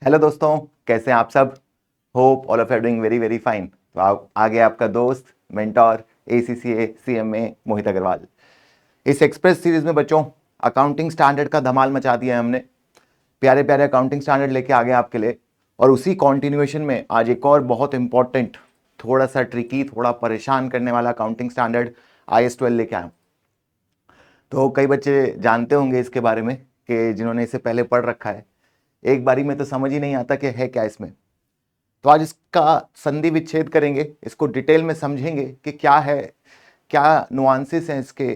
Hello दोस्तों, कैसे हैं आप सब। Hope all of you doing very very fine. तो आप आगे आपका दोस्त mentor ACCA CMA Mohit Agarwal. इस एक्सप्रेस सीरीज में बच्चों अकाउंटिंग स्टैंडर्ड का धमाल मचा दिया है हमने। प्यारे प्यारे अकाउंटिंग स्टैंडर्ड लेके आ गए आपके लिए। और उसी कॉन्टिन्यूएशन में आज एक और बहुत इंपॉर्टेंट, थोड़ा सा ट्रिकी, थोड़ा परेशान करने वाला अकाउंटिंग स्टैंडर्ड IAS 12 लेके आया हूं। तो कई बच्चे जानते होंगे इसके बारे में कि जिन्होंने इसे पहले पढ़ रखा है, एक बारी में तो समझ ही नहीं आता कि है क्या इसमें। तो आज इसका संधि विच्छेद करेंगे, इसको डिटेल में समझेंगे कि क्या है, क्या नुआंसेस हैं इसके,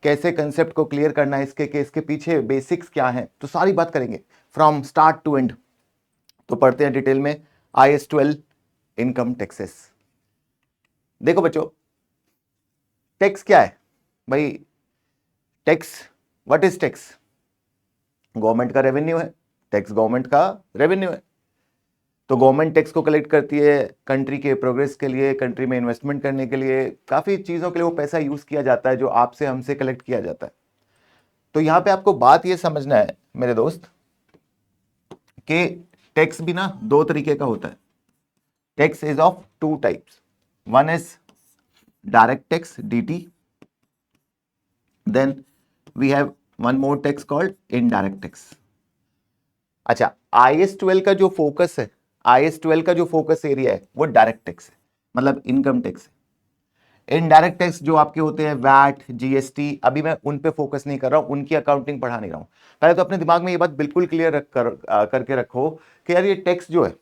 कैसे कंसेप्ट को क्लियर करना है इसके, कि इसके पीछे बेसिक्स क्या हैं। तो सारी बात करेंगे फ्रॉम स्टार्ट टू एंड। तो पढ़ते हैं डिटेल में IAS 12 इनकम टैक्सेस। देखो बच्चों, टैक्स क्या है भाई। Tax, what is tax? Government का रेवेन्यू है। टैक्स गवर्नमेंट का रेवेन्यू है। तो गवर्नमेंट टैक्स को कलेक्ट करती है कंट्री के प्रोग्रेस के लिए, कंट्री में इन्वेस्टमेंट करने के लिए, काफी चीजों के लिए वो पैसा यूज किया जाता है जो आपसे हमसे कलेक्ट किया जाता है। तो यहां पे आपको बात ये समझना है मेरे दोस्त कि टैक्स भी ना दो तरीके का होता है। Tax is of two types. One is direct tax DT, then we have one more tax called indirect tax. अच्छा, IAS 12 का जो फोकस है, IAS 12 का जो फोकस एरिया है वो डायरेक्ट टैक्स है, मतलब इनकम टैक्स है। इनडायरेक्ट टैक्स जो आपके होते हैं वैट, GST, अभी मैं उन पे फोकस नहीं कर रहा हूं, उनकी अकाउंटिंग पढ़ा नहीं रहा हूं। पहले तो अपने दिमाग में ये बात बिल्कुल क्लियर करके रखो कि यार ये टैक्स जो है,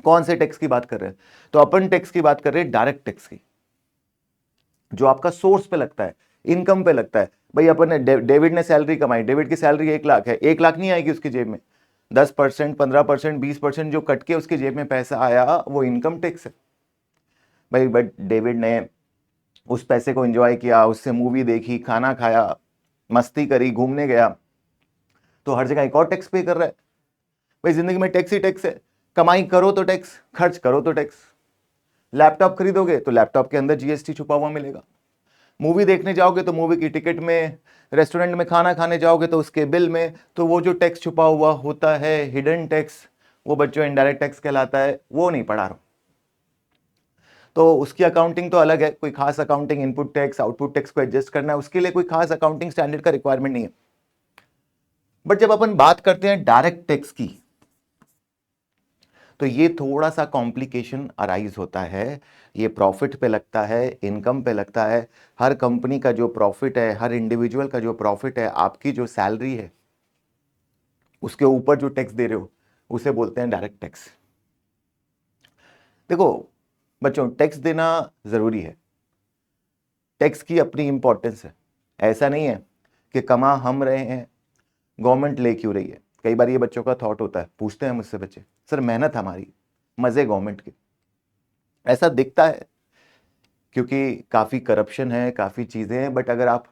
कौन से टैक्स की बात कर रहे हैं। तो अपन टैक्स की बात कर रहे हैं डायरेक्ट टैक्स की, जो आपका सोर्स पे लगता है, इनकम पे लगता है। भाई अपन ने डेविड ने सैलरी कमाई, डेविड की सैलरी 1 लाख है, 1 लाख नहीं आएगी उसकी जेब में। 10%, 15%, 20% जो कट के उसकी जेब में पैसा आया वो इनकम टैक्स है भाई। बट डेविड ने उस पैसे को एंजॉय किया, उससे मूवी देखी, खाना खाया, मस्ती करी, घूमने गया, तो हर जगह एक और टैक्स पे कर रहा है। भाई जिंदगी में टैक्स ही टैक्स है। कमाई करो तो टैक्स, खर्च करो तो टैक्स। लैपटॉप खरीदोगे तो लैपटॉप के अंदर GST छुपा हुआ मिलेगा। मूवी देखने जाओगे तो मूवी की टिकट में, रेस्टोरेंट में खाना खाने जाओगे तो उसके बिल में, तो वो जो टैक्स छुपा हुआ होता है, हिडन टैक्स, वो बच्चों इनडायरेक्ट टैक्स कहलाता है। वो नहीं पढ़ा रहा हूं। तो उसकी अकाउंटिंग तो अलग है, कोई खास accounting, input tax output tax को एडजस्ट करना है, उसके लिए कोई खास अकाउंटिंग स्टैंडर्ड का रिक्वायरमेंट नहीं है। बट जब अपन बात करते हैं डायरेक्ट टैक्स की, तो ये थोड़ा सा कॉम्प्लिकेशन अराइज होता है। ये प्रॉफिट पे लगता है, इनकम पे लगता है। हर कंपनी का जो प्रॉफिट है, हर इंडिविजुअल का जो प्रॉफिट है, आपकी जो सैलरी है, उसके ऊपर जो टैक्स दे रहे हो उसे बोलते हैं डायरेक्ट टैक्स। देखो बच्चों, टैक्स देना जरूरी है, टैक्स की अपनी इंपॉर्टेंस है। ऐसा नहीं है कि कमा हम रहे हैं, गवर्नमेंट ले क्यों रही है। कई बार ये बच्चों का थॉट होता है, पूछते हैं मुझसे बच्चे, सर मेहनत हमारी, मजे गवर्नमेंट के। ऐसा दिखता है क्योंकि काफी करप्शन है, काफी चीजें हैं। बट अगर आप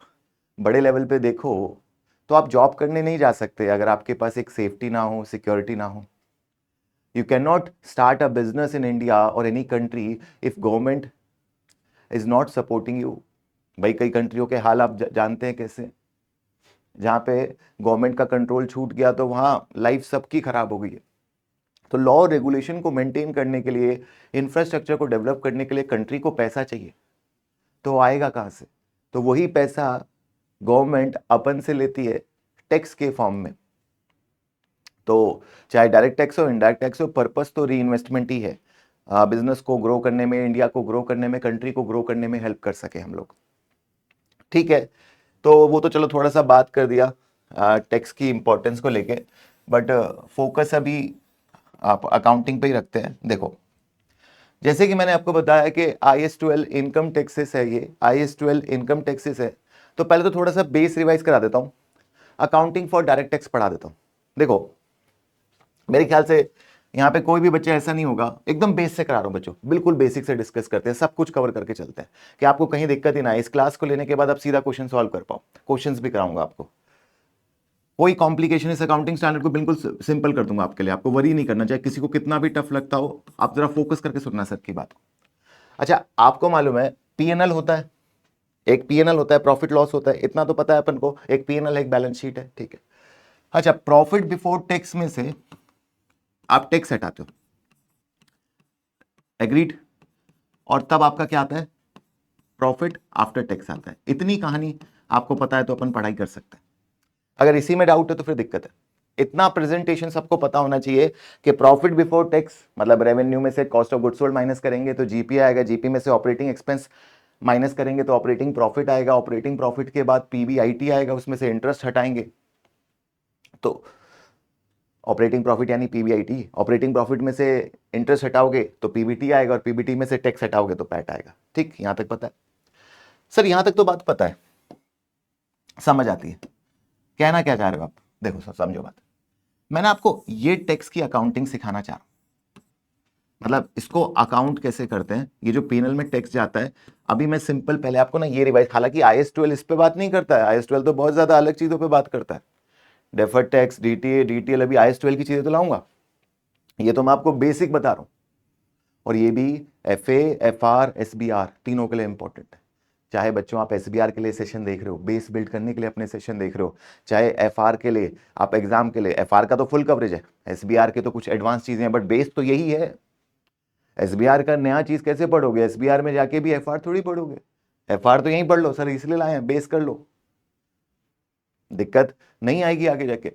बड़े लेवल पे देखो तो आप जॉब करने नहीं जा सकते अगर आपके पास एक सेफ्टी ना हो, सिक्योरिटी ना हो। You can not start a business in India और any country if government is not supporting you. भाई कई कंट्रियों के हाल आप जानते हैं कैसे, जहां पे गवर्नमेंट का कंट्रोल छूट गया तो वहां लाइफ सबकी खराब हो गई है। तो लॉ और रेगुलेशन को मेंटेन करने के लिए, इंफ्रास्ट्रक्चर को डेवलप करने के लिए कंट्री को पैसा चाहिए। तो आएगा कहां से? तो वही पैसा गवर्नमेंट अपन से लेती है टैक्स के फॉर्म में। तो चाहे डायरेक्ट टैक्स हो, इनडायरेक्ट टैक्स हो, पर्पस तो री इन्वेस्टमेंट ही है। बिजनेस को ग्रो करने में, इंडिया को ग्रो करने में, कंट्री को ग्रो करने में हेल्प कर सके हम लोग। ठीक है, तो वो तो चलो थोड़ा सा बात कर दिया टैक्स की इंपॉर्टेंस को लेके। बट फोकस अभी आप अकाउंटिंग पे ही रखते हैं। देखो, जैसे कि मैंने आपको बताया कि IAS 12 इनकम टैक्सेस है, ये IAS 12 इनकम टैक्सेस है। तो पहले तो थोड़ा सा बेस रिवाइज करा देता हूं, अकाउंटिंग फॉर डायरेक्ट टैक्स पढ़ा देता हूं। देखो मेरे ख्याल से यहाँ पे कोई भी बच्चा ऐसा नहीं होगा, एकदम बेस से करा रहा हूं बच्चों, बिल्कुल बेसिक से डिस्कस करते हैं, सब कुछ कवर करके चलते हैं कि आपको कहीं दिक्कत ही ना आए। इस क्लास को लेने के बाद आप सीधा क्वेश्चन सॉल्व कर पाओ, क्वेश्चंस भी कराऊंगा आपको। कोई कॉम्प्लिकेशन, इस अकाउंटिंग स्टैंडर्ड को बिल्कुल सिंपल कर दूंगा आपके लिए, आपको वरी नहीं करना, चाहे किसी को कितना भी टफ लगता हो। आप जरा फोकस करके सुनना सर की बात को। अच्छा, आपको मालूम है P&L होता है, एक P&L होता है, प्रॉफिट लॉस होता है, इतना तो पता है अपन को। एक P&L है, एक बैलेंस शीट है, ठीक है। अच्छा, प्रॉफिट बिफोर टैक्स में से आप टैक्स हटाते हो, एग्रीड, और तब आपका क्या आता है, प्रॉफिट आफ्टर टैक्स आता है। इतनी कहानी आपको पता है तो अपन पढ़ाई कर सकते हैं। अगर इसी में डाउट है तो फिर दिक्कत है। इतना प्रेजेंटेशन सबको पता होना चाहिए कि प्रॉफिट बिफोर टैक्स मतलब रेवेन्यू में से cost of goods sold minus करेंगे तो जीपी आएगा, जीपी में से ऑपरेटिंग एक्सपेंस माइनस करेंगे तो ऑपरेटिंग प्रॉफिट आएगा, ऑपरेटिंग प्रॉफिट के बाद पीबीआईटी आएगा, उसमें से इंटरेस्ट हटाएंगे तो ऑपरेटिंग प्रॉफिट यानी पीबीआईटी, ऑपरेटिंग प्रॉफिट में से इंटरेस्ट हटाओगे तो पीबीटी आएगा, और पीबीटी में से टैक्स हटाओगे तो पैट आएगा। ठीक, यहां तक पता है सर? यहां तक तो बात पता है, समझ आती है। कहना क्या चाह रहे हो आप? देखो सर, समझो बात, मैंने आपको ये टैक्स की अकाउंटिंग सिखाना चाह रहा हूं, मतलब इसको अकाउंट कैसे करते हैं, ये जो पेनल में टैक्स जाता है। अभी मैं सिंपल पहले आपको ना ये रिवाइज, हालांकि आईएस 12 इस पे बात नहीं करता है, आईएस 12 तो बहुत ज्यादा अलग चीजों पे बात करता है, डेफर्ड टैक्स, डीटीए, डीटीएल, अभी आईएस 12 की चीजें तो लाऊंगा, ये तो मैं आपको बेसिक बता रहा हूं। और ये भी एफए, एफआर, एसबीआर तीनों के लिए इंपॉर्टेंट है। चाहे बच्चों आप एसबीआर के लिए सेशन देख रहे हो, बेस बिल्ड करने के लिए अपने सेशन देख रहे हो, चाहे एफआर के लिए आप एग्जाम के लिए, एफआर का तो फुल कवरेज है, एसबीआर के तो कुछ एडवांस चीजें हैं, बट बेस तो यही है। एसबीआर का नया चीज कैसे पढ़ोगे? एसबीआर में जाके भी एफआर थोड़ी पढ़ोगे, एफआर तो यहीं पढ़ लो सर, इसलिए लाए हैं, बेस कर लो, दिक्कत नहीं आएगी आगे जाके।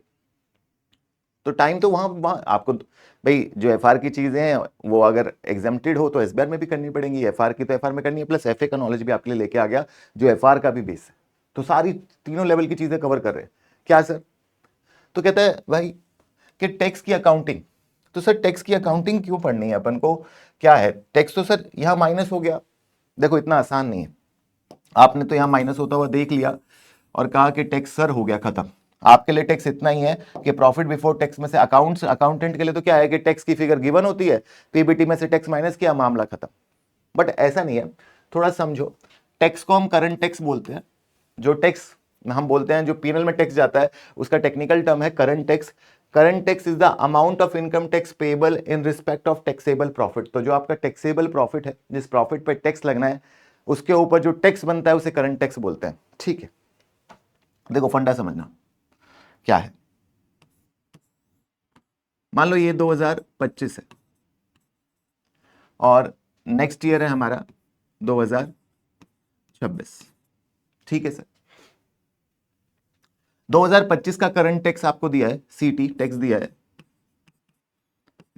तो टाइम तो वहां वहां आपको भाई जो एफआर की चीजें हैं वो अगर एग्जाम्प्टेड हो तो एसबीआर में भी करनी पड़ेंगी, एफआर की तो एफआर में करनी है, प्लस एफए का नॉलेज भी आपके लिए लेके आ गया जो एफआर का भी बेस है। तो सारी तीनों लेवल की चीजें कवर कर रहे हैं क्या सर? तो कहता है भाई कि टैक्स की अकाउंटिंग, तो सर टैक्स की अकाउंटिंग क्यों पढ़नी है अपन को? क्या है टैक्स? तो सर यहां माइनस हो गया, देखो इतना आसान नहीं है, आपने तो यहां माइनस होता हुआ देख लिया और कहा कि टैक्स सर हो गया खत्म। आपके लिए टैक्स इतना ही है कि प्रॉफिट बिफोर टैक्स में से अकाउंटेंट के लिए तो क्या है कि टैक्स की फिगर गिवन होती है, पीबीटी में से टैक्स माइनस किया, मामला खत्म। बट ऐसा नहीं है, थोड़ा समझो। टैक्स को हम करंट टैक्स बोलते हैं, जो टैक्स हम बोलते हैं जो पीएनएल में टैक्स जाता है उसका टेक्निकल टर्म है current tax. Current tax is the amount of income tax payable in respect of taxable profit. तो जो आपका टैक्सेबल प्रॉफिट है, जिस प्रॉफिट पे टैक्स लगना है, उसके ऊपर जो टैक्स बनता है उसे करंट टैक्स बोलते हैं। ठीक है, देखो फंडा समझना क्या है। मान लो ये 2025 है और नेक्स्ट ईयर है हमारा 2026। ठीक है सर, 2025 का करंट टैक्स आपको दिया है, सीटी टैक्स दिया है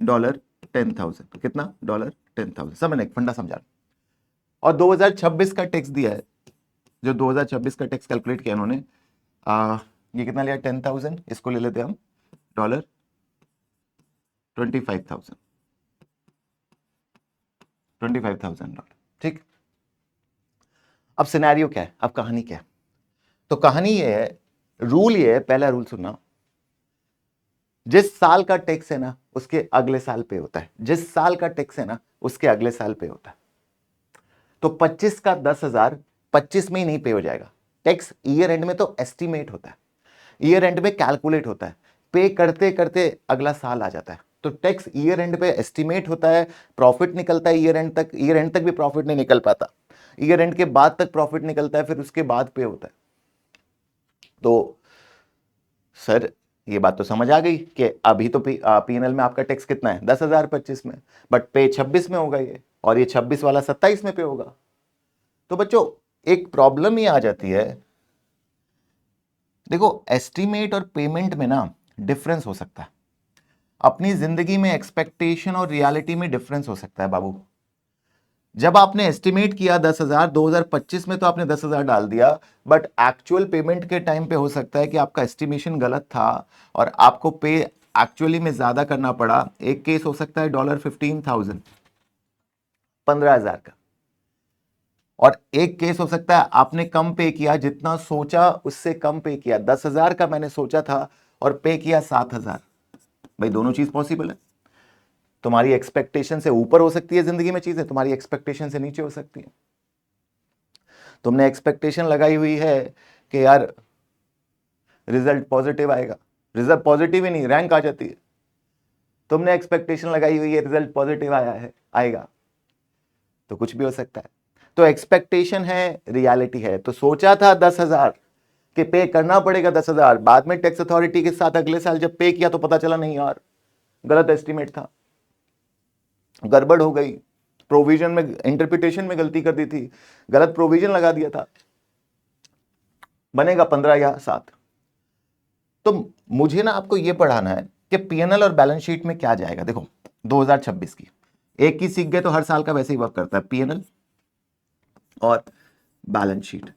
$10,000। कितना? $10,000। समझने फंडा समझा। और 2026 का टैक्स दिया है, जो 2026 का टैक्स कैलकुलेट किया उन्होंने, ये कितना लिया? 10,000। इसको ले लेते हैं हम $25,000, $25,000। ठीक, अब सिनेरियो क्या है, अब कहानी क्या है? तो कहानी ये है, रूल ये है, पहला रूल सुनना, जिस साल का टैक्स है ना उसके अगले साल पे होता है, जिस साल का टैक्स है ना उसके अगले साल पे होता है। तो 25 का 10,000 25 में ही नहीं पे हो जाएगा, टैक्स ईयर एंड में तो एस्टिमेट होता है, ईयर एंड में कैलकुलेट होता है, पे करते करते अगला साल आ जाता है। तो टैक्स ईयर एंड पे एस्टिमेट होता है, प्रॉफिट निकलता है ईयर एंड तक, ईयर एंड तक भी प्रॉफिट नहीं निकल पाता, ईयर एंड के बाद तक प्रॉफिट निकलता है, फिर उसके बाद पे होता है। तो सर ये बात तो समझ आ गई कि अभी तो पीएनएल में आपका टैक्स कितना है? 10,000 25 में, बट पे 26 में होगा ये, और ये 26 वाला 27 में पे होगा। तो बच्चों एक प्रॉब्लम ये आ जाती है, देखो एस्टिमेट और पेमेंट में ना डिफरेंस हो सकता है, अपनी जिंदगी में एक्सपेक्टेशन और रियलिटी में डिफरेंस हो सकता है बाबू। जब आपने एस्टिमेट किया 10,000 2025 में तो आपने 10,000 डाल दिया, बट एक्चुअल पेमेंट के टाइम पे हो सकता है कि आपका एस्टिमेशन गलत था और आपको पे एक्चुअली में ज्यादा करना पड़ा। एक केस हो सकता है $15,000, 15,000 का, और एक केस हो सकता है आपने कम पे किया, जितना सोचा उससे कम पे किया, 10,000 का मैंने सोचा था और पे किया 7,000। भाई दोनों चीज पॉसिबल है, तुम्हारी एक्सपेक्टेशन से ऊपर हो सकती है जिंदगी में चीजें, तुम्हारी एक्सपेक्टेशन से नीचे हो सकती है। तुमने एक्सपेक्टेशन लगाई हुई है कि यार रिजल्ट पॉजिटिव आएगा, रिजल्ट पॉजिटिव ही नहीं रैंक आ जाती है। तुमने एक्सपेक्टेशन लगाई हुई है रिजल्ट पॉजिटिव आया है, आएगा, तो कुछ भी हो सकता है। तो एक्सपेक्टेशन है, रियलिटी है। तो सोचा था 10,000 कि पे करना पड़ेगा 10,000, बाद में टैक्स अथॉरिटी के साथ अगले साल जब पे किया तो पता चला नहीं यार गलत एस्टिमेट था, गड़बड़ हो गई, प्रोविजन में इंटरप्रिटेशन में गलती कर दी थी, गलत प्रोविजन लगा दिया था, बनेगा 15 या 7। तो मुझे ना आपको यह पढ़ाना है कि पीएनएल और बैलेंस शीट में क्या जाएगा। देखो 2026 की एक ही सीख गए तो हर साल का वैसे ही वर्क करता है, पीएनएल और बैलेंस शीट।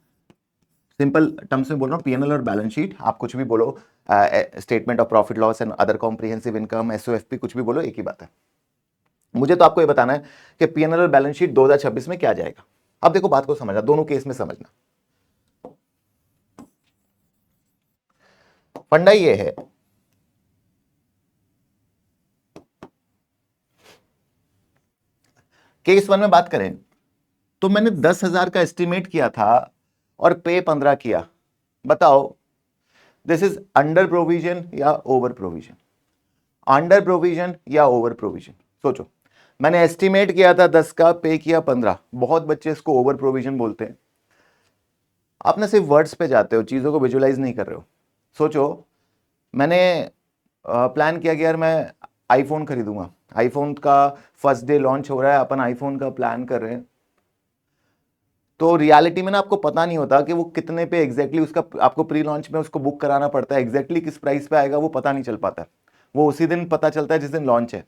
सिंपल टर्म्स में बोल रहा हूं, पीएनएल और बैलेंस शीट, आप कुछ भी बोलो, statement of profit loss and other comprehensive income, SOFP, कुछ भी बोलो, एक ही बात है। मुझे तो आपको ये बताना है कि पीएनएल और बैलेंस शीट 2026 में क्या जाएगा। अब देखो बात को समझना, दोनों केस में समझना। फंडा ये है, केस 1 में बात करें तो मैंने 10,000 का एस्टिमेट किया था और पे 15 किया। बताओ दिस इज अंडर प्रोविजन या ओवर प्रोविजन? अंडर प्रोविजन या ओवर प्रोविजन? सोचो, मैंने एस्टिमेट किया था 10 का, पे किया 15। बहुत बच्चे इसको ओवर प्रोविजन बोलते हैं। आप ना सिर्फ वर्ड्स पे जाते हो, चीजों को विजुअलाइज नहीं कर रहे हो। सोचो, मैंने प्लान किया कि यार मैं आईफोन खरीदूंगा, आईफोन का फर्स्ट डे लॉन्च हो रहा है, अपन आईफोन का प्लान कर रहे हैं। तो रियलिटी में ना आपको पता नहीं होता कि वो कितने पे एग्जैक्टली उसका, आपको प्री लॉन्च में उसको बुक कराना पड़ता है, एग्जैक्टली किस प्राइस पे आएगा वो पता नहीं चल पाता है, वो उसी दिन पता चलता है जिस दिन लॉन्च है।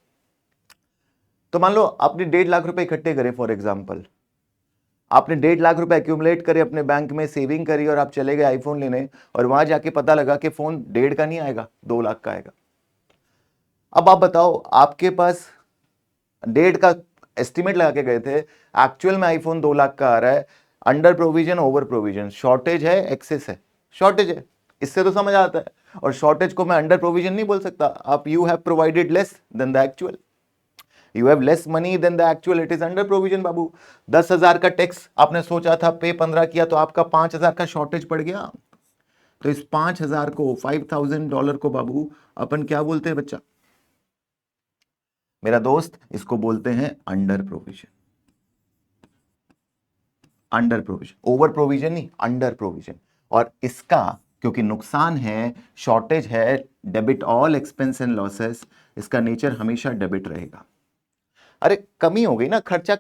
तो मान लो आपने 1.5 लाख रुपए इकट्ठे करे, फॉर एग्जाम्पल आपने 1.5 लाख रुपए एक्यूमुलेट करे, अपने बैंक में सेविंग करी और आप चले गए आईफोन लेने, और वहां जाके पता लगा कि फोन 1.5 का नहीं आएगा, 2 लाख का आएगा। अब आप बताओ, आपके पास 1.5 का एस्टिमेट लगा के गए थे, एक्चुअल में आईफोन 2 लाख का आ रहा है। Under provision, over provision, shortage है, एक्सेस है? शॉर्टेज है, इससे तो समझ आता है। और शॉर्टेज को मैं अंडर प्रोविजन नहीं बोल सकता। आप you have provided less than the actual, you have less money than the actual, it is under provision बाबू। 10,000 का टैक्स आपने सोचा था, पे 15 किया, तो आपका 5,000 का शॉर्टेज पड़ गया। तो इस 5,000 को, $5,000 को बाबू अपन क्या बोलते हैं बच्चा, मेरा दोस्त, इसको बोलते हैं under provision. Under provision, over provision नहीं, अंडर प्रोविजन। और इसका क्योंकि नुकसान है, शॉर्टेज है, debit all expense and losses, इसका नेचर हमेशा डेबिट रहेगा। अरे कमी हो गई ना, खर्चा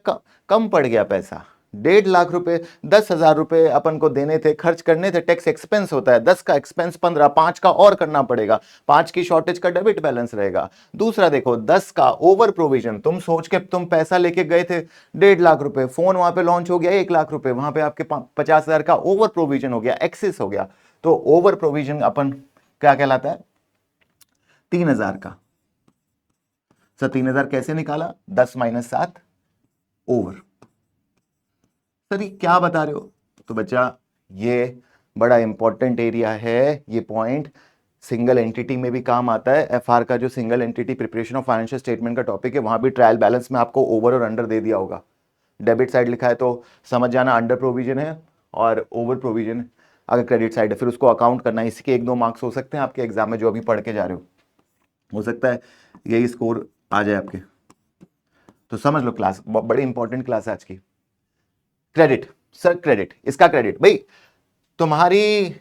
कम पड़ गया पैसा। 1.5 लाख रुपए, 10,000 रुपए अपन को देने थे, खर्च करने थे, टैक्स एक्सपेंस होता है, 10 का एक्सपेंस 15, 5 का और करना पड़ेगा, 5 की शॉर्टेज का डेबिट बैलेंस रहेगा। दूसरा देखो, 10 का ओवर प्रोविजन, तुम सोच के तुम पैसा लेके गए थे 1.5 लाख रुपए, फोन वहां पे लॉन्च हो गया 1 लाख रुपए, वहां पे आपके 50,000 का ओवर प्रोविजन हो गया, एक्सेस हो गया। तो ओवर प्रोविजन अपन क्या कहलाता है? 3,000 का। सर 3,000 कैसे निकाला? 10 - 7 ओवर। सर ये क्या बता रहे हो? तो बच्चा ये बड़ा इंपॉर्टेंट एरिया है, ये पॉइंट सिंगल एंटिटी में भी काम आता है। एफआर का जो single entity preparation of financial statement का टॉपिक है, वहां भी ट्रायल बैलेंस में आपको ओवर और अंडर दे दिया होगा। डेबिट साइड लिखा है तो समझ जाना अंडर प्रोविजन है, और ओवर प्रोविजन अगर क्रेडिट साइड है फिर उसको अकाउंट करना है। इसके 1-2 मार्क्स हो सकते हैं आपके एग्जाम में, जो अभी पढ़ के जा रहे हो सकता है यही स्कोर आ जाए आपके। तो समझ लो, क्लास बड़ी इंपॉर्टेंट क्लास है आज की। क्रेडिट, सर क्रेडिट, इसका क्रेडिट भाई तुम्हारी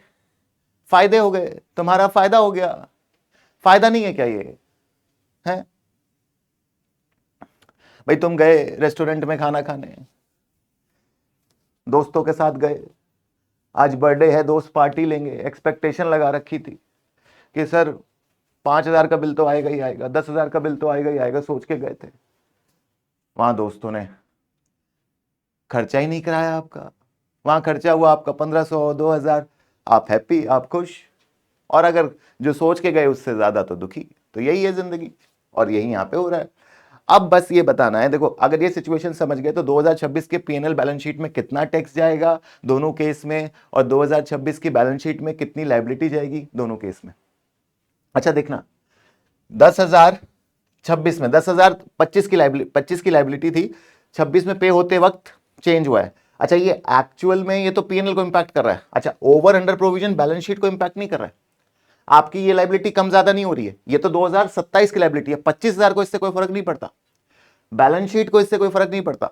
फायदे हो गए, तुम्हारा फायदा हो गया। फायदा नहीं है क्या ये? है भाई, तुम गए रेस्टोरेंट में खाना खाने, दोस्तों के साथ गए, आज बर्थडे है, दोस्त पार्टी लेंगे, एक्सपेक्टेशन लगा रखी थी कि सर 5,000 का बिल तो आएगा ही आएगा, 10,000 का बिल तो आएगा ही आएगा, सोच के गए थे। वहां दोस्तों ने खर्चा ही नहीं कराया आपका, वहां खर्चा हुआ आपका 1,500, 2,000। आप हैप्पी, आप खुश, और अगर जो सोच के गए उससे ज्यादा तो दुखी। तो यही है जिंदगी, और यही यहां पे हो रहा है। अब बस ये बताना है, देखो अगर ये सिचुएशन समझ गए तो 2026 के पीएनएल बैलेंस शीट में कितना टैक्स जाएगा दोनों केस में, और 2026 की बैलेंस शीट में कितनी लायबिलिटी जाएगी दोनों केस में। अच्छा देखना, 10,026 में 10,025 की लायबिलिटी, 25 की लायबिलिटी थी, 26 में पे होते वक्त चेंज हुआ है। अच्छा ये एक्चुअल में ये तो पीएनएल को इंपैक्ट कर रहा है। अच्छा over under provision balance sheet को इंपैक्ट नहीं कर रहा है। आपकी ये लायबिलिटी कम ज्यादा नहीं हो रही है, ये तो 2027 की लायबिलिटी है। 25,000 को इससे कोई फर्क नहीं पड़ता, बैलेंस शीट को इससे कोई फर्क नहीं पड़ता।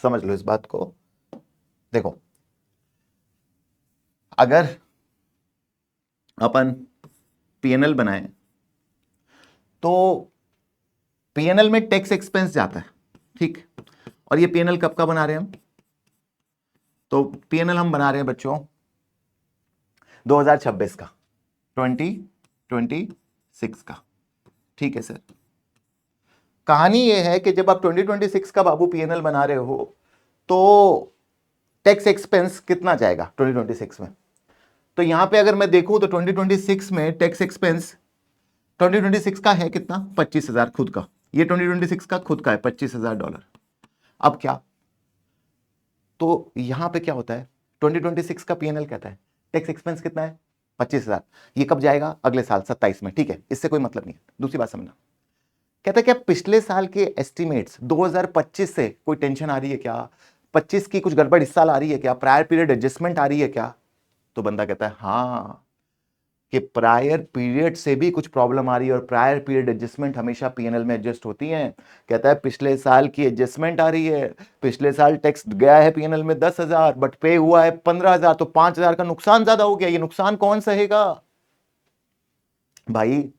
समझ लो इस बात को। देखो अगर अपन पीएनएल बनाए तो पीएनएल में टैक्स एक्सपेंस जाता है, ठीक। और ये पीएनएल कब का बना रहे हैं हम? तो पीएनएल हम बना रहे हैं बच्चों 2026 का, 2026 का, ठीक है सर। कहानी ये है कि जब आप 2026 का बाबू पीएनएल बना रहे हो तो टैक्स एक्सपेंस कितना जाएगा 2026 में? तो यहां पे अगर मैं देखूं तो 2026 में टैक्स एक्सपेंस 2026 का है कितना? 25,000 खुद का। ये 2026 का खुद का है $25,000। अब क्या, तो यहां पे क्या होता है, 2026 का पीएनएल कहता है टैक्स एक्सपेंस कितना है? 25,000। ये कब जाएगा? अगले साल 27 में, ठीक है, इससे कोई मतलब नहीं है। दूसरी बात समझना, कहता है क्या पिछले साल के एस्टिमेट्स 2025 से कोई टेंशन आ रही है क्या? 25 की कुछ गड़बड़ इस साल आ रही है क्या? प्रायर पीरियड एडजस्टमेंट आ रही है क्या? तो बंदा कहता है हाँ, कि प्रायर पीरियड से भी कुछ प्रॉब्लम आ रही है और प्रायर पीरियड एडजस्टमेंट हमेशा पीएनएल में एडजस्ट होती हैं। कहता है पिछले साल की एडजस्टमेंट आ रही है, पिछले साल टैक्स गया है पीएनएल में 10,000 बट पे हुआ है 15,000, तो 5,000 का नुकसान ज्यादा हो गया। ये नुकसान कौन सहेगा भाई?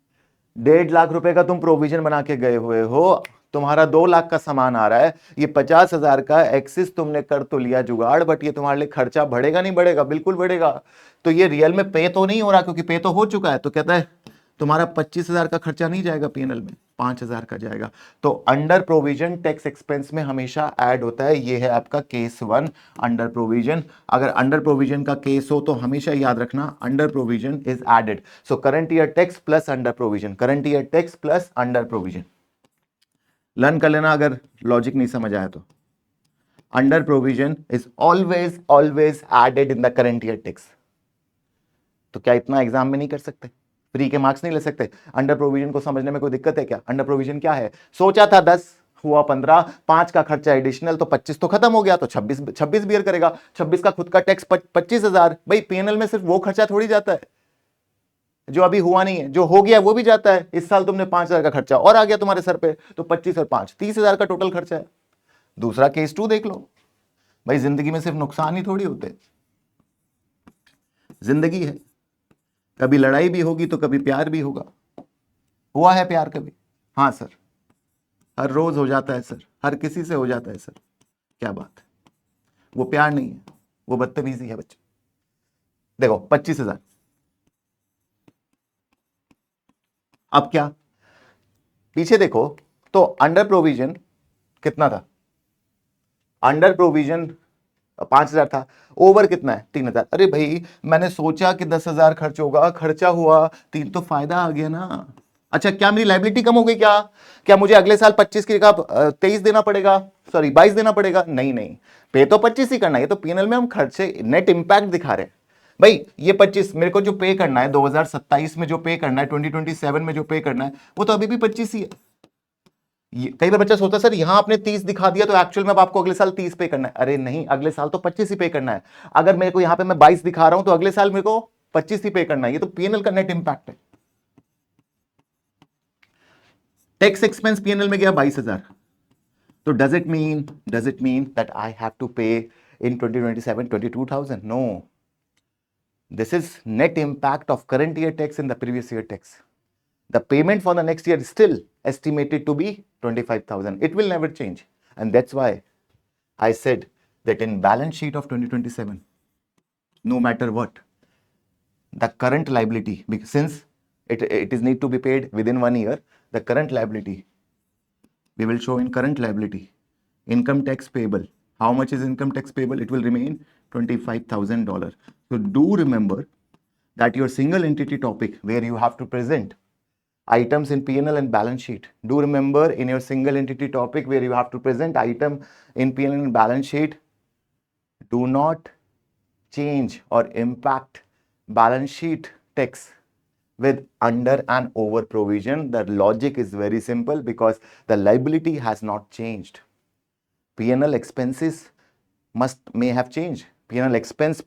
1.5 लाख रुपए का तुम प्रोविजन बना के गए हुए हो, तुम्हारा 2 लाख का सामान आ रहा है, ये 50,000 का एक्सिस तुमने कर तो लिया जुगाड़, बट ये तुम्हारे लिए खर्चा बढ़ेगा नहीं बढ़ेगा? बिल्कुल बढ़ेगा। तो ये रियल में पे तो नहीं हो रहा क्योंकि पे तो हो चुका है। तो कहता है तुम्हारा 25,000 का खर्चा नहीं जाएगा पीएनएल में, 5,000 का जाएगा। तो अंडर प्रोविजन टैक्स एक्सपेंस में हमेशा ऐड होता है। ये है आपका केस 1, अंडर प्रोविजन। अगर अंडर प्रोविजन का केस हो तो हमेशा याद रखना under provision is added. So current year tax plus under provision, current year tax plus under provision. Learn कर लेना अगर लॉजिक नहीं समझ आया तो। Under provision is always always added in the current year tax. तो क्या इतना एग्जाम में नहीं कर सकते? फ्री के मार्क्स नहीं ले सकते? अंडर प्रोविजन को समझने में कोई दिक्कत है क्या? अंडर प्रोविजन क्या है? सोचा था 10 हुआ 15, 5 का खर्चा एडिशनल, तो 25 तो खत्म हो गया, तो 26 बियर करेगा। 26 का खुद का टैक्स 25,000। भाई पीएनएल में सिर्फ वो खर्चा थोड़ी जाता है जो अभी हुआ नहीं है, जो हो गया वो भी जाता है। इस साल तुमने 5,000 का खर्चा और आ गया तुम्हारे सर पे, तो 25 और 5 30,000 का टोटल खर्चा है। दूसरा केस 2 देख लो। भाई जिंदगी में सिर्फ नुकसान ही थोड़ी होते, जिंदगी है, कभी लड़ाई भी होगी तो कभी प्यार भी होगा। हुआ है प्यार कभी? हाँ सर, हर रोज हो जाता है सर, हर किसी से हो जाता है सर। क्या बात है, वो प्यार नहीं है, वो बदतमीजी है बच्चे। देखो 25,000। अब क्या, पीछे देखो तो अंडर प्रोविजन कितना था? अंडर प्रोविजन 5,000 था। ओवर कितना है? 3,000। अरे भाई मैंने सोचा कि 10,000 खर्च होगा, खर्चा हुआ 3, तो फायदा आ गया ना। अच्छा क्या मेरी लाइबिलिटी कम हो गई क्या? क्या मुझे अगले साल 25 की जगह 23 देना पड़ेगा, सॉरी 22 देना पड़ेगा? नहीं नहीं, पे तो 25 ही करना है। ये तो पीएनएल में हम खर्चे नेट इंपैक्ट दिखा रहे हैं। भाई ये 25 मेरे को जो पे करना है 2027 में, जो पे करना है 2027 में जो पे करना है, वो तो अभी भी 25 ही है। कई बार बच्चा सोचता है सर यहां आपने 30 दिखा दिया तो एक्चुअल में अब आपको अगले साल 30 पे करना है। अरे नहीं, अगले साल तो 25 ही पे करना है। अगर मेरे को यहां पे मैं 22 दिखा रहा हूं तो अगले साल मेरे को 25 ही पे करना है। ये तो पीएनएल का नेट इंपैक्ट है। टैक्स एक्सपेंस पीएनएल में गया 22,000, तो does it mean that I have to pay in 2027 22,000? No, this is net impact of current year tax and the previous year tax. The payment for the next year is still estimated to be 25,000. It will never change. And that's why I said that in balance sheet of 2027, no matter what, the current liability, since it is need to be paid within 1 year, the current liability, we will show in current liability, income tax payable. How much is income tax payable? It will remain $25,000. So do remember that your single entity topic where you have to present items in P&L and balance sheet. Do remember in your single entity topic where you have to present item in P&L and balance sheet, do not change or impact balance sheet text with under and over provision. The logic is very simple because the liability has not changed. P&L expenses may have changed. P&L expense,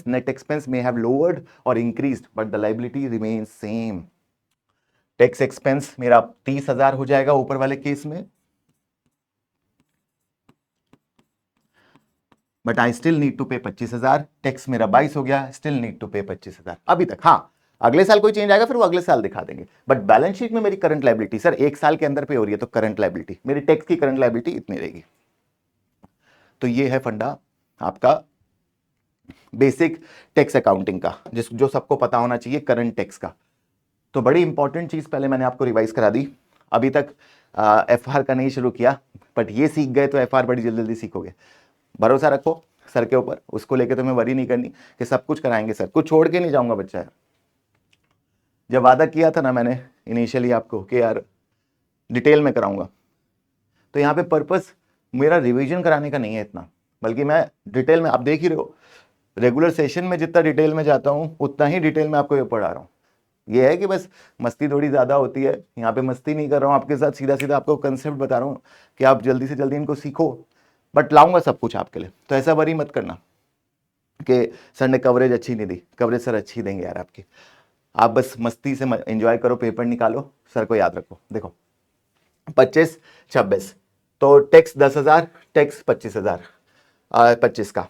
net expense may have lowered or increased, but the liability remains same. Tax expense मेरा 30,000 हो जाएगा ऊपर वाले case में, but I still need to pay 25,000। Tax मेरा 22 हो गया, still need to pay 25,000 अभी तक। हाँ, अगले साल कोई चेंज आएगा फिर वो अगले साल दिखा देंगे, बट बैलेंस शीट में मेरी करंट लायबिलिटी सर 1 साल के अंदर पे हो रही है, तो करंट लायबिलिटी मेरी टैक्स की करंट लायबिलिटी इतनी रहेगी। तो ये है फंडा आपका बेसिक टैक्स अकाउंटिंग का, जो सबको पता होना चाहिए करंट टैक्स का। तो बड़ी इंपॉर्टेंट चीज पहले मैंने आपको रिवाइज करा दी। अभी तक एफआर का नहीं शुरू किया, बट ये सीख गए तो एफआर बड़ी जल्दी जल्दी सीखोगे। भरोसा रखो सर के ऊपर, उसको लेके तुम्हें वरी नहीं करनी कि सब कुछ कराएंगे सर, कुछ छोड़ के नहीं जाऊंगा बच्चा। जब वादा किया था ना मैंने इनिशियली आपको कि यार डिटेल में कराऊंगा, तो यहाँ पे पर्पस मेरा रिवीजन कराने का नहीं है इतना, बल्कि मैं डिटेल में, आप देख ही रहे हो रेगुलर सेशन में जितना डिटेल में जाता हूँ उतना ही डिटेल में आपको ये पढ़ा रहा हूँ। ये है कि बस मस्ती थोड़ी ज़्यादा होती है, यहाँ पे मस्ती नहीं कर रहा हूँ आपके साथ, सीधा सीधा आपको कंसेप्ट बता रहा हूँ कि आप जल्दी से जल्दी इनको सीखो, बट लाऊंगा सब कुछ आपके लिए। तो ऐसा वरी मत करना कि सर ने कवरेज अच्छी नहीं दी, कवरेज सर अच्छी देंगे यार आपकी, आप बस मस्ती से एंजॉय करो, पेपर निकालो, सर को याद रखो। देखो 25-26 तो टैक्स 10,000, टैक्स 25,000, 25 का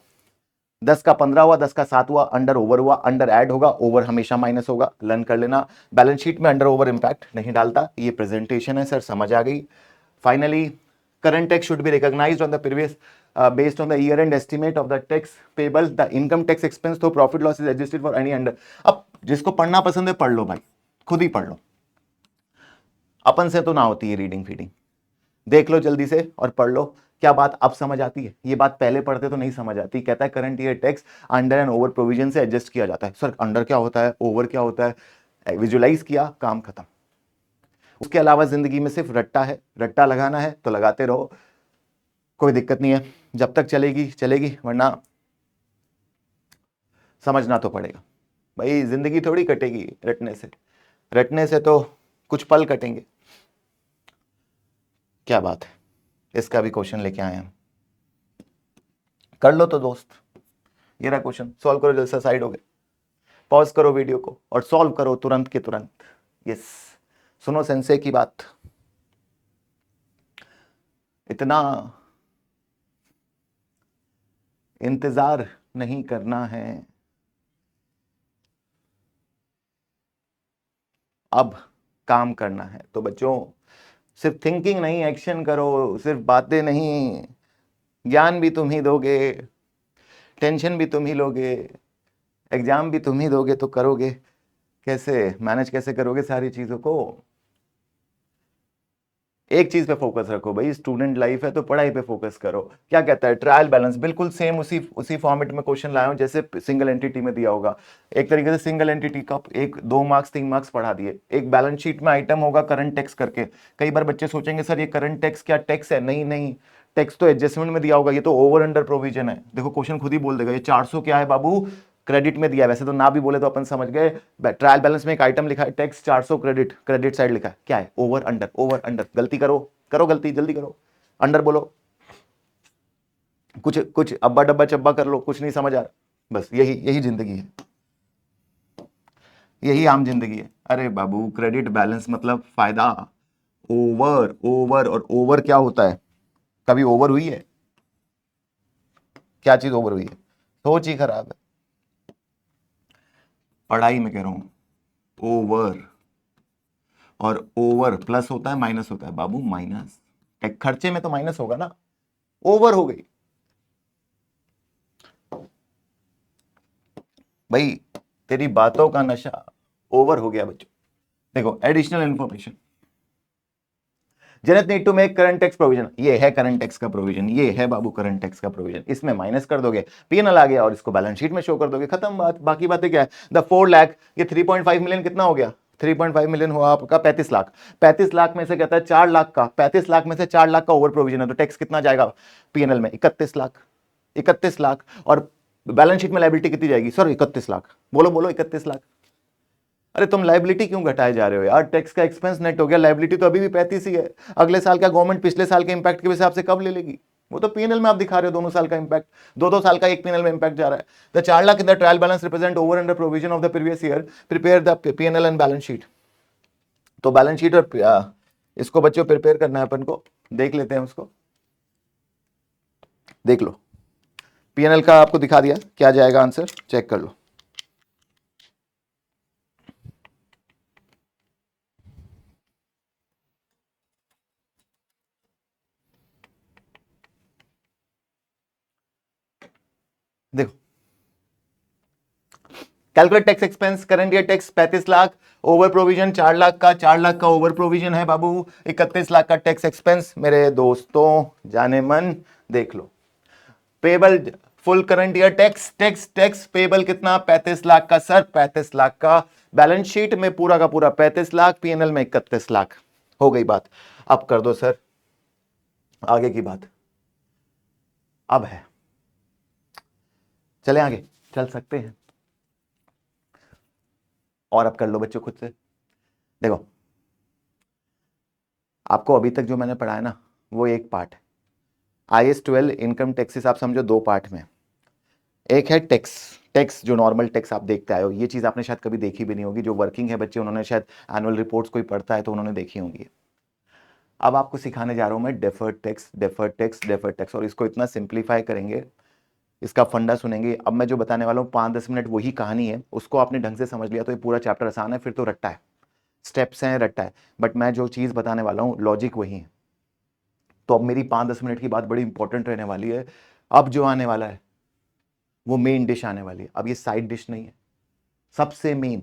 10 का 15 हुआ, 10 का 7 हुआ, अंडर ओवर हुआ, अंडर ऐड होगा, ओवर हमेशा माइनस होगा, लर्न कर लेना। बैलेंस शीट में अंडर ओवर इंपैक्ट नहीं डालता, ये प्रेजेंटेशन है सर, समझ आ गई। Finally current tax should be recognised on the previous based on the year end estimate of the tax payable, the income tax expense though profit loss is adjusted for any under। अब जिसको पढ़ना पसंद है पढ़ लो भाई, खुद ही पढ़ लो, अपन से तो ना होती है रीडिंग फीडिंग, देख लो जल्दी से और पढ़ लो। क्या बात अब समझ आती है? ये बात पहले पढ़ते तो नहीं समझ आती। कहता है current year tax under and over provision से एडजस्ट किया जाता है। सर अंडर क्या होता है, ओवर क्या होता है, विजुलाइज किया, काम खत्म। उसके अलावा जिंदगी में सिर्फ रट्टा है, रट्टा लगाना है तो लगाते रहो, कोई दिक्कत नहीं है, जब तक चलेगी चलेगी, वरना समझना तो पड़ेगा भाई। जिंदगी थोड़ी कटेगी रटने से, रटने से तो कुछ पल कटेंगे। क्या बात है, इसका भी क्वेश्चन लेके आए हम, कर लो तो दोस्त। ये रहा क्वेश्चन, सॉल्व करो, जल्दी से साइड हो गए, पॉज करो वीडियो को और सॉल्व करो तुरंत के तुरंत। यस, सुनो सेंसे की बात, इतना इंतजार नहीं करना है, अब काम करना है। तो बच्चों सिर्फ थिंकिंग नहीं, एक्शन करो, सिर्फ बातें नहीं, ज्ञान भी तुम ही दोगे, टेंशन भी तुम ही लोगे, एग्जाम भी तुम ही दोगे, तो करोगे कैसे, मैनेज कैसे करोगे सारी चीजों को? एक चीज पे फोकस रखो भाई, स्टूडेंट लाइफ है तो पढ़ाई पे फोकस करो। क्या कहता है, ट्रायल बैलेंस बिल्कुल सेम उसी फॉर्मेट में क्वेश्चन लाया हूं जैसे सिंगल एंटिटी में दिया होगा। एक तरीके से सिंगल एंटिटी का एक 2 मार्क्स 3 मार्क्स पढ़ा दिए। एक बैलेंस शीट में आइटम होगा करंट टैक्स करके। कई बार बच्चे सोचेंगे सर ये करंट टैक्स क्या टैक्स है? नहीं नहीं, टैक्स तो एडजस्टमेंट में दिया होगा, ये तो ओवर अंडर प्रोविजन है। देखो क्वेश्चन खुद ही बोल देगा, ये 400 क्या है बाबू, क्रेडिट में दिया है। वैसे तो ना भी बोले तो अपन समझ गए, ट्रायल बैलेंस में एक आइटम लिखा है टैक्स 400 क्रेडिट, क्रेडिट साइड लिखा है, क्या है, ओवर अंडर, ओवर अंडर। गलती करो, करो गलती, जल्दी करो, अंडर बोलो, कुछ कुछ अब्बा डब्बा चब्बा कर लो, कुछ नहीं समझ आ रहा। बस यही यही जिंदगी है, यही आम जिंदगी है। अरे बाबू क्रेडिट बैलेंस मतलब फायदा, ओवर ओवर, और ओवर क्या होता है? कभी ओवर हुई है? क्या चीज ओवर हुई है? सोच ही खराब है। पढ़ाई में कह रहा हूं ओवर, और ओवर प्लस होता है माइनस होता है बाबू, माइनस। खर्चे में तो माइनस होगा ना, ओवर हो गई भाई, तेरी बातों का नशा ओवर हो गया बच्चों। देखो एडिशनल इंफॉर्मेशन, जनत need to make current tax provision, ये है करंट टैक्स का प्रोविजन, ये है बाबू करंट टैक्स का प्रोविजन। इसमें माइनस कर दोगे, पीएनएल आ गया और इसको बैलेंस शीट में शो कर दोगे, खत्म बात। बाकी बातें क्या है, द 4 लाख, ये 3.5 मिलियन कितना हो गया, 3.5 मिलियन हुआ आपका 35 लाख। 35 लाख में से कहता है 4 लाख का, 35 लाख में से 4 लाख का ओवर प्रोविजन है, तो टैक्स कितना जाएगा पीएनएल में, 31 लाख। 31 लाख, और बैलेंस शीट में लायबिलिटी कितनी जाएगी सर, 31 लाख। बोलो बोलो 31 लाख। अरे तुम लायबिलिटी क्यों घटाए जा रहे हो यार, टैक्स का एक्सपेंस नेट हो गया, लायबिलिटी तो अभी भी 35 ही है। अगले साल का गवर्नमेंट पिछले साल के इंपैक्ट के हिसाब से कब ले लेगी? वो तो पीएनएल में आप दिखा रहे हो दोनों साल का इंपैक्ट, दो साल का एक पीएनएल में इंपैक्ट जा रहा है। The 4 lakh in the trial balance represent over under provision of the previous year, prepare the PNL and balance sheet. तो बैलेंस शीट और इसको बच्चों प्रिपेयर करना है अपन को, देख लेते हैं उसको, देख लो। पीएनएल का आपको दिखा दिया, क्या जाएगा आंसर, चेक कर लो। देखो, calculate tax expense, current year tax 35 lakh, over provision 4 lakh का, 4 लाख का ओवर प्रोविजन है बाबू, 31 लाख का टैक्स एक्सपेंस। मेरे दोस्तों जाने मन देख लो, payable full current year tax tax tax payable कितना, 35 लाख का सर, 35 लाख का। बैलेंस शीट में पूरा का पूरा 35 लाख, पीएनएल में 31 लाख। हो गई बात। अब कर दो सर आगे की बात। अब है, चले आगे, चल सकते हैं। और अब कर लो बच्चों खुद से। देखो, आपको अभी तक जो मैंने पढ़ाया ना, वो एक पार्ट है। IAS 12 इनकम टैक्सेस आप समझो दो पार्ट में। एक है टैक्स, टैक्स जो नॉर्मल टैक्स आप देखते आए हो, ये चीज आपने शायद कभी देखी भी नहीं होगी। जो वर्किंग है बच्चे, उन्होंने शायद एनुअल रिपोर्ट्स कोई पढ़ता है तो उन्होंने देखी होंगी। अब आपको सिखाने जा रहा हूं मैं deferred tax, deferred tax, deferred tax, और इसको इतना सिंप्लीफाई करेंगे, इसका फंडा सुनेंगे। अब मैं जो बताने वाला हूँ 5-10 मिनट वही कहानी है, उसको आपने ढंग से समझ लिया तो ये पूरा चैप्टर आसान है, फिर तो रट्टा है, स्टेप्स हैं रट्टा है। बट मैं जो चीज बताने वाला हूँ लॉजिक वही है। तो अब मेरी 5-10 मिनट की बात बड़ी इंपॉर्टेंट रहने वाली है। अब जो आने वाला है वो मेन डिश आने वाली है। अब ये साइड डिश नहीं है, सबसे मेन,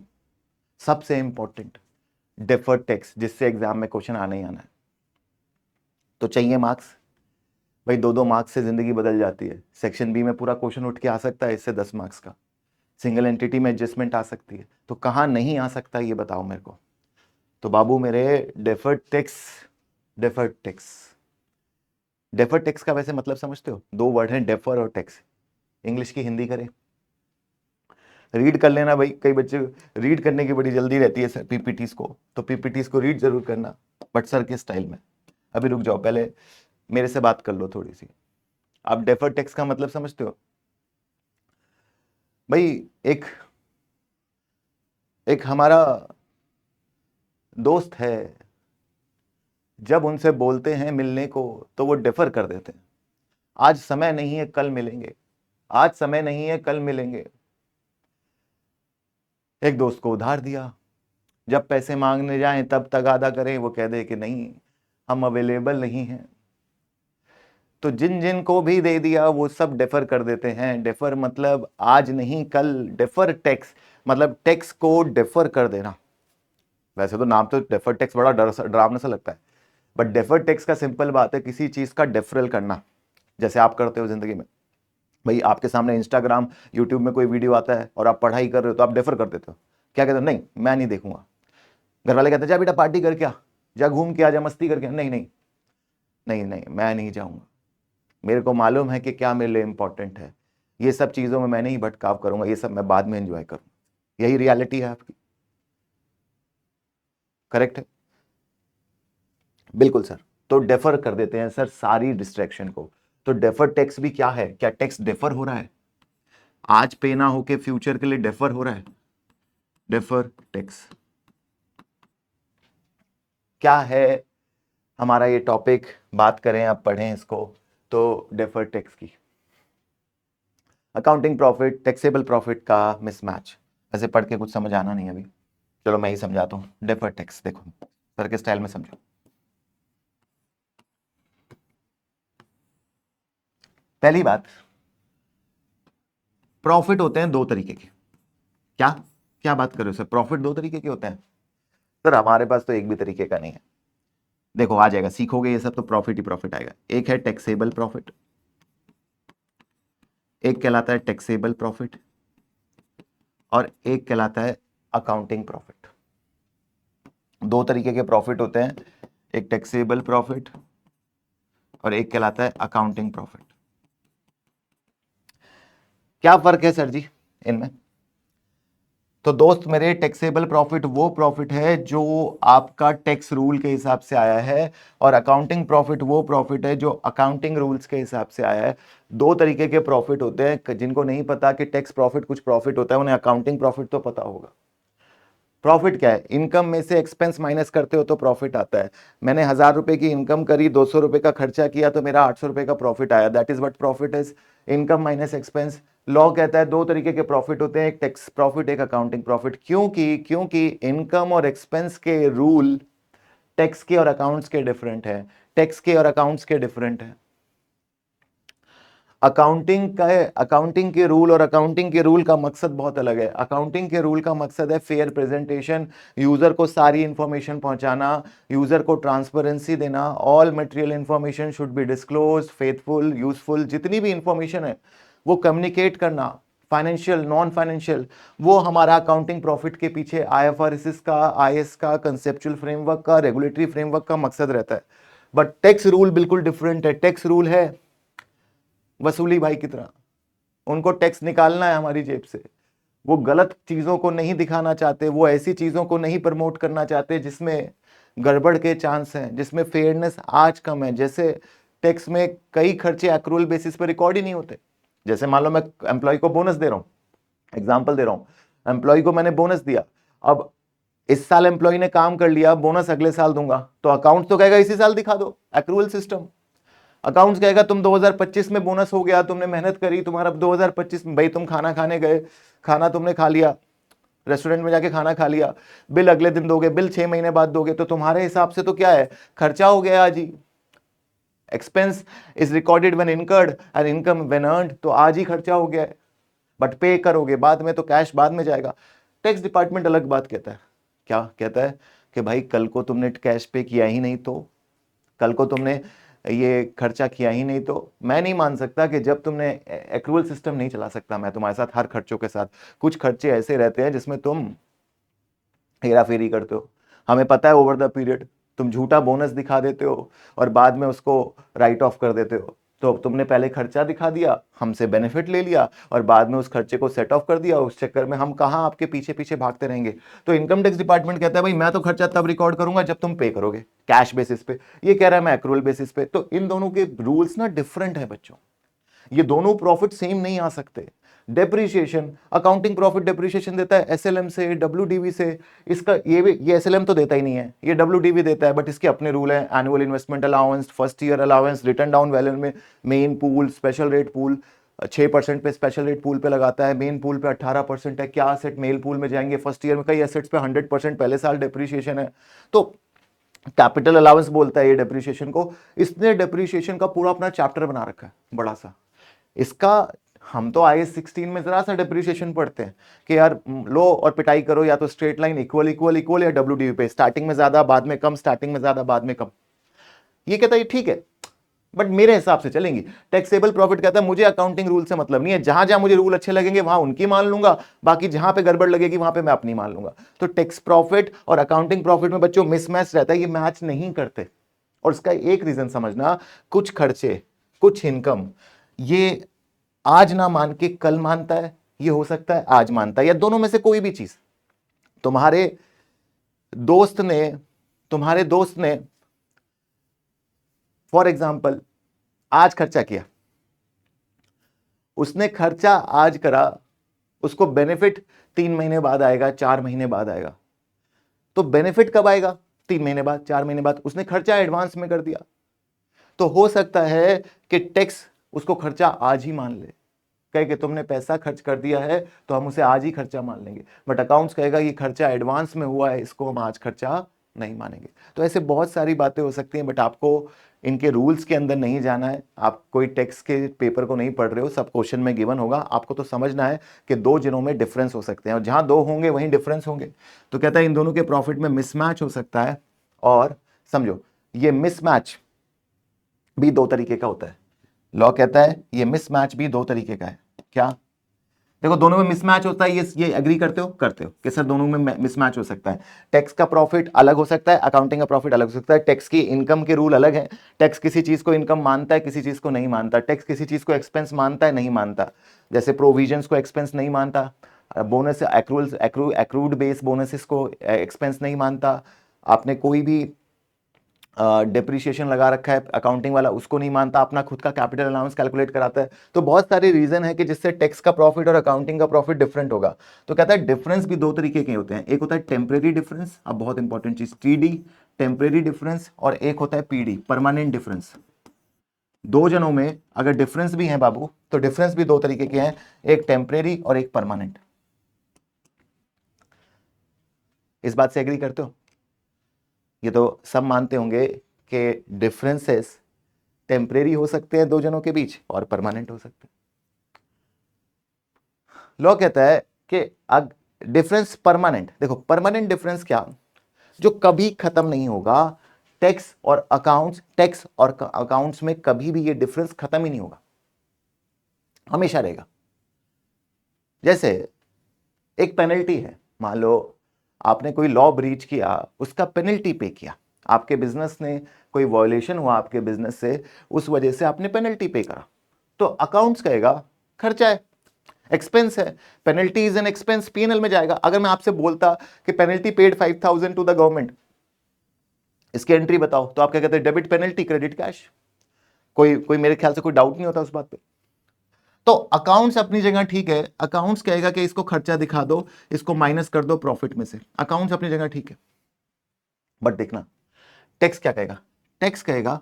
सबसे इंपॉर्टेंट डेफर्ड टैक्स, जिससे एग्जाम में क्वेश्चन आना ही आना है। तो चाहिए मार्क्स भाई, 2-2 मार्क्स से जिंदगी बदल जाती है। सेक्शन बी में पूरा क्वेश्चन उठ के आ सकता है इससे 10 मार्क्स का, सिंगल एंटिटी में एडजस्टमेंट आ सकती है, तो कहां नहीं आ सकता ये बताओ मेरे को। तो बाबू मेरे deferred tax, deferred tax, deferred tax का वैसे मतलब समझते हो? दो वर्ड हैं, डेफर और टैक्स। इंग्लिश की हिंदी करें, रीड कर लेना भाई। कई बच्चे रीड करने की बड़ी जल्दी रहती है पीपीटीज को, तो पीपीटीज को रीड जरूर करना, बट सर के स्टाइल में। अभी रुक जाओ, पहले मेरे से बात कर लो थोड़ी सी। आप डेफर्ड टैक्स का मतलब समझते हो भाई? एक एक हमारा दोस्त है, जब उनसे बोलते हैं मिलने को तो वो डेफर कर देते हैं। आज समय नहीं है कल मिलेंगे, आज समय नहीं है कल मिलेंगे। एक दोस्त को उधार दिया, जब पैसे मांगने जाएं तब तगादा करें, वो कह दे कि नहीं हम अवेलेबल नहीं हैं। तो जिन जिन को भी दे दिया वो सब डेफर कर देते हैं। डेफर मतलब आज नहीं कल, डेफर टैक्स मतलब टैक्स को डेफर कर देना। वैसे तो नाम तो डेफर टैक्स बड़ा डरावना सा लगता है, बट डेफर टैक्स का सिंपल बात है किसी चीज का डेफरल करना, जैसे आप करते हो जिंदगी में। भाई आपके सामने इंस्टाग्राम यूट्यूब में कोई वीडियो आता है और आप पढ़ाई कर रहे हो तो आप डेफर कर देते हो। क्या कहते हो? नहीं मैं नहीं देखूंगा। घर वाले कहते हैं जा बेटा पार्टी करके आ, जा घूम के आ, जा मस्ती करके आ। नहीं नहीं नहीं नहीं, मैं नहीं जाऊंगा। मेरे को मालूम है कि क्या मेरे लिए इंपॉर्टेंट है। ये सब चीजों में मैं नहीं भटकाव करूंगा, ये सब मैं बाद में एंजॉय करूंगा। यही रियलिटी है आपकी। करेक्ट है? बिल्कुल सर। तो डेफर कर देते हैं सर सारी डिस्ट्रैक्शन को। तो डेफर टैक्स भी क्या है? क्या टैक्स डेफर हो रहा है? आज पे ना होके फ्यूचर के लिए डेफर हो रहा है। डेफर टैक्स क्या है हमारा ये टॉपिक, बात करें अब, पढ़ें इसको। तो डेफर टैक्स की अकाउंटिंग प्रॉफिट, टैक्सेबल प्रॉफिट का मिसमैच। वैसे पढ़ के कुछ समझ आना नहीं अभी, चलो मैं ही समझाता हूं। डेफर टैक्स देखो सर के स्टाइल में समझो। पहली बात, प्रॉफिट होते हैं दो तरीके के। क्या क्या बात कर रहे हो सर, प्रॉफिट दो तरीके के होते हैं? सर हमारे पास तो एक भी तरीके का नहीं है। देखो आ जाएगा, सीखोगे ये सब तो प्रॉफिट ही प्रॉफिट आएगा। एक है टैक्सेबल प्रॉफिट, एक कहलाता है टैक्सेबल प्रॉफिट, और एक कहलाता है अकाउंटिंग प्रॉफिट। दो तरीके के प्रॉफिट होते हैं, एक टैक्सेबल प्रॉफिट और एक कहलाता है अकाउंटिंग प्रॉफिट। क्या फर्क है सर जी इनमें? तो दोस्त मेरे, टैक्सेबल प्रॉफिट वो प्रॉफिट है जो आपका टैक्स रूल के हिसाब से आया है, और अकाउंटिंग प्रॉफिट वो प्रॉफिट है जो अकाउंटिंग रूल्स के हिसाब से आया है। दो तरीके के प्रॉफिट होते हैं। जिनको नहीं पता कि टैक्स प्रॉफिट कुछ प्रॉफिट होता है, उन्हें अकाउंटिंग प्रॉफिट तो पता होगा। प्रॉफिट क्या है? इनकम में से एक्सपेंस माइनस करते हो तो प्रॉफिट आता है। मैंने 1000 रुपए की इनकम करी, 200 रुपए का खर्चा किया, तो मेरा 800 रुपए का प्रॉफिट आया। That is what profit is, income minus expense. Law कहता है दो तरीके के प्रॉफिट होते हैं, एक टैक्स प्रॉफिट, एक अकाउंटिंग प्रॉफिट। क्योंकि क्योंकि इनकम और एक्सपेंस के रूल टैक्स के और अकाउंट्स के डिफरेंट है, टैक्स के और अकाउंट्स के डिफरेंट है। अकाउंटिंग के रूल और अकाउंटिंग के रूल का मकसद बहुत अलग है। अकाउंटिंग के रूल का मकसद है फेयर प्रेजेंटेशन, यूजर को सारी इंफॉर्मेशन पहुंचाना, यूजर को ट्रांसपेरेंसी देना, all material information should be disclose, faithful, useful, जितनी भी इंफॉर्मेशन है वो कम्युनिकेट करना, फाइनेंशियल नॉन फाइनेंशियल, वो हमारा अकाउंटिंग प्रॉफिट के पीछे आईएफआरएस का, आईएस का, कंसेप्चुअल फ्रेमवर्क का, रेगुलेटरी फ्रेमवर्क का मकसद रहता है। बट टैक्स रूल बिल्कुल डिफरेंट है। टैक्स रूल है वसूली भाई की तरह, उनको टैक्स निकालना है हमारी जेब से। वो गलत चीजों को नहीं दिखाना चाहते, वो ऐसी चीजों को नहीं प्रमोट करना चाहते जिसमें गड़बड़ के चांस हैं, जिसमें फेयरनेस आज कम है। जैसे टैक्स में कई खर्चे एक्रूअल बेसिस पर रिकॉर्ड ही नहीं होते। जैसे मान लो मैं एम्प्लॉय को बोनस दे रहा हूं, एग्जाम्पल दे रहा हूं, एम्प्लॉय को मैंने बोनस दिया, अब इस साल एम्प्लॉय ने काम कर लिया, बोनस अगले साल दूंगा, तो अकाउंट तो कहेगा इसी साल दिखा दो, एक्रूअल सिस्टम। अकाउंट्स कहेगा तुम 2025 में बोनस हो गया, तुमने मेहनत करी, तुम्हारा 2025 में, भाई तुम खाना खाने गए, खाना तुमने खा लिया, रेस्टोरेंट में जाके खाना खा लिया, बिल अगले दिन दोगे, बिल 6 महीने बाद दोगे, तो तुम्हारे हिसाब से तो क्या है, खर्चा हो गया आज ही। Expense is recorded when incurred and income when earned, तो आज ही खर्चा हो गया है, बट पे करोगे बाद में तो कैश बाद में जाएगा। टैक्स डिपार्टमेंट अलग बात कहता है। क्या कहता है कि भाई कल को तुमने कैश पे किया ही नहीं, तो कल को तुमने ये खर्चा किया ही नहीं, तो मैं नहीं मान सकता कि जब तुमने एक्रूअल सिस्टम नहीं चला सकता मैं तुम्हारे साथ हर खर्चों के साथ। कुछ खर्चे ऐसे रहते हैं जिसमें तुम हेरा फेरी करते हो, हमें पता है ओवर द पीरियड तुम झूठा बोनस दिखा देते हो और बाद में उसको राइट ऑफ कर देते हो। तो तुमने पहले खर्चा दिखा दिया, हमसे बेनिफिट ले लिया और बाद में उस खर्चे को सेट ऑफ कर दिया, उस चक्कर में हम कहां आपके पीछे पीछे भागते रहेंगे। तो इनकम टैक्स डिपार्टमेंट कहता है भाई मैं तो खर्चा तब रिकॉर्ड करूंगा जब तुम पे करोगे कैश बेसिस पे, ये कह रहा है मैं एक्रूअल बेसिस पे। तो इन दोनों के रूल्स ना डिफरेंट है बच्चों, ये दोनों प्रॉफिट सेम नहीं आ सकते। डेप्रीशिएशन, अकाउंटिंग प्रॉफिट डेप्रीशिएशन देता है एसएलएम से, डब्ल्यूडीवी से, इसका ये एसएलएम तो देता ही नहीं है, ये डब्ल्यूडीवी देता है, बट इसके अपने रूल है। Annual investment allowance, first year allowance, return down value में main pool, special rate pool 6% पे स्पेशल रेट पूल पे लगाता है, मेन पूल पे 18% है। क्या असेट मेल पूल में जाएंगे, फर्स्ट ईयर में कई एसेट्स पे 100% पहले साल डेप्रीशिएशन है। तो कैपिटल अलाउंस बोलता है ये डेप्रीशिएशन को। इसने डेप्रीशिएशन का पूरा अपना चैप्टर बना रखा है बड़ा सा। इसका हम तो IAS 16 में जरा सा डेप्रीशिएशन पढ़ते हैं कि यार लो और पिटाई करो, या तो straight line equal equal equal या डब्ल्यूडीवी पे, स्टार्टिंग में ज्यादा बाद में कम, स्टार्टिंग में ज्यादा बाद में कम। ये कहता है ठीक है, बट मेरे हिसाब से चलेंगी। टैक्सेबल प्रॉफिट कहता है मुझे अकाउंटिंग रूल से मतलब नहीं है, जहां जहां मुझे रूल अच्छे लगेंगे वहां उनकी मान लूंगा, बाकी जहां पे गड़बड़ लगेगी वहां पे मैं अपनी मान लूंगा। तो टैक्स प्रॉफिट और अकाउंटिंग प्रॉफिट में बच्चों मिसमैच रहता है, ये मैच नहीं करते। और इसका एक रीजन समझना, कुछ खर्चे, कुछ इनकम ये आज ना मान के कल मानता है, ये हो सकता है आज मानता है, या दोनों में से कोई भी चीज। तुम्हारे दोस्त ने फॉर एग्जाम्पल आज खर्चा किया, उसने खर्चा आज करा, उसको बेनिफिट 3 महीने बाद आएगा, 4 महीने बाद आएगा। तो बेनिफिट कब आएगा, 3 महीने बाद, 4 महीने बाद। उसने खर्चा एडवांस में कर दिया, तो हो सकता है कि टैक्स उसको खर्चा आज ही मान ले, कहे कि तुमने पैसा खर्च कर दिया है तो हम उसे आज ही खर्चा मान लेंगे। बट अकाउंट्स कहेगा ये खर्चा एडवांस में हुआ है, इसको हम आज खर्चा नहीं मानेंगे। तो ऐसे बहुत सारी बातें हो सकती हैं, बट आपको इनके रूल्स के अंदर नहीं जाना है। आप कोई टैक्स के पेपर को नहीं पढ़ रहे हो, सब क्वेश्चन में गिवन होगा, आपको तो समझना है कि दो जिनों में डिफरेंस हो सकते हैं, और जहां दो होंगे वहीं डिफरेंस होंगे। तो कहता है इन दोनों के प्रॉफिट में मिसमैच हो सकता है। और समझो ये मिसमैच भी दो तरीके का होता है। लॉ कहता है ये मिसमैच भी दो तरीके का है। क्या? देखो दोनों में मिसमैच होता है, ये एग्री करते हो कि सर दोनों में मिसमैच हो सकता है। टैक्स का प्रॉफिट अलग हो सकता है, अकाउंटिंग का प्रॉफिट अलग हो सकता है, टैक्स की इनकम के रूल अलग हैं। टैक्स किसी चीज को इनकम मानता है, किसी चीज को नहीं मानता। टैक्स किसी चीज को एक्सपेंस मानता है, नहीं मानता। जैसे प्रोविजंस को एक्सपेंस नहीं मानता, बोनस एक्रूड बेस बोनसेस को एक्सपेंस नहीं मानता। आपने कोई भी डेप्रीशिएशन लगा रखा है अकाउंटिंग वाला, उसको नहीं मानता, अपना खुद का कैपिटल अलाउंस कैलकुलेट कराता है। तो बहुत सारे रीजन है कि जिससे टैक्स का प्रॉफिट और अकाउंटिंग का प्रॉफिट डिफरेंट होगा। तो कहता है डिफरेंस भी दो तरीके के होते हैं, एक होता है टेम्परेरी डिफरेंस, अब बहुत इंपॉर्टेंट चीज, TD टेम्परेरी डिफरेंस, और एक होता है PD परमानेंट डिफरेंस। दो जनों में अगर डिफरेंस भी है बाबू, तो डिफरेंस भी दो तरीके के हैं, एक टेम्परेरी और एक परमानेंट। इस बात से एग्री करते हो? ये तो सब मानते होंगे कि डिफरेंसेस टेम्परेरी हो सकते हैं दो जनों के बीच और परमानेंट हो सकते हैं। लॉ कहता है कि डिफरेंस परमानेंट, देखो परमानेंट डिफरेंस क्या, जो कभी खत्म नहीं होगा। टैक्स और अकाउंट्स में कभी भी ये डिफरेंस खत्म ही नहीं होगा, हमेशा रहेगा। जैसे एक पेनल्टी है, मान लो आपने कोई लॉ ब्रीच किया, उसका पेनल्टी पे किया, आपके बिजनेस ने कोई वायोलेशन हुआ आपके बिजनेस से, उस वजह से आपने पेनल्टी पे करा, तो अकाउंट्स कहेगा खर्चा है, एक्सपेंस है, penalty is an expense, PNL में जाएगा। अगर मैं आपसे बोलता कि penalty paid 5000 to the government, इसकी एंट्री बताओ, तो आप क्या कहते हैं, डेबिट पेनल्टी क्रेडिट कैश। कोई मेरे ख्याल से कोई डाउट नहीं होता उस बात पे। तो अकाउंट्स अपनी जगह ठीक है, अकाउंट्स कहेगा कि इसको खर्चा दिखा दो, इसको माइनस कर दो प्रॉफिट में से, अकाउंट्स अपनी जगह ठीक है। बट देखना टैक्स क्या कहेगा, टैक्स कहेगा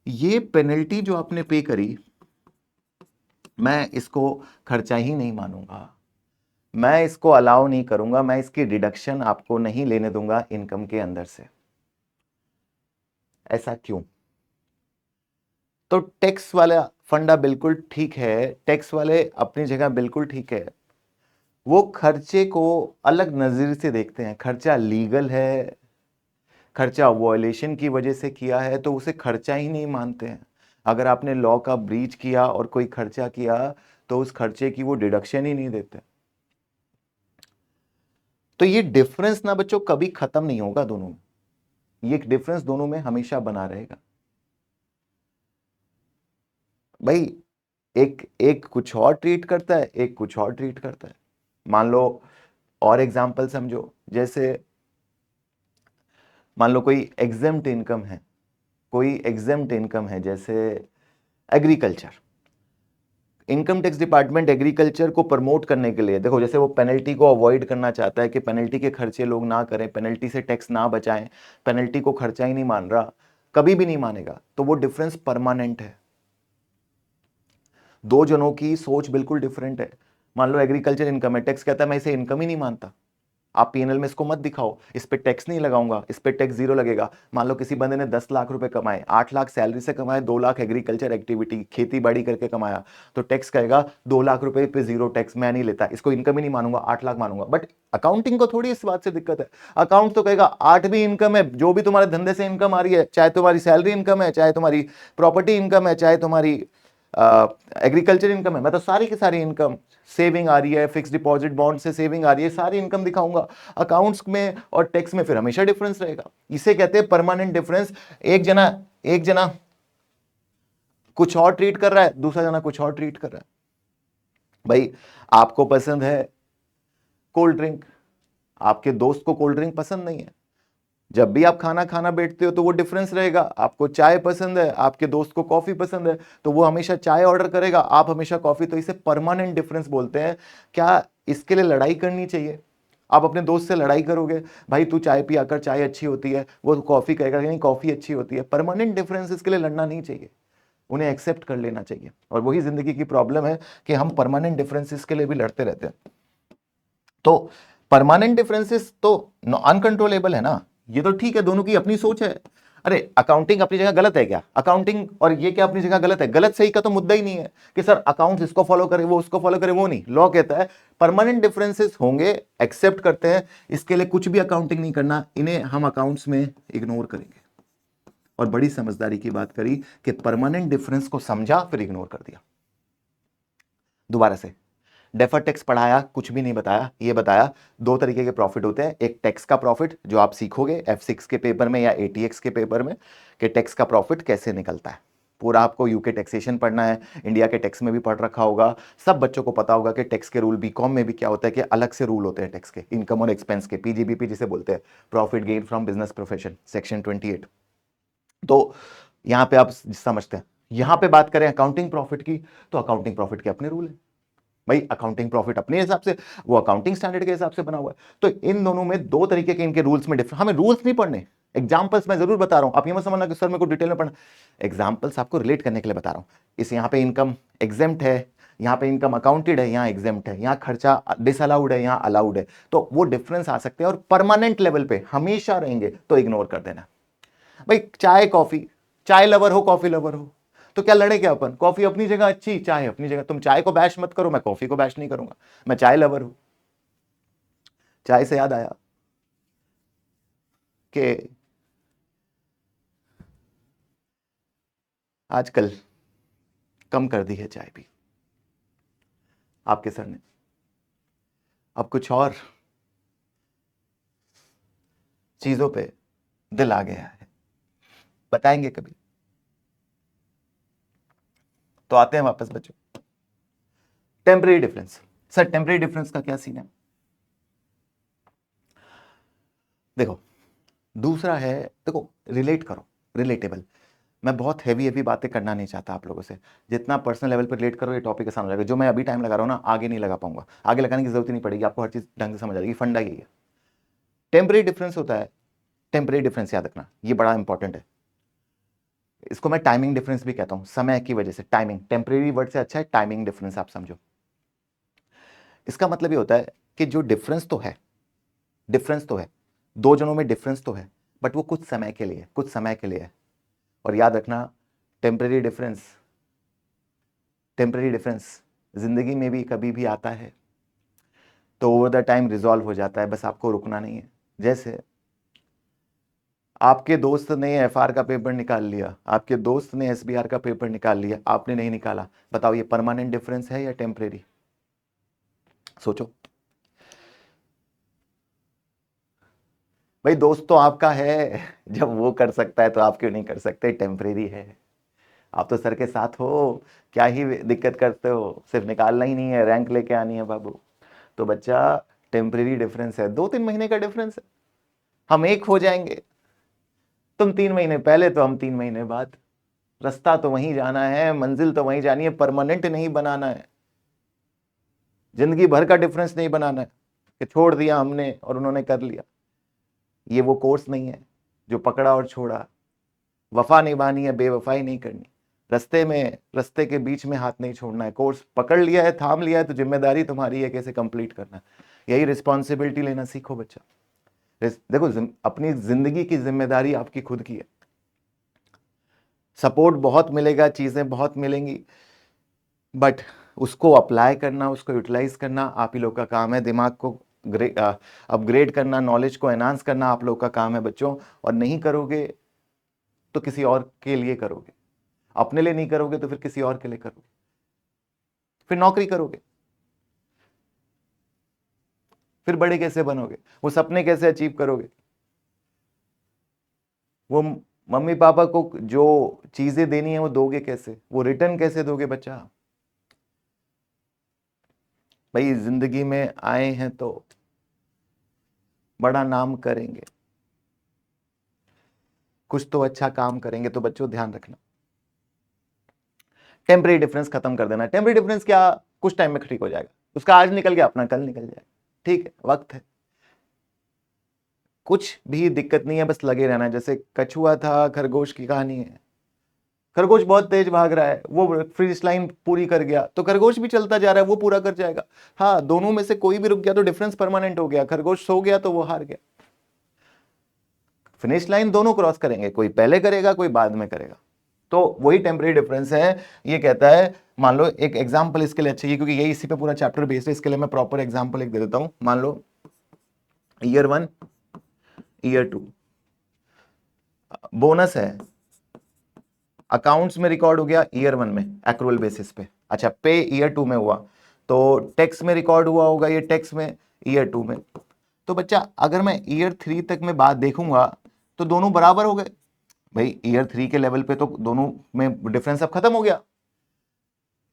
ये पेनल्टी जो आपने पे करी, मैं इसको खर्चा ही नहीं मानूंगा, मैं इसको अलाउ नहीं करूंगा, मैं इसकी डिडक्शन आपको नहीं लेने दूंगा इनकम के अंदर से। ऐसा क्यों? तो टैक्स वाला फंडा बिल्कुल ठीक है, टैक्स वाले अपनी जगह बिल्कुल ठीक है, वो खर्चे को अलग नजर से देखते हैं। खर्चा लीगल है, खर्चा वॉयलेशन की वजह से किया है, तो उसे खर्चा ही नहीं मानते हैं। अगर आपने लॉ का ब्रीच किया और कोई खर्चा किया, तो उस खर्चे की वो डिडक्शन ही नहीं देते। तो ये डिफरेंस ना बच्चों कभी खत्म नहीं होगा दोनों में, ये डिफरेंस दोनों में हमेशा बना रहेगा। भाई एक एक कुछ और ट्रीट करता है, एक कुछ और ट्रीट करता है। मान लो और एग्जांपल समझो, जैसे मान लो कोई एग्जेम्प्ट इनकम है, कोई एग्जेम्प्ट इनकम है, जैसे agriculture. Income tax department agriculture को प्रमोट करने के लिए, देखो जैसे वो पेनल्टी को अवॉइड करना चाहता है कि पेनल्टी के खर्चे लोग ना करें, पेनल्टी से टैक्स ना बचाएं, पेनल्टी को खर्चा ही नहीं मान रहा, कभी भी नहीं मानेगा, तो वो डिफरेंस परमानेंट है। दो जनों की सोच बिल्कुल डिफरेंट है। मान लो एग्रीकल्चर इनकम है, टैक्स कहता है मैं इसे इनकम ही नहीं मानता, आप पीएनएल में इसको मत दिखाओ, इस पे टैक्स नहीं लगाऊंगा, इस पे टैक्स जीरो लगेगा। मान लो किसी बंदे ने 10 लाख रुपए कमाए, 8 लाख सैलरी से कमाए, 2 लाख एग्रीकल्चर एक्टिविटी खेती बाड़ी करके कमाया, तो टैक्स कहेगा 2 लाख रुपए पे जीरो टैक्स, मैं नहीं लेता, इसको इनकम ही नहीं मानूंगा, 8 लाख मानूंगा। बट अकाउंटिंग को थोड़ी इस बात से दिक्कत है, अकाउंट तो कहेगा 8 भी इनकम है, जो भी तुम्हारे धंधे से इनकम आ रही है, चाहे तुम्हारी सैलरी इनकम है, चाहे तुम्हारी प्रॉपर्टी इनकम है, चाहे तुम्हारी एग्रीकल्चर इनकम है, मैं तो सारी की सारी इनकम, सेविंग आ रही है, फिक्स डिपॉजिट बॉन्ड से सेविंग आ रही है, सारी इनकम दिखाऊंगा। अकाउंट्स में और टैक्स में फिर हमेशा डिफरेंस रहेगा, इसे कहते हैं परमानेंट डिफरेंस। एक जना कुछ और ट्रीट कर रहा है, दूसरा जना कुछ और ट्रीट कर रहा है। भाई आपको पसंद है कोल्ड ड्रिंक, आपके दोस्त को कोल्ड ड्रिंक पसंद नहीं है, जब भी आप खाना खाना बैठते हो तो वो डिफरेंस रहेगा। आपको चाय पसंद है, आपके दोस्त को कॉफी पसंद है, तो वो हमेशा चाय ऑर्डर करेगा, आप हमेशा कॉफी, तो इसे परमानेंट डिफरेंस बोलते हैं। क्या इसके लिए लड़ाई करनी चाहिए? आप अपने दोस्त से लड़ाई करोगे, भाई तू चाय पिया कर, चाय अच्छी होती है, वो कॉफी कहेगा नहीं कॉफी अच्छी होती है। परमानेंट डिफरेंस इसके लिए लड़ना नहीं चाहिए, उन्हें एक्सेप्ट कर लेना चाहिए। और वही जिंदगी की प्रॉब्लम है कि हम परमानेंट डिफरेंसेस के लिए भी लड़ते रहते हैं। तो परमानेंट डिफरेंसेस तो अनकंट्रोलेबल है ना, ये तो ठीक है, दोनों की अपनी सोच है। अरे अकाउंटिंग अपनी जगह गलत है क्या? अकाउंटिंग और ये क्या अपनी जगह गलत है? गलत सही का तो मुद्दा ही नहीं है कि सर अकाउंट्स इसको फॉलो करे, वो उसको फॉलो करे, वो नहीं। लॉ कहता है परमानेंट डिफरेंसेस होंगे, एक्सेप्ट करते हैं, इसके लिए कुछ भी अकाउंटिंग नहीं करना, इन्हें हम अकाउंट्स में इग्नोर करेंगे। और बड़ी समझदारी की बात करी कि परमानेंट डिफरेंस को समझा फिर इग्नोर कर दिया। दोबारा से डेफर टैक्स पढ़ाया, कुछ भी नहीं बताया, ये बताया दो तरीके के प्रॉफिट होते हैं। एक टैक्स का प्रॉफिट जो आप सीखोगे F6 के पेपर में या ATX के पेपर में, कि टैक्स का प्रॉफिट कैसे निकलता है। पूरा आपको यूके टैक्सेशन पढ़ना है, इंडिया के टैक्स में भी पढ़ रखा होगा, सब बच्चों को पता होगा कि टैक्स के रूल बीकॉम में भी क्या होता है कि अलग से रूल होते हैं टैक्स के, इनकम और एक्सपेंस के, PGBP जिसे बोलते हैं, profit gain from business profession, section 28। तो यहां पे आप समझते हैं। यहां पे बात करें अकाउंटिंग प्रॉफिट की, तो अकाउंटिंग प्रॉफिट के अपने रूल है भाई, अकाउंटिंग प्रॉफिट अपने हिसाब से, वो अकाउंटिंग स्टैंडर्ड के हिसाब से बना हुआ है। तो इन दोनों में दो तरीके के इनके रूल्स में डिफरेंस, हमें रूल्स नहीं पढ़ने, एग्जांपल्स मैं जरूर बता रहा हूं, आप ये मत समझना कि सर मेरे को डिटेल में पढ़ना, एग्जांपल्स आपको रिलेट करने के लिए बता रहा हूं। इस यहां पे इनकम एग्जेम्प्ट है, यहां पे इनकम अकाउंटेड है, यहां एग्जेम्प्ट है, यहां खर्चा डिसअलाउड है, यहां अलाउड है, तो वो डिफरेंस आ सकते हैं और परमानेंट लेवल पे हमेशा रहेंगे, तो इग्नोर कर देना। भाई चाय कॉफी, चाय लवर हो कॉफी लवर हो, तो क्या लड़े क्या अपन? कॉफी अपनी जगह अच्छी, चाय अपनी जगह। तुम चाय को बैश मत करो, मैं कॉफी को बैश नहीं करूंगा, मैं चाय लवर हूं। चाय से याद आया कि आजकल कम कर दी है चाय भी आपके सर ने, अब कुछ और चीजों पे दिल आ गया है, बताएंगे कभी। तो आते हैं वापस बच्चों, temporary difference. Sir temporary difference का क्या सीन है? देखो दूसरा है, देखो रिलेट करो, रिलेटेबल। मैं बहुत हैवी बातें करना नहीं चाहता आप लोगों से, जितना पर्सनल लेवल पर रिलेट करो ये टॉपिक आसान हो जाएगा। जो मैं अभी टाइम लगा रहा हूँ ना, आगे नहीं लगा पाऊंगा, आगे लगाने की जरूरत ही नहीं पड़ेगी, आपको हर चीज ढंग से समझ आ जाएगी। फंडा यही है, टेम्परेरी डिफरेंस होता है। टेम्परेरी डिफरेंस याद रखना, ये बड़ा इंपॉर्टेंट है। इसको मैं टाइमिंग डिफरेंस भी कहता हूं, समय की वजह से। टाइमिंग, टेम्परेरी वर्ड से अच्छा है टाइमिंग डिफरेंस, आप समझो। इसका मतलब ये होता है कि जो डिफरेंस तो है, डिफरेंस तो है, दो जनों में डिफरेंस तो है, बट वो कुछ समय के लिए, कुछ समय के लिए है। और याद रखना टेम्परेरी डिफरेंस, टेम्परेरी डिफरेंस जिंदगी में भी कभी भी आता है तो ओवर द टाइम रिजॉल्व हो जाता है, बस आपको रुकना नहीं है। जैसे आपके दोस्त ने एफआर का पेपर निकाल लिया, आपके दोस्त ने एसबीआर का पेपर निकाल लिया, आपने नहीं निकाला, बताओ ये परमानेंट डिफरेंस है या टेम्परेरी? सोचो भाई, दोस्त तो आपका है, जब वो कर सकता है तो आप क्यों नहीं कर सकते? टेम्परेरी है। आप तो सर के साथ हो, क्या ही दिक्कत करते हो, सिर्फ निकालना ही नहीं है, रैंक लेके आनी है बाबू। तो बच्चा टेम्परेरी डिफरेंस है, 2-3 महीने का डिफरेंस है। हम एक हो जाएंगे, तुम 3 महीने पहले तो हम 3 महीने बाद। रास्ता तो वहीं जाना है, मंजिल तो वहीं जानी है, परमानेंट नहीं बनाना है, जिंदगी भर का डिफरेंस नहीं बनाना है कि छोड़ दिया हमने और उन्होंने कर लिया। ये वो कोर्स नहीं है जो पकड़ा और छोड़ा। वफा निभानी है, बेवफाई नहीं करनी। रास्ते में, रास्ते के बीच में हाथ नहीं छोड़ना है। कोर्स पकड़ लिया है, थाम लिया है, तो जिम्मेदारी तुम्हारी है कैसे कंप्लीट करना है। यही रिस्पॉन्सिबिलिटी लेना सीखो बच्चा। देखो अपनी जिंदगी की जिम्मेदारी आपकी खुद की है। सपोर्ट बहुत मिलेगा, चीजें बहुत मिलेंगी, बट उसको अप्लाई करना, उसको यूटिलाइज करना आप ही लोग का काम है। दिमाग को अपग्रेड करना, नॉलेज को एनहांस करना आप लोग का काम है बच्चों। और नहीं करोगे तो किसी और के लिए करोगे, अपने लिए नहीं करोगे तो फिर किसी और के लिए करोगे, फिर नौकरी करोगे, फिर बड़े कैसे बनोगे, वो सपने कैसे अचीव करोगे, वो मम्मी पापा को जो चीजें देनी है वो दोगे कैसे, वो रिटर्न कैसे दोगे बच्चा? भाई जिंदगी में आए हैं तो बड़ा नाम करेंगे, कुछ तो अच्छा काम करेंगे। तो बच्चों ध्यान रखना, टेम्परेरी डिफरेंस खत्म कर देना। टेम्परेरी डिफरेंस क्या, कुछ टाइम में ठीक हो जाएगा, उसका आज निकल गया अपना कल निकल जाएगा, ठीक है, वक्त है, कुछ भी दिक्कत नहीं है, बस लगे रहना है। जैसे कछुआ था, खरगोश की कहानी है। खरगोश बहुत तेज भाग रहा है, वो फिनिश लाइन पूरी कर गया, तो खरगोश भी चलता जा रहा है, वो पूरा कर जाएगा। हाँ, दोनों में से कोई भी रुक गया तो डिफरेंस परमानेंट हो गया। खरगोश सो गया तो वो हार गया। फिनिश लाइन दोनों क्रॉस करेंगे, कोई पहले करेगा कोई बाद में करेगा। तो वही टेम्परेरी डिफरेंस है। ये कहता है, मान लो एक एग्जांपल इसके लिए अच्छी है, क्योंकि यही इसी पे पूरा चैप्टर बेस्ड है, इसके लिए मैं प्रॉपर एग्जांपल एक दे देता हूं। मान लो ईयर 1, ईयर 2, बोनस है, अकाउंट्स में रिकॉर्ड हो गया ईयर 1 में एक्रूअल बेसिस पे। अच्छा, पे ईयर 2 में हुआ, तो टैक्स में रिकॉर्ड हुआ होगा ये टैक्स में ईयर 2 में। तो बच्चा अगर मैं ईयर 3 तक में बात देखूंगा तो दोनों बराबर हो गए। भाई ईयर 3 के लेवल पे तो दोनों में डिफरेंस अब खत्म हो गया।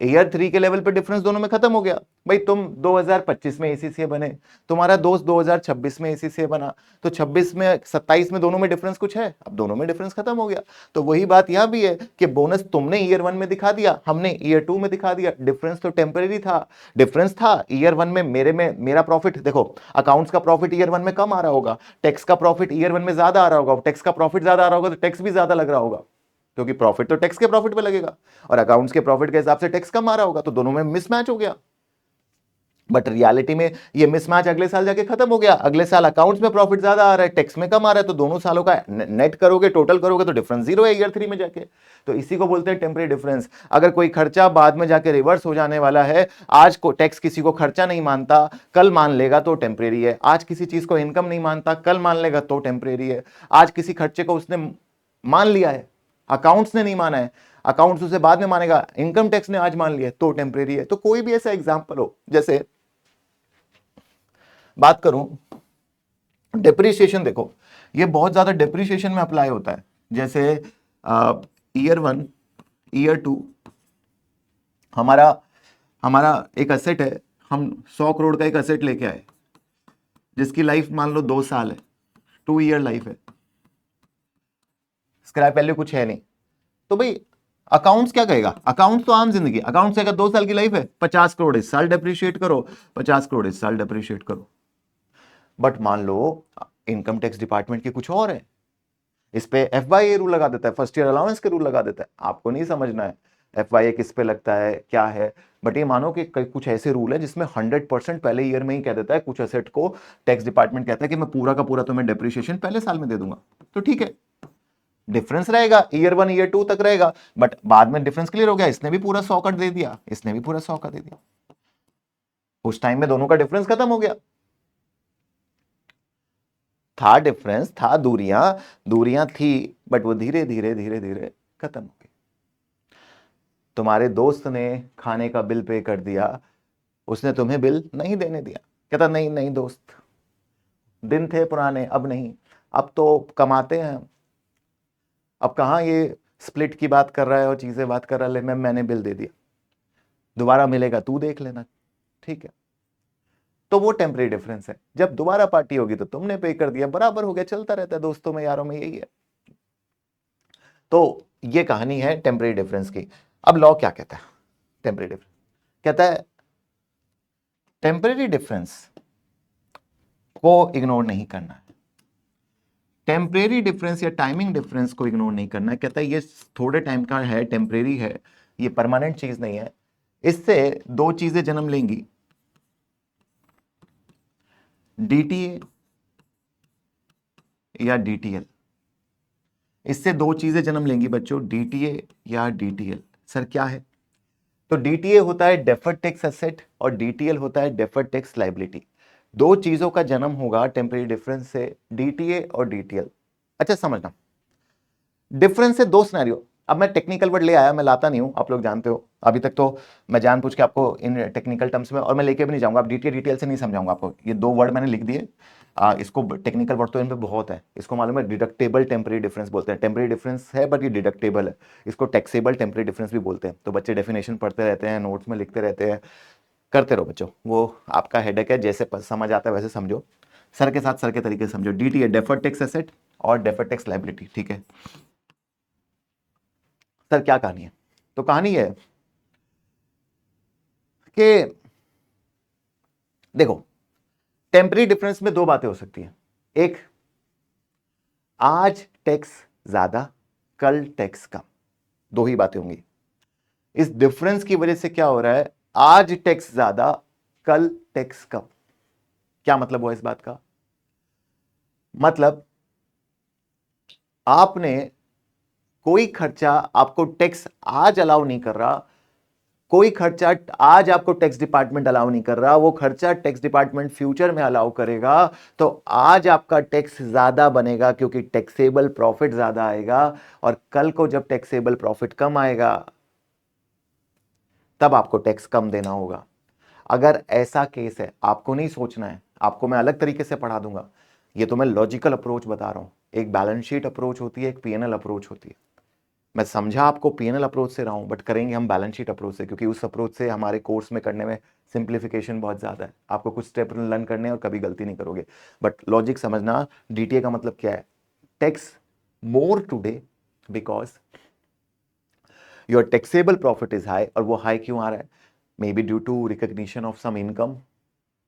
ईयर 3 के लेवल पे डिफरेंस दोनों में खत्म हो गया। भाई तुम 2025 में एसीसीए बने, तुम्हारा दोस्त 2026 में एसीसीए बना, तो 26 में 27 में दोनों में डिफरेंस कुछ है? अब दोनों में डिफरेंस खत्म हो गया। तो वही बात यहां भी है कि बोनस तुमने ईयर 1 में दिखा दिया, हमने ईयर 2 में दिखा दिया। डिफरेंस तो टेम्परेरी था, डिफरेंस था ईयर 1 में। मेरा प्रॉफिट देखो, अकाउंट्स का प्रॉफिट ईयर 1 में कम आ रहा होगा, टैक्स का प्रॉफिट ईयर 1 में ज्यादा आ रहा होगा। टैक्स का प्रॉफिट ज्यादा आ रहा होगा तो टैक्स भी ज्यादा लग रहा होगा, क्योंकि प्रॉफिट तो टैक्स के प्रॉफिट पे लगेगा, और अकाउंट्स के प्रॉफिट के हिसाब से टैक्स कम आ रहा होगा, तो दोनों में मिसमैच हो गया। बट रियलिटी में ये मिसमैच अगले साल जाके खत्म हो गया, अगले साल अकाउंट्स में प्रॉफिट ज्यादा आ रहा है, टैक्स में कम आ रहा है, तो दोनों सालों का नेट करोगे, टोटल करोगे तो डिफरेंस जीरो है ईयर 3 में जाके। तो इसी को बोलते हैं टेम्परेरी डिफरेंस। अगर कोई खर्चा बाद में जाके रिवर्स हो जाने वाला है, आज को टैक्स किसी को खर्चा नहीं मानता, कल मान लेगा तो टेम्परेरी है। आज किसी चीज को इनकम नहीं मानता, कल मान लेगा तो टेम्परेरी है। आज किसी खर्चे को उसने मान लिया है, अकाउंट्स ने नहीं माना है, अकाउंट्स उसे बाद में मानेगा, इनकम टैक्स ने आज मान लिया तो टेम्परेरी है। तो कोई भी ऐसा एग्जांपल हो, जैसे बात करूं डेप्रिसिएशन, देखो ये बहुत ज्यादा डेप्रिसिएशन में अप्लाई होता है। जैसे ईयर 1 ईयर 2 हमारा हमारा एक असेट है, हम 100 करोड़ का एक असेट लेके आए जिसकी लाइफ मान लो 2 साल है, 2 ईयर लाइफ है, स्क्रैप वैल्यू कुछ है नहीं, तो भाई अकाउंट्स क्या कहेगा? अकाउंट्स तो आम जिंदगी, अकाउंट्स कहेगा 2 साल की लाइफ है, 50 करोड़ इस साल डेप्रिशिएट करो, 50 करोड़ इस साल डेप्रिशिएट करो। बट मान लो इनकम टैक्स डिपार्टमेंट की कुछ और है, इस पे FYA रूल लगा देता है, फर्स्ट ईयर अलाउंस के रूल लगा देता है। आपको नहीं समझना है FYA किस पे लगता है क्या है, बट ये मानो कि कुछ ऐसे रूल है जिसमें 100% पहले ईयर में ही कह देता है, कुछ एसेट को टैक्स डिपार्टमेंट कहता है कि मैं पूरा का पूरा तुम्हें डेप्रिसिएशन पहले साल में दे दूंगा। तो ठीक है, डिफरेंस रहेगा ईयर 1 ईयर 2 तक रहेगा, बट बाद में डिफरेंस क्लियर हो गया, इसने भी पूरा 100 का दे दिया, इसने भी पूरा 100 का दे दिया, उस टाइम में दोनों का डिफरेंस खत्म हो गया। था डिफरेंस, था दूरियां, दूरियां थी, बट वो धीरे धीरे धीरे धीरे खत्म हो गई। तुम्हारे दोस्त ने खाने का बिल पे कर दिया, उसने तुम्हें बिल नहीं देने दिया, कहता नहीं नहीं दोस्त, दिन थे पुराने, अब नहीं, अब तो कमाते हैं, अब कहां ये स्प्लिट की बात कर रहा है और चीजें बात कर रहा है, मैंने बिल दे दिया, दोबारा मिलेगा तू देख लेना, ठीक है। तो वो टेम्परेरी डिफरेंस है, जब दोबारा पार्टी होगी तो तुमने पे कर दिया, बराबर हो गया, चलता रहता है दोस्तों में यारों में, यही है। तो ये कहानी है टेम्परेरी डिफरेंस की। अब लॉ क्या कहता है? टेम्परेरी डिफरेंस कहता है टेम्परेरी डिफरेंस को इग्नोर नहीं करना है, टेम्परेरी डिफरेंस या टाइमिंग डिफरेंस को इग्नोर नहीं करना है। कहता है ये थोड़े टाइम का है, टेम्परेरी है, ये परमानेंट चीज नहीं है। इससे दो चीजें जन्म लेंगी, DTA या DTL। इससे दो चीजें जन्म लेंगी बच्चों, DTA या DTL। सर क्या है? तो DTA होता है डेफर्ड टैक्स एसेट और DTL होता है डेफर्ड टैक्स लायबिलिटी। दो चीजों का जन्म होगा टेम्परेरी डिफरेंस से, DTA और DTL। अच्छा समझना, डिफरेंस है दो सिनेरियो। अब मैं टेक्निकल वर्ड ले आया, मैं लाता नहीं हूं, आप लोग जानते हो, अभी तक तो मैं जानबूझ के आपको इन टेक्निकल टर्म्स में, और मैं लेके भी नहीं जाऊंगा, आप DTA DTL से नहीं समझाऊंगा आपको। ये दो वर्ड मैंने लिख दिए, इसको टेक्निकल वर्ड तो इन पे बहुत है, इसको मालूम है, डिडक्टेबल टेम्परेरी डिफरेंस बोलते हैं। टेम्परेरी डिफरेंस है बट ये डिडक्टेबल है, इसको टैक्सेबल टेम्परेरी डिफरेंस भी बोलते हैं। तो बच्चे डेफिनेशन पढ़ते रहते हैं, नोट्स में लिखते रहते हैं, करते रहो बच्चों, वो आपका हेडेक है, जैसे समझ आता है वैसे समझो, सर के साथ सर के तरीके से समझो। DTA डेफर्ड टैक्स एसेट और डेफर्ड टैक्स लायबिलिटी, ठीक है। सर क्या कहानी है? तो कहानी है कि देखो, टेम्परेरी डिफरेंस में दो बातें हो सकती हैं। एक, आज टैक्स ज्यादा कल टैक्स कम, दो ही बातें होंगी। इस डिफरेंस की वजह से क्या हो रहा है, आज टैक्स ज्यादा कल टैक्स कम। क्या मतलब हुआ इस बात का? मतलब आपने कोई खर्चा, आपको टैक्स आज अलाउ नहीं कर रहा, कोई खर्चा आज आपको टैक्स डिपार्टमेंट अलाउ नहीं कर रहा, वो खर्चा टैक्स डिपार्टमेंट फ्यूचर में अलाउ करेगा, तो आज आपका टैक्स ज्यादा बनेगा क्योंकि टैक्सेबल प्रॉफिट ज्यादा आएगा, और कल को जब टैक्सेबल प्रॉफिट कम आएगा तब आपको टैक्स कम देना होगा। अगर ऐसा केस है, आपको नहीं सोचना है, आपको मैं अलग तरीके से पढ़ा दूंगा, ये तो मैं लॉजिकल अप्रोच बता रहा हूं। एक बैलेंस शीट अप्रोच होती है, एक PNL अप्रोच होती है। मैं समझा आपको PNL अप्रोच से रहा हूं, बट करेंगे हम बैलेंस शीट अप्रोच से, क्योंकि उस अप्रोच से हमारे कोर्स में करने में सिंप्लीफिकेशन बहुत ज्यादा है। आपको कुछ स्टेप लर्न करने और कभी गलती नहीं करोगे, बट लॉजिक समझना। DTA का मतलब क्या है? Tax more today because your taxable profit is high. और वो हाई क्यों आ रहा है? May be due to recognition of some income,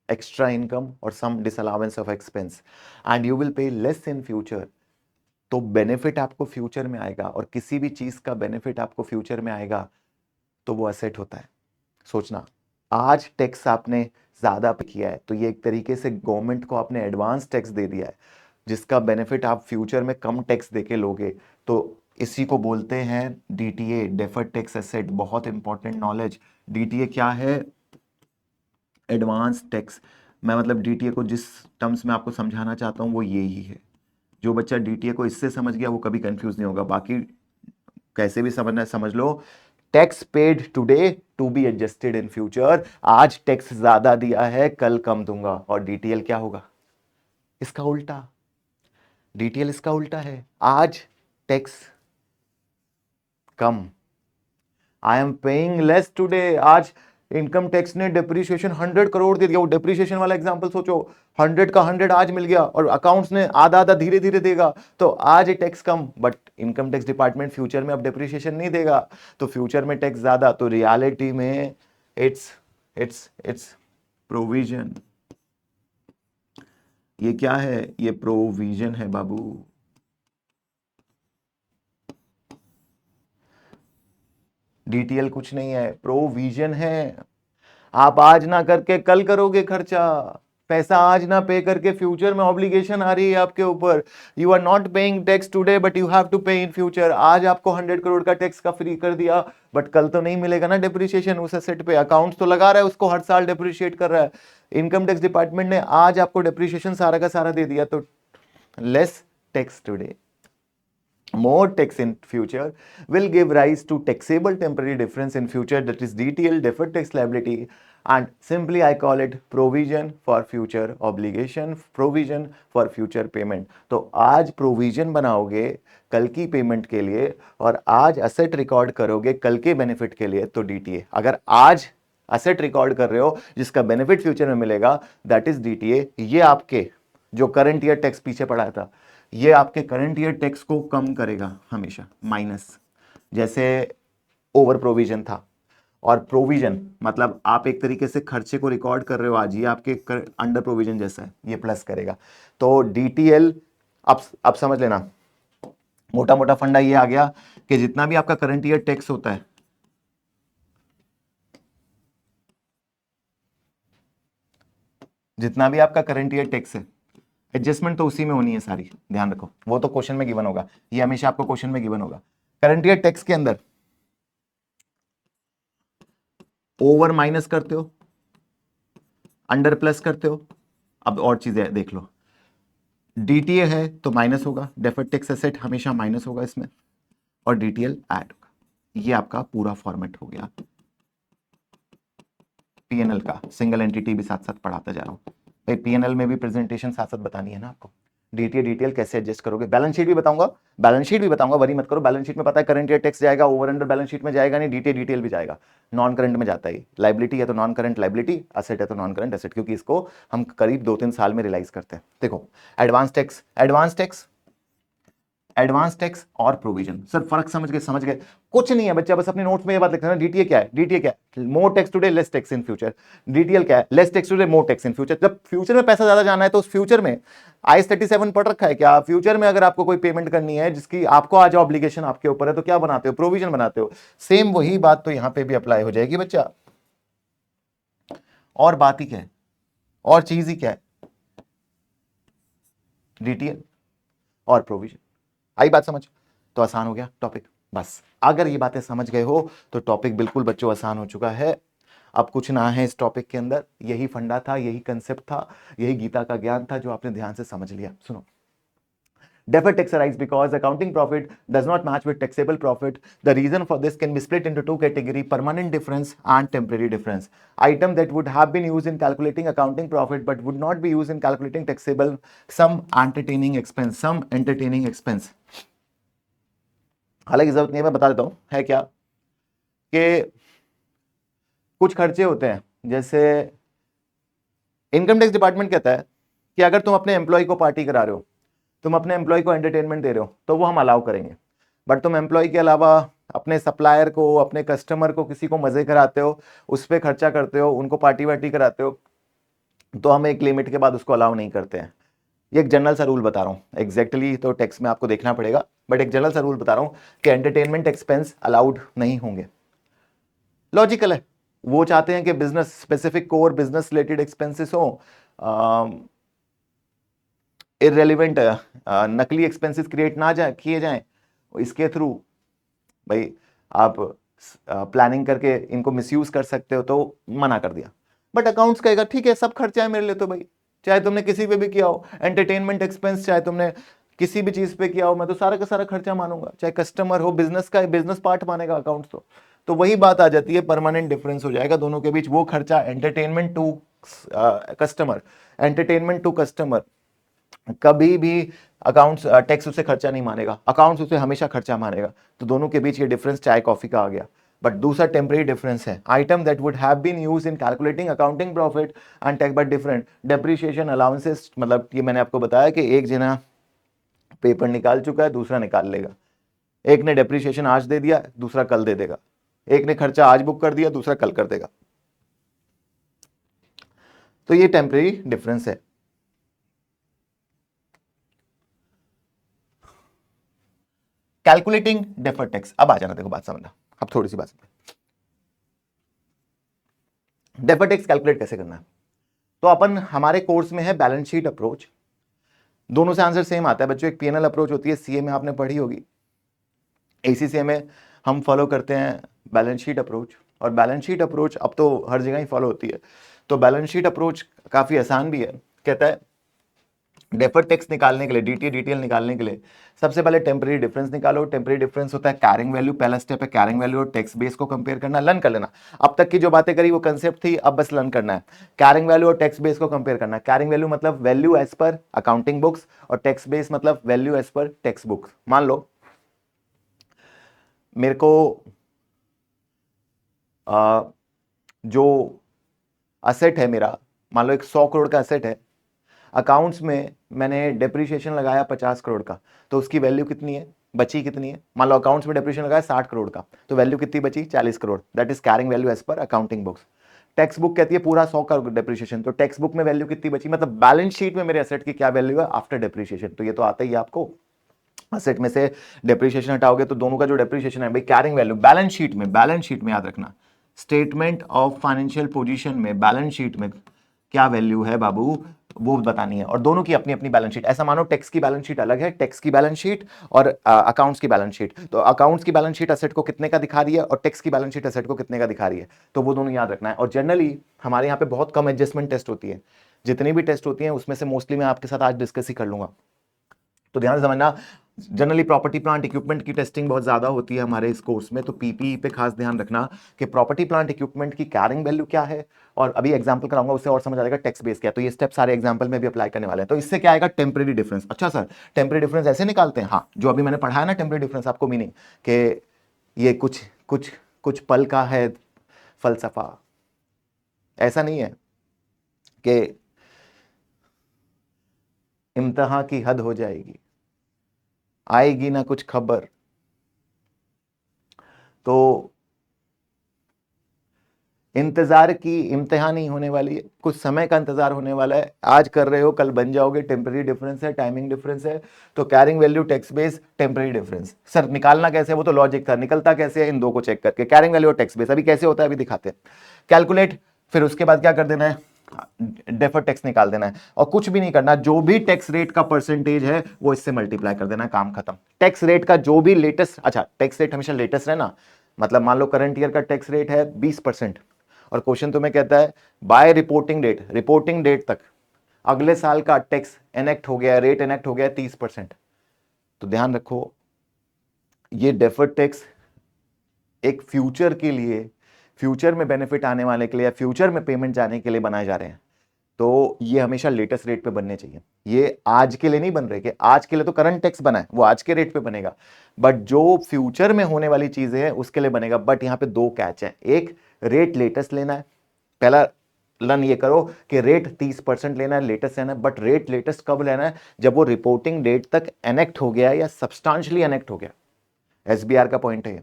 extra income और some disallowance of expense, and you will pay less in future. तो benefit आपको future में आएगा, और किसी भी चीज का बेनिफिट आपको फ्यूचर में आएगा तो वो असेट होता है। सोचना, आज टैक्स आपने ज़्यादा पे किया है, तो ये एक तरीके से गवर्नमेंट को आपने एडवांस टैक्स दे दिया है, जिसका बेनिफिट आप फ्यूचर में कम टैक्स देके लोगे। तो इसी को बोलते हैं डीटीए, डेफर्ड टैक्स एसेट। बहुत इंपॉर्टेंट नॉलेज। डीटीए क्या है? Advance tax. मैं मतलब डीटीए को जिस टर्म्स में आपको समझाना चाहता हूँ वो ये ही है। जो बच्चा डीटीए को इससे समझ गया वो कभी कंफ्यूज नहीं होगा। बाकी कैसे भी समझना है समझ लो। Tax paid today to be adjusted in future. आज टैक्स ज्यादा दिया है, कल कम दूंगा। और डीटीएल क्या होगा? इसका उल्टा। डीटीएल इसका उल्टा है। आज tax come, I am paying less today. आज इनकम टैक्स ने डिप्रीशिएशन 100 करोड़ दे दिया। वो डिप्रीशिएशन वाला एग्जांपल सोचो, 100 का 100 आज मिल गया और अकाउंट्स ने आधा आधा धीरे धीरे देगा, तो आज tax come. But income tax department future में अब डिप्रीशिएशन नहीं देगा, तो फ्यूचर में टैक्स ज्यादा। तो रियलिटी में इट्स इट्स इट्स प्रोविजन। ये क्या है? ये प्रोविजन है बाबू। डीटीएल कुछ नहीं है, प्रोविजन है। आप आज ना करके कल करोगे खर्चा। पैसा आज ना पे करके फ्यूचर में ऑब्लिगेशन आ रही है आपके ऊपर। You are not paying tax today but you have to pay in future. आज आपको 100 करोड़ का टैक्स का फ्री कर दिया, बट कल तो नहीं मिलेगा ना डिप्रिसिएशन उस एसेट पे। अकाउंट्स तो लगा रहा है उसको, हर साल डिप्रिशिएट कर रहा है। इनकम टैक्स डिपार्टमेंट ने आज आपको डिप्रिसिएशन सारा का सारा दे दिया, तो less tax today, more tax in future will give rise to taxable temporary difference in future, that is DTL, deferred tax liability, and simply I call it provision for future obligation, provision for future payment. तो आज provision बनाओगे कल की payment के लिए और आज asset record करोगे कल के बेनिफिट के लिए, तो डीटीए। अगर आज असेट रिकॉर्ड कर रहे हो जिसका बेनिफिट फ्यूचर में मिलेगा, दैट इज डीटीए। ये आपके जो करंट ईयर टैक्स पीछे पड़ा था, ये आपके करंट ईयर टैक्स को कम करेगा हमेशा, माइनस। जैसे ओवर प्रोविजन था, और प्रोविजन मतलब आप एक तरीके से खर्चे को रिकॉर्ड कर रहे हो आज, ये आपके अंडर प्रोविजन जैसा है, ये प्लस करेगा। तो डीटीएल अब समझ लेना, मोटा मोटा फंडा ये आ गया कि जितना भी आपका करंट ईयर टैक्स होता है, जितना भी आपका करंट ईयर टैक्स है, एडजस्टमेंट तो उसी में होनी है सारी, ध्यान रखो। वो तो क्वेश्चन में गिवन होगा, ये हमेशा आपको क्वेश्चन में गिवन होगा। करंट ईयर टैक्स के अंदर ओवर माइनस करते हो, अंडर प्लस करते हो। अब और चीजें देख लो, डीटीए है तो माइनस होगा, डेफर्ड टैक्स एसेट हमेशा माइनस होगा इसमें, और डीटीएल ऐड होगा। ये आपका पूरा फॉर्मेट हो गया पीएनएल का। सिंगल एंटिटी भी साथ साथ पढ़ाता जा रहा हूं भाई, पीएनएल में भी प्रेजेंटेशन साथ साथ बतानी है ना आपको। डीटीए डीटीएल कैसे एडजस्ट करोगे, बैलेंस शीट भी बताऊंगा, बैलेंस शीट भी बताऊंगा, वरी मत करो। बैलेंस शीट में पता है करंट ईयर टैक्स जाएगा, ओवर अंडर बैलेंस शीट में जाएगा नहीं, डीटीए डीटीएल भी जाएगा। नॉन करंट में जाता है, लाइबिलिटी है तो नॉन करंट लाइबिलिटी, असेट है तो नॉन करंट असेट, क्योंकि इसको हम करीब 2-3 साल में रियलाइज करते हैं। देखो एडवांस टैक्स, एडवांस टैक्स और प्रोविजन। सर फर्क समझ गए? कुछ नहीं है बच्चा, बस अपने नोट्स में ये बात लिखना है। डीटीए क्या है? डीटीए क्या है? More tax today less tax in future. DTL क्या है? Less tax today more tax in future. जब फ्यूचर में पैसा ज्यादा जाना है तो उस फ्यूचर में आईएस 37 पढ़ रखा है क्या? फ्यूचर में अगर आपको कोई पेमेंट करनी है जिसकी आपको आज ऑब्लिगेशन आपके ऊपर है, तो क्या बनाते हो? प्रोविजन बनाते हो। सेम वही बात तो यहां पे भी अप्लाई हो जाएगी बच्चा। और बात ही क्या है, और चीज ही क्या है? डीटीएल और प्रोविजन। आई बात समझ? तो आसान हो गया टॉपिक। बस अगर ये बातें समझ गए हो तो टॉपिक बिल्कुल बच्चों आसान हो चुका है। अब कुछ ना है इस टॉपिक के अंदर, यही फंडा था, यही कंसेप्ट था, यही गीता का ज्ञान था जो आपने ध्यान से समझ लिया। सुनो, deferred tax arise because accounting profit does not match with taxable profit. The reason for this can be split into two categories: permanent difference and temporary difference. Item that would have been used in calculating accounting profit but would not be used in calculating taxable, some entertaining expense. हालांकि जरूरत नहीं है, मैं बता देता हूं है क्या, कि कुछ खर्चे होते हैं, जैसे इनकम टैक्स डिपार्टमेंट कहता है कि अगर तुम अपने एम्प्लॉय को पार्टी करा रहे हो, तुम अपने एम्प्लॉय को एंटरटेनमेंट दे रहे हो, तो वो हम अलाउ करेंगे। बट तुम एम्प्लॉय के अलावा अपने सप्लायर को, अपने कस्टमर को, किसी को मजे कराते हो, उस पर खर्चा करते हो, उनको पार्टी वार्टी कराते हो, तो हम एक लिमिट के बाद उसको अलाउ नहीं करते हैं। ये एक जनरल सा रूल बता रहा हूँ, एग्जैक्टली तो टेक्स्ट में आपको देखना पड़ेगा, बट एक जनरल सा रूल बता रहा हूँ कि एंटरटेनमेंट एक्सपेंस अलाउड नहीं होंगे। लॉजिकल है, वो चाहते हैं कि business specific core business related expenses हो, इररेलेवेंट नकली एक्सपेंसेस क्रिएट ना किए जाएं इसके थ्रू। भाई आप प्लानिंग करके इनको मिसयूज कर सकते हो, तो मना कर दिया। बट अकाउंट्स कहेगा ठीक है सब खर्चा है मेरे लिए, तो भाई चाहे तुमने किसी पे भी किया हो, एंटरटेनमेंट एक्सपेंस चाहे तुमने किसी भी चीज पे किया हो, मैं तो सारा का सारा खर्चा मानूंगा। चाहे कस्टमर हो, बिजनेस का बिजनेस पार्ट मानेगा अकाउंट्स। तो वही बात आ जाती है, परमानेंट डिफरेंस हो जाएगा दोनों के बीच। वो खर्चा entertainment to customer, entertainment to customer कभी भी अकाउंट्स टैक्स उसे खर्चा नहीं मानेगा, अकाउंट्स उसे हमेशा खर्चा मानेगा। तो दोनों के बीच ये डिफरेंस चाय कॉफी का आ गया। बट दूसरा टेम्परेरी डिफरेंस है, item that would have been used in calculating accounting profit and tax but different depreciation allowances. मतलब ये मैंने आपको बताया कि एक जना पेपर निकाल चुका है, दूसरा निकाल लेगा। एक ने डेप्रिसिएशन आज दे दिया, दूसरा कल दे देगा। एक ने खर्चा आज बुक कर दिया, दूसरा कल कर देगा। तो ये टेम्परेरी डिफरेंस है। कैलकुलेटिंग डेफर्ड टैक्स, अब आ जाना, देखो बात समझना, अब थोड़ी सी बात समझना। डेफर्ड टैक्स कैलकुलेट कैसे करना है? तो अपन हमारे कोर्स में है बैलेंस शीट अप्रोच। दोनों से आंसर सेम आता है बच्चों। एक पीएनएल अप्रोच होती है, सीए में आपने पढ़ी होगी। एसीसीए में हम फॉलो करते हैं बैलेंस शीट अप्रोच। और बैलेंस शीट अप्रोच अब तो हर जगह ही फॉलो होती है। तो बैलेंस शीट अप्रोच काफी आसान भी है। कहता है डेफर्ड टैक्स निकालने के लिए, डीटीए डीटीएल निकालने के लिए सबसे पहले टेम्परेरी डिफरेंस निकालो। टेम्परेरी डिफरेंस होता है कैरिंग वैल्यू। पहला स्टेप है कैरिंग वैल्यू और टैक्स बेस को कंपेयर करना, लर्न कर लेना। अब तक की जो बातें करी वो कंसेप्ट थी, अब बस लर्न करना है। कैरिंग वैल्यू और टैक्स बेस को कंपेयर करना है। कैरिंग वैल्यू मतलब value as per accounting books, और टैक्स बेस मतलब value as per tax books. मान लो मेरे को जो असेट है मेरा, मान लो एक 100 करोड़ का असेट है, अकाउंट्स में मैंने डेप्रिसिएशन लगाया 50 करोड़ का, तो उसकी वैल्यू कितनी है, बची कितनी है? मान लो अकाउंट्स में डेप्रिसिएशन लगाया 60 करोड़ का, तो वैल्यू कितनी बची? 40 crore. That is carrying value as per accounting books. Tax book कहती है पूरा 100 का डेप्रिसिएशन, तो टैक्स बुक में वैल्यू कितनी बची, मतलब बैलेंस शीट में मेरे असेट की क्या वैल्यू है आफ्टर डेप्रिसिएशन। तो ये तो आता ही है आपको, असेट में से डेप्रिसिएशन हटाओगे तो दोनों का जो डेप्रिसिएशन है भाई कैरिंग वैल्यू। बैलेंस शीट में, बैलेंस शीट में याद रखना, स्टेटमेंट ऑफ फाइनेंशियल पोजीशन में बैलेंस शीट में क्या वैल्यू है बाबू, वो बतानी है। और दोनों की अपनी अपनी बैलेंस शीट। ऐसा मानो टैक्स की बैलेंस शीट अलग है, टैक्स की बैलेंस शीट और अकाउंट्स की बैलेंस शीट। तो अकाउंट्स की बैलेंस शीट असेट को कितने का दिखा रही है और टैक्स की बैलेंस शीट असेट को कितने का दिखा रही है, तो वो दोनों याद रखना है। और जनरली हमारे यहाँ पे बहुत कम एडजस्टमेंट टेस्ट होती है। जितनी भी टेस्ट होती है उसमें से मोस्टली मैं आपके साथ आज डिस्कस ही कर लूंगा। तो ध्यान से समझना, जनरली प्रॉपर्टी प्लांट इक्विपमेंट की टेस्टिंग बहुत ज्यादा होती है हमारे इस कोर्स में। तो पीपीई पे खास ध्यान रखना कि प्रॉपर्टी प्लांट इक्विपमेंट की कैरिंग वैल्यू क्या है। और अभी एग्जांपल कराऊंगा, उससे और समझ आ जाएगा टैक्स बेस क्या है। तो ये स्टेप सारे एग्जांपल में भी अप्लाई करने वाले हैं। तो इससे क्या आएगा, टेम्परेरी डिफरेंस। अच्छा सर टेम्परेरी डिफरेंस ऐसे निकालते हैं? हाँ, जो अभी मैंने पढ़ाया ना टेम्परेरी डिफरेंस, आपको मीनिंग कि ये कुछ कुछ कुछ पल का है फलसफा। ऐसा नहीं है कि इम्तिहान की हद हो जाएगी, आएगी ना कुछ खबर। तो इंतजार की इम्तिहान नहीं होने वाली है, कुछ समय का इंतजार होने वाला है। आज कर रहे हो कल बन जाओगे, टेम्परेरी डिफरेंस है, टाइमिंग डिफरेंस है। तो carrying value tax base temporary difference. Sir निकालना कैसे, वो तो लॉजिक था, निकलता कैसे है इन दो को चेक करके, कैरिंग वैल्यू और टैक्स बेस। अभी कैसे होता है अभी दिखाते हैं। कैलकुलेट, फिर उसके बाद क्या कर देना है, डेफर्ड टैक्स निकाल देना है। और कुछ भी नहीं करना, जो भी टैक्स रेट का परसेंटेज है वो इससे मल्टीप्लाई कर देना, काम खत्म। टैक्स रेट का जो भी लेटेस्ट, अच्छा टैक्स रेट हमेशा लेटेस्ट रहना, मतलब मान लो करंट ईयर का टैक्स रेट है 20%, और क्वेश्चन तुम्हें कहता है by reporting date, reporting date तक अगले साल का टैक्स एनेक्ट हो गया है, रेट एनेक्ट हो गया है 30%। तो ध्यान रखो ये डेफर्ड टैक्स एक फ्यूचर के लिए, फ्यूचर में बेनिफिट आने वाले के लिए या फ्यूचर में पेमेंट जाने के लिए बनाए जा रहे हैं। तो ये हमेशा लेटेस्ट रेट पे बनने चाहिए। ये आज के लिए नहीं बन रहे कि आज के लिए तो करंट टैक्स बना है, वो आज के रेट पे बनेगा, बट जो फ्यूचर में होने वाली चीजें हैं उसके लिए बनेगा। बट यहां पे दो कैच है, एक रेट लेटेस्ट लेना है। पहला लर्न ये करो कि रेट 30% लेना है, लेटेस्ट लेना है। बट रेट लेटेस्ट कब लेना है, जब वो रिपोर्टिंग डेट तक एनेक्ट हो गया या सब्सटेंशियली एनेक्ट हो गया। एसबीआर का पॉइंट है ये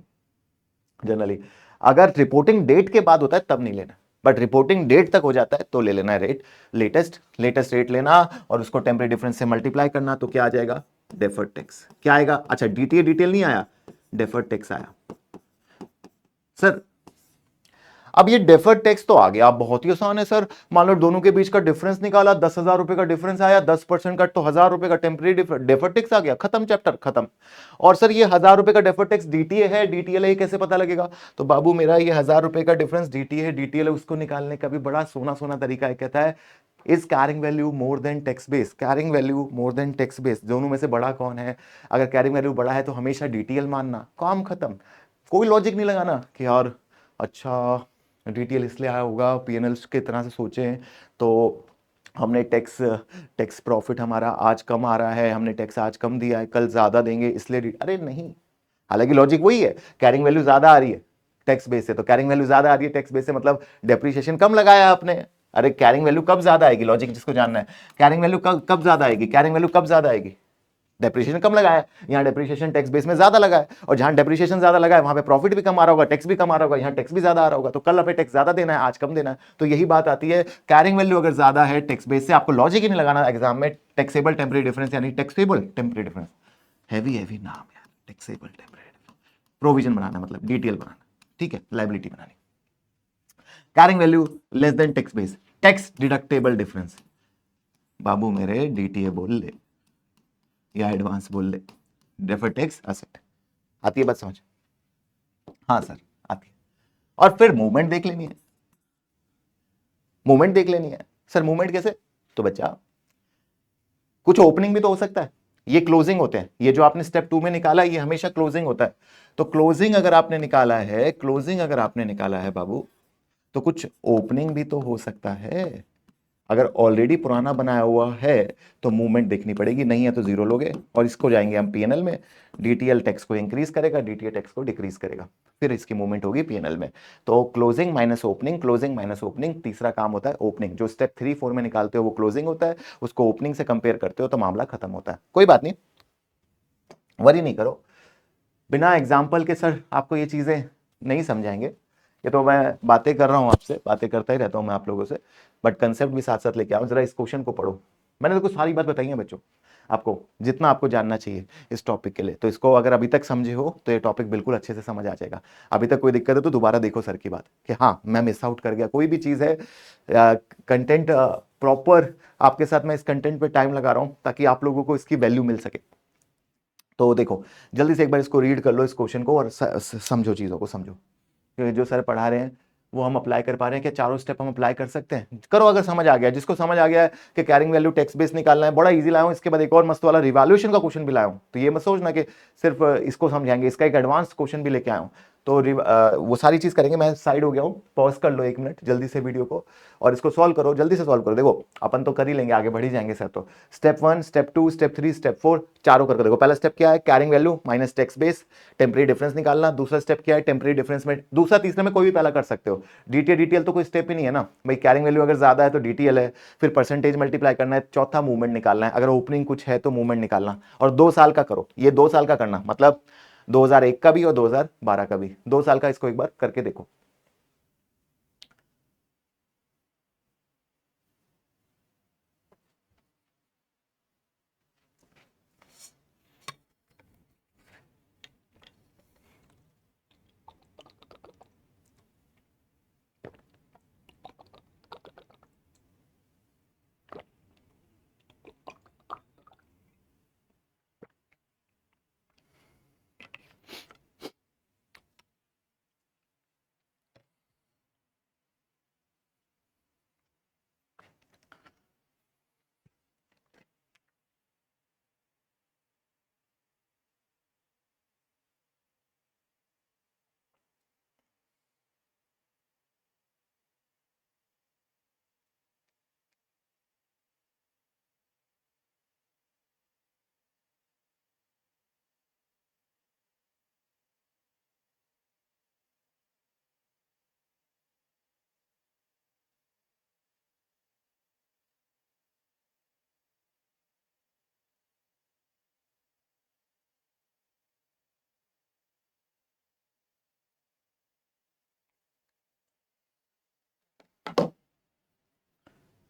जनरली। अगर रिपोर्टिंग डेट के बाद होता है तब नहीं लेना, बट रिपोर्टिंग डेट तक हो जाता है तो ले लेना है रेट लेटेस्ट। लेटेस्ट रेट लेना और उसको टेम्परेरी डिफरेंस से मल्टीप्लाई करना, तो क्या आ जाएगा, डेफर्ड टैक्स। क्या आएगा, अच्छा डिटेल नहीं आया, डेफर्ड टैक्स आया। सर अब ये डेफर्ड टैक्स तो आ गया, अब बहुत ही आसान है सर। मान लो दोनों के बीच का डिफरेंस निकाला, 10,000 रुपए का डिफरेंस आया, 10% का तो 1,000 रुपए का टेम्परेरी डेफर्ड टैक्स आ गया, खत्म चैप्टर खत्म। और सर ये 1,000 रुपए का डेफर्ड टैक्स डीटीए है, डीटीएल है, कैसे पता लगेगा? तो बाबू मेरा ये 1,000 रुपए का डिफरेंस डीटीए है, डीटीएल है, उसको निकालने का भी बड़ा सोना सोना तरीका है। कहता है is carrying value more than tax base, carrying value more than tax base, दोनों में से बड़ा कौन है? अगर कैरिंग वैल्यू बड़ा है तो हमेशा डीटीएल मानना, काम खत्म। कोई लॉजिक नहीं लगाना कि यार अच्छा डीटीएल इसलिए आया होगा, पीएनएल के तरह से सोचे तो हमने टैक्स टैक्स प्रॉफिट हमारा आज कम आ रहा है, हमने टैक्स आज कम दिया है, कल ज्यादा देंगे इसलिए, अरे नहीं। हालांकि लॉजिक वही है, कैरिंग वैल्यू ज्यादा आ रही है टैक्स बेस से, तो कैरिंग वैल्यू ज्यादा आ रही है टैक्स बेस से मतलब डेप्रिसिएशन कम लगाया आपने। अरे कैरिंग वैल्यू कब ज्यादा आएगी, लॉजिक जिसको जानना है, कैरिंग वैल्यू कब ज्यादा आएगी, कैरिंग वैल्यू कब ज्यादा आएगी? डेप्रिसिएशन कम लगाया, यहाँ डेप्रिसिएशन टैक्स बेस में ज्यादा लगा है, और जहां डेप्रिसिएशन ज्यादा लगा है वहां पे प्रॉफिट भी कम आ रहा होगा, टैक्स भी कम आ रहा होगा, यहाँ टैक्स भी ज्यादा आ रहा होगा, तो कल हमें टैक्स ज्यादा देना है, आज कम देना है। तो यही बात आती है, कैरिंग वैल्यू अगर ज्यादा है टैक्स बेस से, आपको लॉजिक ही नहीं लगाना एग्जाम में, टैक्सेबल टेम्परेरी डिफरेंस यानी taxable temporary difference, heavy heavy नाम यार, टैक्सेबल टेम्परेरी प्रोविजन बनाना मतलब डीटीएल बनाना, ठीक है, लाइबिलिटी बनानी। Carrying value less than tax base, tax deductible difference, बाबू मेरे डीटीए बोल ले या एडवांस बोल ले, डेफर्ड टैक्स असेट। आती है बात समझ? हाँ सर आती है। और फिर मूवमेंट देख लेनी है, मूवमेंट देख लेनी है। सर मूवमेंट कैसे? तो बच्चा कुछ ओपनिंग भी तो हो सकता है, ये क्लोजिंग होते हैं, ये जो आपने स्टेप 2 में निकाला ये हमेशा क्लोजिंग होता है। तो क्लोजिंग अगर आपने निकाला है, क्लोजिंग अगर आपने निकाला है बाबू, तो कुछ ओपनिंग भी तो हो सकता है। अगर ऑलरेडी पुराना बनाया हुआ है तो मूवमेंट देखनी पड़ेगी, नहीं है तो जीरो लोगे, और इसको जाएंगे हम पीएनएल में, डीटीएल टैक्स को इंक्रीज करेगा, डीटीए टैक्स को डिक्रीज करेगा, फिर इसकी मूवमेंट होगी पीएनएल में। तो closing minus opening, closing minus opening, तीसरा काम होता है ओपनिंग, जो स्टेप 3 4 में निकालते हो वो क्लोजिंग होता है, उसको ओपनिंग से कंपेयर करते हो तो मामला खत्म होता है। कोई बात नहीं, वरी नहीं करो, बिना एग्जाम्पल के सर आपको ये चीजें नहीं समझाएंगे। ये तो मैं बातें कर रहा हूँ आपसे, बातें करता ही रहता हूँ मैं आप लोगों से, बट कंसेप्ट भी साथ साथ लेके आओ। जरा इस क्वेश्चन को पढ़ो, मैंने तो कुछ सारी बात बताई है बच्चों आपको, जितना आपको जानना चाहिए इस टॉपिक के लिए। तो इसको अगर अभी तक समझे हो तो ये टॉपिक बिल्कुल अच्छे से समझ आ जाएगा। अभी तक कोई दिक्कत है तो दोबारा देखो सर की बात कि हाँ मैं मिस आउट कर गया, कोई भी चीज़ है, कंटेंट प्रॉपर आपके साथ मैं इस कंटेंट पे टाइम लगा रहा हूँ ताकि आप लोगों को इसकी वैल्यू मिल सके। तो देखो जल्दी से एक बार इसको रीड कर लो इस क्वेश्चन को, और समझो चीज़ों को, समझो कि जो सर पढ़ा रहे हैं वो हम अप्लाई कर पा रहे हैं क्या? चारों स्टेप हम अप्लाई कर सकते हैं? करो अगर समझ आ गया, जिसको समझ आ गया है कि कैरिंग वैल्यू टैक्स बेस निकालना है, बड़ा इजी लाया हूं। इसके बाद एक और मस्त वाला रिवैल्यूएशन का क्वेश्चन भी लाया हूं, तो ये मत सोचना कि सिर्फ इसको समझाएंगे, इसका एक एडवांस क्वेश्चन भी लेके आया हूं। तो वो सारी चीज करेंगे। मैं साइड हो गया हूं, पॉज कर लो 1 मिनट जल्दी से वीडियो को और इसको सॉल्व करो, जल्दी से सॉल्व करो। देखो अपन तो कर ही लेंगे, आगे बढ़ ही जाएंगे सर। तो स्टेप 1, स्टेप 2, स्टेप 3, स्टेप 4 चारों करके देखो। पहला स्टेप क्या है? Carrying value minus tax base, temporary difference निकालना। दूसरा स्टेप क्या है? टेम्परेरी डिफरेंस में दूसरा तीसरे में कोई भी पहला कर सकते हो। डीटीएल तो कोई स्टेप ही नहीं है ना भाई, कैरिंग वैल्यू अगर ज्यादा है तो डीटीएल है, फिर परसेंटेज मल्टीप्लाई करना है, चौथा मूवमेंट निकालना है, अगर ओपनिंग कुछ है तो मूवमेंट निकालना। और 2 साल का करो, ये 2 साल का करना, मतलब 2001 का भी और 2012 का भी, 2 साल का। इसको एक बार करके देखो।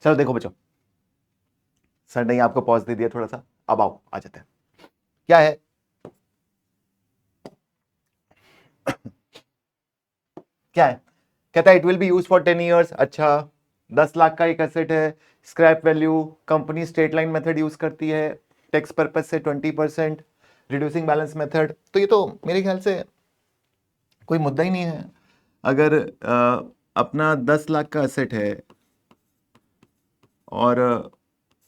चलो देखो बच्चों, सर ने आपको पॉज दे दिया थोड़ा सा, अब आओ आ जाते हैं। क्या है? क्या है? कहता है it will be use for 10 years. अच्छा, 10 लाख का एक एसेट है, scrap value, company straight line method use करती है, टैक्स पर्पज से 20%, रिड्यूसिंग बैलेंस मेथड, तो ये तो मेरे ख्याल से कोई मुद्दा ही नहीं है। अगर अपना 10 लाख का एसेट है और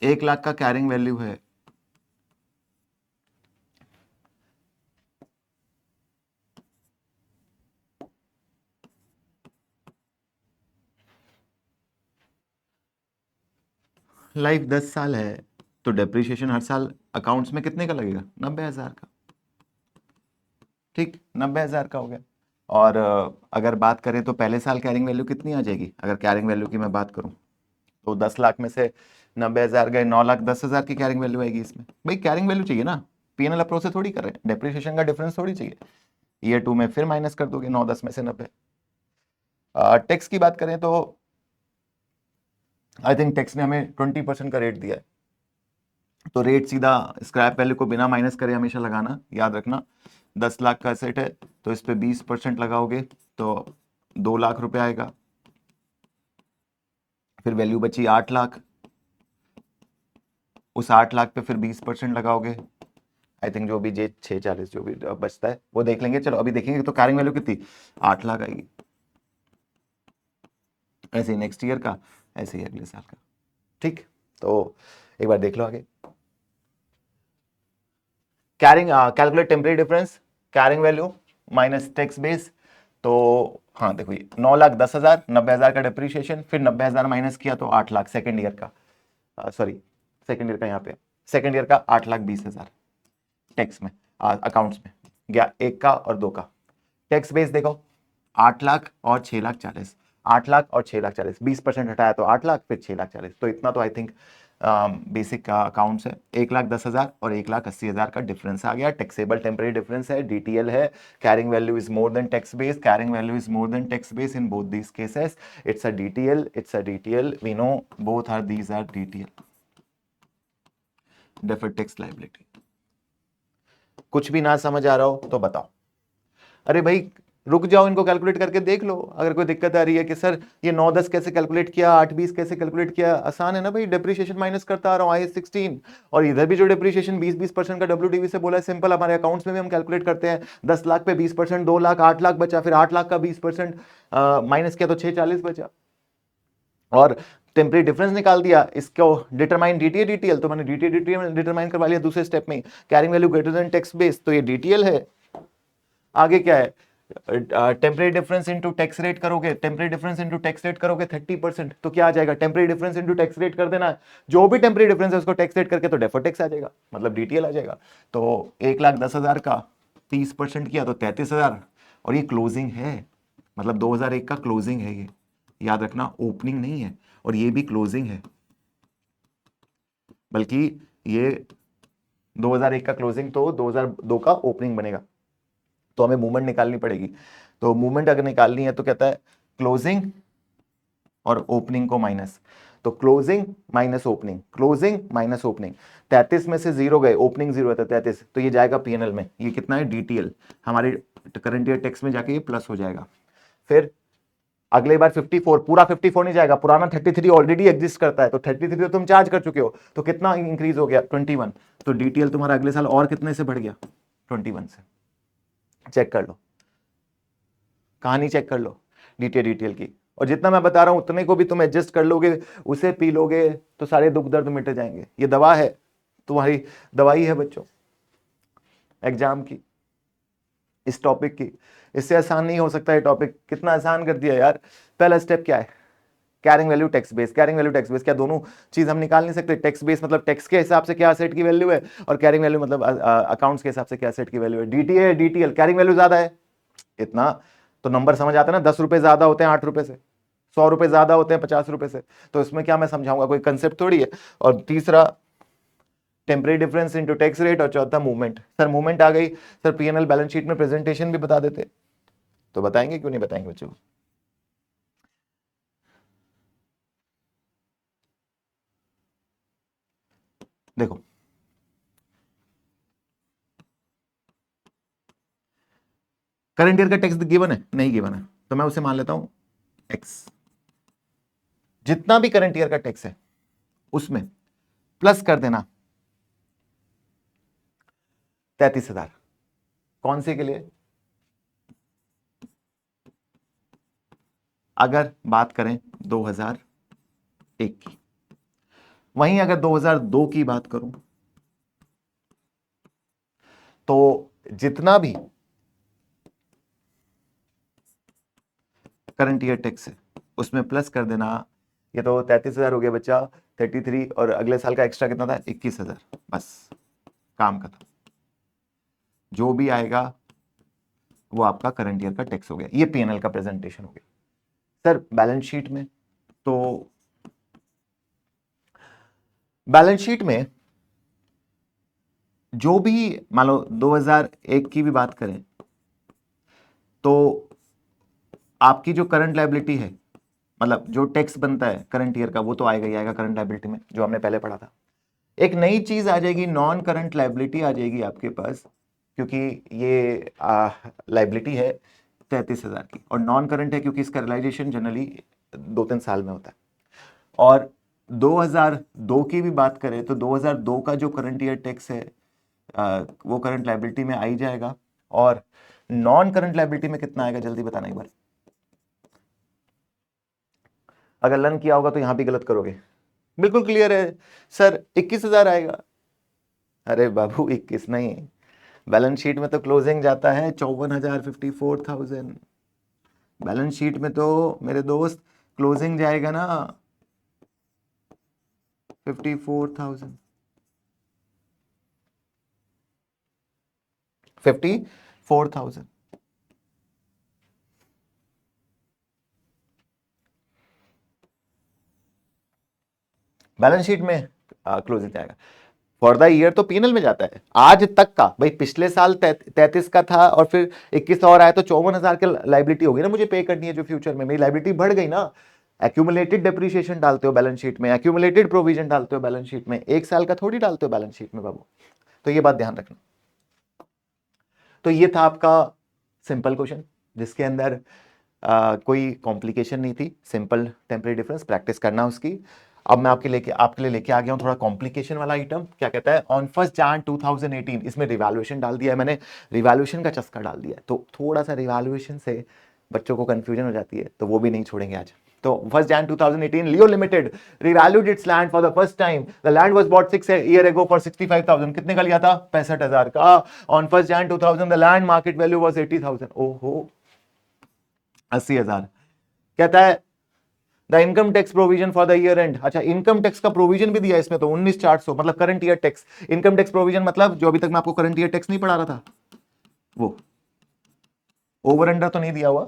1 लाख का कैरिंग वैल्यू है, लाइफ 10 साल है, तो डेप्रिसिएशन हर साल अकाउंट्स में कितने का लगेगा? 90,000 का। ठीक, 90,000 का हो गया। और अगर बात करें तो पहले साल कैरिंग वैल्यू कितनी आ जाएगी? अगर कैरिंग वैल्यू की मैं बात करूं तो 10 लाख में से 90,000 गए, 9,10,000 की कैरिंग वैल्यू आएगी इसमें। भाई कैरिंग वैल्यू चाहिए ना, पीएनएल अप्रोच से थोड़ी कर रहे हैं, डेप्रिसिएशन का डिफरेंस थोड़ी चाहिए। ईयर 2 में फिर माइनस कर दोगे 9-10 में से 90। टैक्स की बात करें तो आई थिंक टैक्स ने हमें 20% का रेट दिया है, तो रेट सीधा स्क्रैप वैल्यू को बिना माइनस करे हमेशा लगाना, याद रखना। 10 लाख का सेट है तो इस पे 20% लगाओगे तो 2 लाख रुपए आएगा। फिर वैल्यू बची 8 लाख, उस 8 लाख पे फिर 20% लगाओगे। आई थिंक जो भी जे 640 जो भी बचता है वो देख लेंगे। चलो अभी देखेंगे तो कैरिंग वैल्यू कितनी? 8 लाख आएगी। ऐसे ही नेक्स्ट ईयर का, ऐसे ही अगले साल का। ठीक, तो एक बार देख लो आगे। Carrying calculate temporary difference, carrying value minus tax base. तो हाँ देखो, ये 9,10,000, 90,000 का डिप्रीशिएशन, फिर 90,000 माइनस किया तो 8 लाख सेकेंड ईयर का, सॉरी सेकेंड ईयर का, यहाँ पे सेकेंड ईयर का 8,20,000 टैक्स में, अकाउंट्स में गया, एक का और दो का। टैक्स बेस देखो, 8 लाख और 6,40,000, 8 लाख और 6,40,000, 20% हटाया तो 8 लाख, फिर 6,40,000, तो इतना तो आई थिंक बेसिक का अकाउंट्स है। 1,10,000 और 1,80,000 का डिफरेंस आ गया, टैक्सेबल टेम्परेरी डिफरेंस है, डीटीएल है। Carrying value is more than tax base, carrying value is more than tax base in both these cases. It's a DTL, it's a DTL, we know both are, these are DTL, deferred tax liability. कुछ भी ना समझ आ रहा हो तो बताओ। अरे भाई रुक जाओ, इनको कैलकुलेट करके देख लो। अगर कोई दिक्कत आ रही है कि सर ये 9-10 कैसे कैलकुलेट किया, 8-20 कैसे कैलकुलेट किया, आसान है ना भाई, डेप्रिसिएशन माइनस करता आ रहा हूँ IAS 16, और इधर भी जो डेप्रिसिएशन 20% का WDV से बोला है, सिंपल हमारे अकाउंट्स में भी हम कैलकुलेट करते हैं। 10 लाख पे 20%, 2 लाख, 8 लाख बचा, फिर 8 लाख का 20% माइनस किया तो 640 बचा, और टेम्परेरी डिफरेंस निकाल दिया। इसको डिटरमाइन डीटीए डीटीएल, तो मैंने डीटीए डीटीएल डिटरमाइन करवा लिया दूसरे स्टेप में। Carrying value greater than tax base, तो ये डीटीएल है। आगे क्या है? Temporary difference into tax rate करोगे, temporary difference into tax rate करोगे 30%, तो क्या आ जाएगा? Temporary difference into tax rate कर देना, जो भी टेम्परेरी डिफरेंस है उसको टैक्स रेट करके तो डेफर्ड टैक्स आ जाएगा, मतलब डीटीएल आ जाएगा। तो 1,10,000 का 30% किया तो 33,000, और ये क्लोजिंग है, मतलब 2001 का क्लोजिंग है ये, याद रखना, ओपनिंग नहीं है, और ये भी क्लोजिंग है, बल्कि ये 2001 का क्लोजिंग तो 2002 का ओपनिंग बनेगा। तो हमें मूवमेंट निकालनी पड़ेगी। तो मूवमेंट अगर निकालनी है तो कहता है क्लोजिंग और ओपनिंग को माइनस, तो closing minus opening, closing minus opening. 33 में से 0 गए, ओपनिंग 0 है तो 33, तो ये जाएगा पीएनएल में। ये कितना है? डीटीएल, हमारे करंट ईयर टैक्स में जाके ये प्लस हो जाएगा। फिर अगले बार 54, पूरा 54 नहीं जाएगा, पुराना 33 ऑलरेडी एग्जिस्ट करता है, तो 33 तो तुम चार्ज कर चुके हो, तो कितना इंक्रीज हो गया? 21, तो डीटीएल तुम्हारा अगले साल और कितने से बढ़ गया? 21 से। चेक कर लो, कहानी चेक कर लो डीटीएल की, और जितना मैं बता रहा हूं उतने को भी तुम एडजस्ट कर लोगे, उसे पी लोगे तो सारे दुख दर्द मिट जाएंगे। ये दवा है, तुम्हारी दवाई है बच्चों एग्जाम की, इस टॉपिक की। इससे आसान नहीं हो सकता। ये टॉपिक कितना आसान कर दिया यार। पहला स्टेप क्या है? Carrying value tax base, carrying value tax base, क्या दोनों चीज हम निकाल नहीं सकते? टैक्स बेस मतलब टैक्स के हिसाब से क्या असेट की वैल्यू है, और कैरिंग वैल्यू मतलब अकाउंट्स के हिसाब से क्या असेट की वैल्यू है। डीटीए डीटीएल, कैरिंग वैल्यू ज्यादा है इतना, तो नंबर समझ आता है ना, 10 रुपए ज्यादा होते हैं 8 रुपए से, 100 रुपए ज्यादा होते हैं 50 रुपए से, तो इसमें क्या मैं समझाऊंगा, कोई कंसेप्ट थोड़ी है। और तीसरा temporary difference into tax rate, और चौथा मूवमेंट। सर मूवमेंट आ गई, सर पीएनएल बैलेंस शीट में प्रेजेंटेशन भी बता देते, तो बताएंगे, क्यों नहीं बताएंगे बच्चों? देखो करंट ईयर का टैक्स गिवन है? नहीं गिवन है, तो मैं उसे मान लेता हूं टैक्स, जितना भी करंट ईयर का टैक्स है उसमें प्लस कर देना 33,000। कौन से के लिए? अगर बात करें 2001 की, वहीं अगर 2002 की बात करूं तो जितना भी करंट ईयर टैक्स है उसमें प्लस कर देना, ये तो 33,000 हो गया बच्चा, 33 और अगले साल का एक्स्ट्रा कितना था 21,000, बस काम खत्म। जो भी आएगा वो आपका करंट ईयर का टैक्स हो गया। ये पीएनएल का प्रेजेंटेशन हो गया। सर बैलेंस शीट में, तो बैलेंस शीट में जो भी मान लो 2001 की भी बात करें तो आपकी जो करंट लायबिलिटी है, मतलब जो टैक्स बनता है करंट ईयर का, वो तो आएगा ही आएगा करंट लायबिलिटी में, जो हमने पहले पढ़ा था। एक नई चीज आ जाएगी, नॉन करंट लायबिलिटी आ जाएगी आपके पास, क्योंकि ये लायबिलिटी है 33,000 की, और नॉन करंट है क्योंकि इसका रियलाइजेशन जनरली 2-3 साल में होता है। और 2002 की भी बात करें तो 2002 का जो करंट ईयर टैक्स है वो करंट लायबिलिटी में आ ही जाएगा। और नॉन करंट लायबिलिटी में कितना आएगा जल्दी बताना एक बार। अगर लर्न किया होगा तो यहां भी गलत करोगे। बिल्कुल क्लियर है सर, 21,000 आएगा। अरे बाबू 21 नहीं, बैलेंस शीट में तो क्लोजिंग जाता है 54,000, 54,000। बैलेंस शीट में तो मेरे दोस्त क्लोजिंग जाएगा ना 54,000, 54,000। बैलेंस शीट में क्लोजिंग जाएगा। फॉर द ईयर तो पीएनएल में जाता है आज तक का। भाई पिछले साल 33 का था और फिर 21 और आया तो 54,000 की लाइबिलिटी होगी ना, मुझे पे करनी है जो फ्यूचर में, मेरी लाइबिलिटी बढ़ गई ना। एक्यूमुलेटेड डेप्रिसिएशन डालते हो बैलेंस शीट में, एक्यूमुलेटेड प्रोविजन डालते हो बैलेंस शीट में, एक साल का थोड़ी डालते हो बैलेंस शीट में बाबू। तो ये बात ध्यान रखना। तो ये था आपका सिंपल क्वेश्चन जिसके अंदर कोई कॉम्प्लिकेशन नहीं थी, सिंपल टेम्परेरी डिफरेंस, प्रैक्टिस करना उसकी। अब मैं आपके लिए लेके आ गया हूं थोड़ा कॉम्प्लिकेशन वाला आइटम। क्या कहता है, ऑन 1 Jan 2018, इसमें रिवैल्यूएशन डाल दिया है मैंने, रिवैल्यूएशन का चस्का डाल दिया है, तो थोड़ा सा रिवैल्यूएशन से बच्चों को कंफ्यूजन हो जाती है, तो वो भी नहीं छोड़ेंगे आज। तो 1 Jan 2018, Leo limited revalued its land for the first time. The land was bought 6 years ago for 65,000. कितने का लिया था? 65,000 का। On 1 Jan 2000, the land market value was 80,000. ओहो, 80,000। कहता है the income tax provision for the year and. अच्छा, income tax का प्रोविजन भी दिया इसमें तो 19,400, मतलब current year tax. Income tax provision मतलब जो अभी तक मैं आपको करंट ईयर टैक्स नहीं पढ़ा रहा था, वो ओवर अंडर तो नहीं दिया हुआ।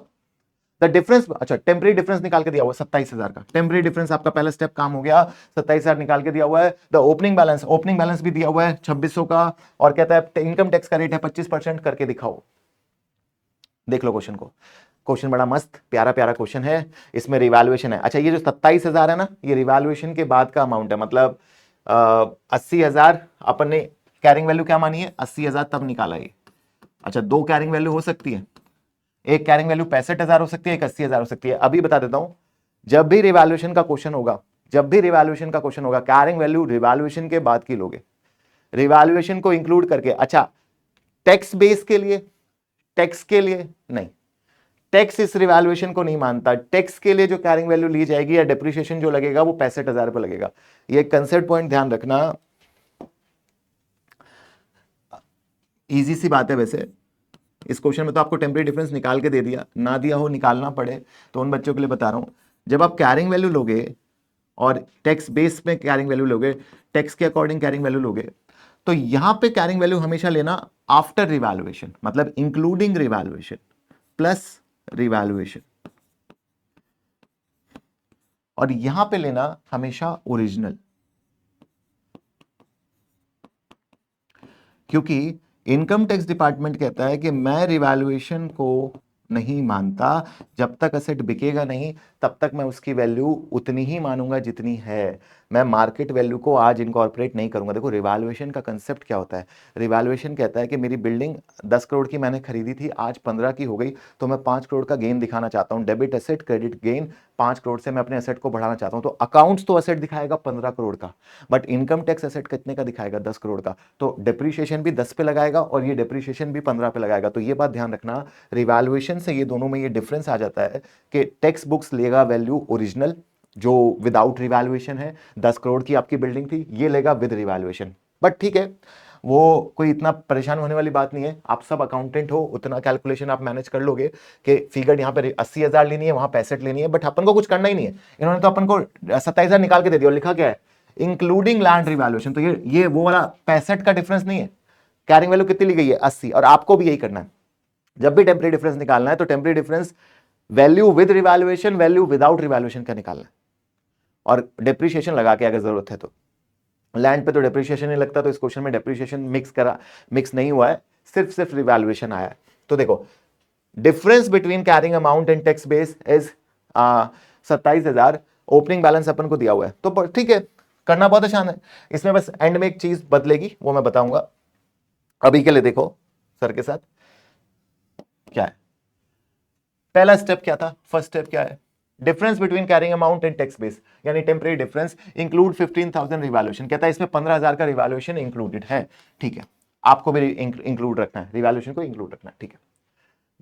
द डिफरेंस, अच्छा टेम्परेरी डिफरेंस निकाल के दिया हुआ 27,000 का। टेम्परेरी डिफरेंस आपका पहला स्टेप काम हो गया, 27,000 निकाल के दिया हुआ है। द ओपनिंग बैलेंस भी दिया हुआ है 2600 का, और कहता है इनकम टैक्स का रेट है 25%, करके दिखाओ। देख लो क्वेश्चन को, क्वेश्चन बड़ा मस्त प्यारा प्यारा क्वेश्चन है। इसमें रिवैल्यूएशन है। अच्छा, ये जो 27,000 है ना, ये रिवैल्यूएशन के बाद का अमाउंट है, मतलब 80,000 अपन ने कैरिंग वैल्यू क्या मानी है, 80,000 तब निकाला ये। अच्छा, दो कैरिंग वैल्यू हो सकती है, एक कैरिंग वैल्यू 65,000 हो सकती है, एक 80,000 हो सकती है। अभी बता देता हूं, जब भी रिवैल्यूएशन का क्वेश्चन होगा, कैरिंग वैल्यू रिवैल्यूएशन के बाद की लोगे, रिवैल्यूएशन को इंक्लूड करके। अच्छा, टैक्स बेस के लिए, टैक्स के लिए नहीं, टैक्स इस रिवैल्यूएशन को नहीं मानता। टैक्स के लिए जो कैरिंग वैल्यू ली जाएगी या डेप्रिसिएशन जो लगेगा वो 65,000 रुपए लगेगा। ये कंसेप्ट पॉइंट ध्यान रखना। इजी सी बात है वैसे, इस क्वेश्चन में तो आपको टेम्परेरी डिफरेंस निकाल के दे दिया, ना दिया हो निकालना पड़े तो उन बच्चों के लिए बता रहा हूं। जब आप कैरिंग वैल्यू लोगे और टैक्स बेस में कैरिंग वैल्यू लोगे, टैक्स के अकॉर्डिंग कैरिंग वैल्यू लोगे, तो यहां पे कैरिंग वैल्यू हमेशा लेना आफ्टर रिवैल्यूएशन, मतलब इंक्लूडिंग रिवैल्यूएशन प्लस रिवैल्यूएशन, और यहां पे लेना हमेशा ओरिजिनल, क्योंकि इनकम टैक्स डिपार्टमेंट कहता है कि मैं रिवैल्यूएशन को नहीं मानता, जब तक असेट बिकेगा नहीं तब तक मैं उसकी वैल्यू उतनी ही मानूंगा जितनी है। मैं मार्केट वैल्यू को आज इनकॉर्पोरेट नहीं करूंगा। देखो रिवैल्यूएशन का कंसेप्ट क्या होता है, रिवैल्यूएशन कहता है कि मेरी बिल्डिंग 10 करोड़ की मैंने खरीदी थी, आज 15 की हो गई, तो मैं 5 करोड़ का गेन दिखाना चाहता हूं। Debit asset credit gain, 5 crore से मैं अपने एसेट को बढ़ाना चाहता हूं। तो अकाउंट्स तो एसेट दिखाएगा 15 करोड़ का, बट इनकम टैक्स एसेट कितने का दिखाएगा, 10 करोड़ का। तो डिप्रीशिएशन भी 10 पे लगाएगा और ये डिप्रीशिएशन भी 15 पे लगाएगा। तो ये बात ध्यान रखना, रिवैल्यूएशन से ये दोनों में ये डिफरेंस आ जाता है कि टेक्स्ट बुक्स लेगा वैल्यू ओरिजिनल जो विदाउट रिवैल्यूएशन है, 10 करोड़ की आपकी बिल्डिंग थी, ये लेगा विद रिवैल्यूएशन। बट ठीक है, वो कोई इतना परेशान होने वाली बात नहीं है, आप सब अकाउंटेंट हो, उतना कैलकुलेशन आप मैनेज कर लोगे कि फिगर यहाँ पे 80,000 लेनी है, वहां 65 लेनी है, बट अपन को कुछ करना ही नहीं है। इन्होंने तो अपन को 27,000 निकाल के दे दिया और लिखा क्या है, इंक्लूडिंग लैंड रिवैल्यूएशन। तो ये वो वाला 65 का डिफरेंस नहीं है, कैरिंग वैल्यू कितनी ली गई है 80, और आपको भी यही करना है। जब भी टेम्परेरी डिफरेंस निकालना है तो temporary difference value with revaluation, value without revaluation का निकालना है, और डिप्रीशिएशन लगा के अगर जरूरत है तो। लैंड पे तो डिप्रीशिएशन नहीं लगता, तो इस क्वेश्चन में डिप्रीशिएशन मिक्स नहीं हुआ है, सिर्फ रिवैल्यूएशन आया है। तो देखो difference between carrying amount and tax base is 27,000, opening balance अपन को दिया हुआ है, तो ठीक है, करना बहुत आसान है। इसमें बस एंड में एक चीज बदलेगी, वो मैं बताऊंगा। अभी के लिए देखो सर के साथ क्या है, पहला स्टेप क्या था, फर्स्ट स्टेप क्या है, difference between carrying amount and tax base, यानी टेम्परेरी डिफरेंस, इंक्लूड 15,000 रिवैल्यूएशन। कहता है इसमें 15,000 का रिवैल्यूएशन इंक्लूडेड है, ठीक है, आपको भी इंक्लूड रखना है, रिवैल्यूएशन को इंक्लूड रखना है, ठीक है।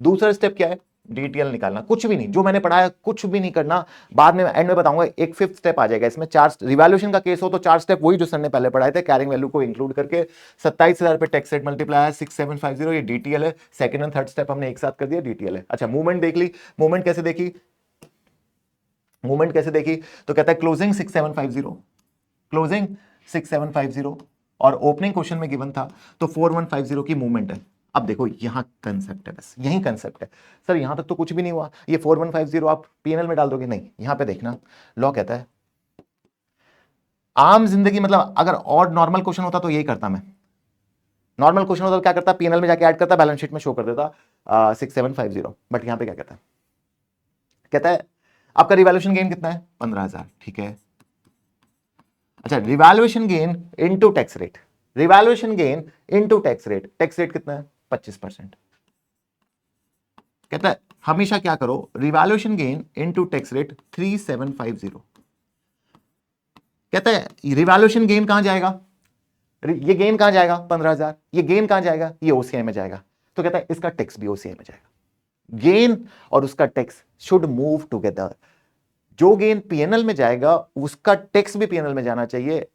दूसरा स्टेप क्या है, डीटीएल निकालना, कुछ भी नहीं, जो मैंने पढ़ाया कुछ भी नहीं करना, बाद में एंड में बताऊंगा। एक फिफ्थ स्टेप आ जाएगा इसमें, 4 रिवैल्यूएशन का केस हो तो 4 स्टेप वही जो सर ने पहले पढ़ाए थे, कैरिंग वैल्यू को इंक्लूड करके 27,000 पे टैक्स रेट मल्टीप्लाई है 6750, ये डीटीएल है। सेकंड एंड थर्ड स्टेप हमने एक साथ कर दिया, डीटीएल है। अच्छा मूवमेंट देख ली, मूवमेंट कैसे देखी, मूवमेंट कैसे देखी, तो कहता है क्लोजिंग 6750, क्लोजिंग 6750, और ओपनिंग क्वेश्चन में गिवन था तो 4150 की मूवमेंट है। अब देखो यहां कंसेप्ट है, बस यही कंसेप्ट है। सर यहां तक तो कुछ भी नहीं हुआ, ये 4150 आप पीएनएल में डाल दोगे, नहीं, यहां पे देखना, लॉ कहता है आम जिंदगी, मतलब अगर और नॉर्मल क्वेश्चन होता तो यही करता मैं, नॉर्मल क्वेश्चन होता तो क्या करता, पीएनएल में जाके ऐड करता, बैलेंस शीट में शो कर देता 6750, बट यहां पे क्या कहता है, कहता है आपका रिवैल्यूएशन गेन कितना है 15,000, ठीक है। अच्छा revaluation gain into tax rate, revaluation gain into tax rate, tax rate कितना है 25%। कहता है हमेशा क्या करो, revaluation gain into tax rate 3750। कहता है रिवैल्यूएशन गेन कहां जाएगा, ये गेन कहां जाएगा 15,000, ये गेन कहां जाएगा, ये ओसीआई में जाएगा। तो कहता है इसका टैक्स भी ओसीआई में जाएगा, गेन और उसका टैक्स शुड मूव टुगेदर। जो गेन पीएनएल में जाएगा उसका टैक्स भी पीएनएल में जाना चाहिए,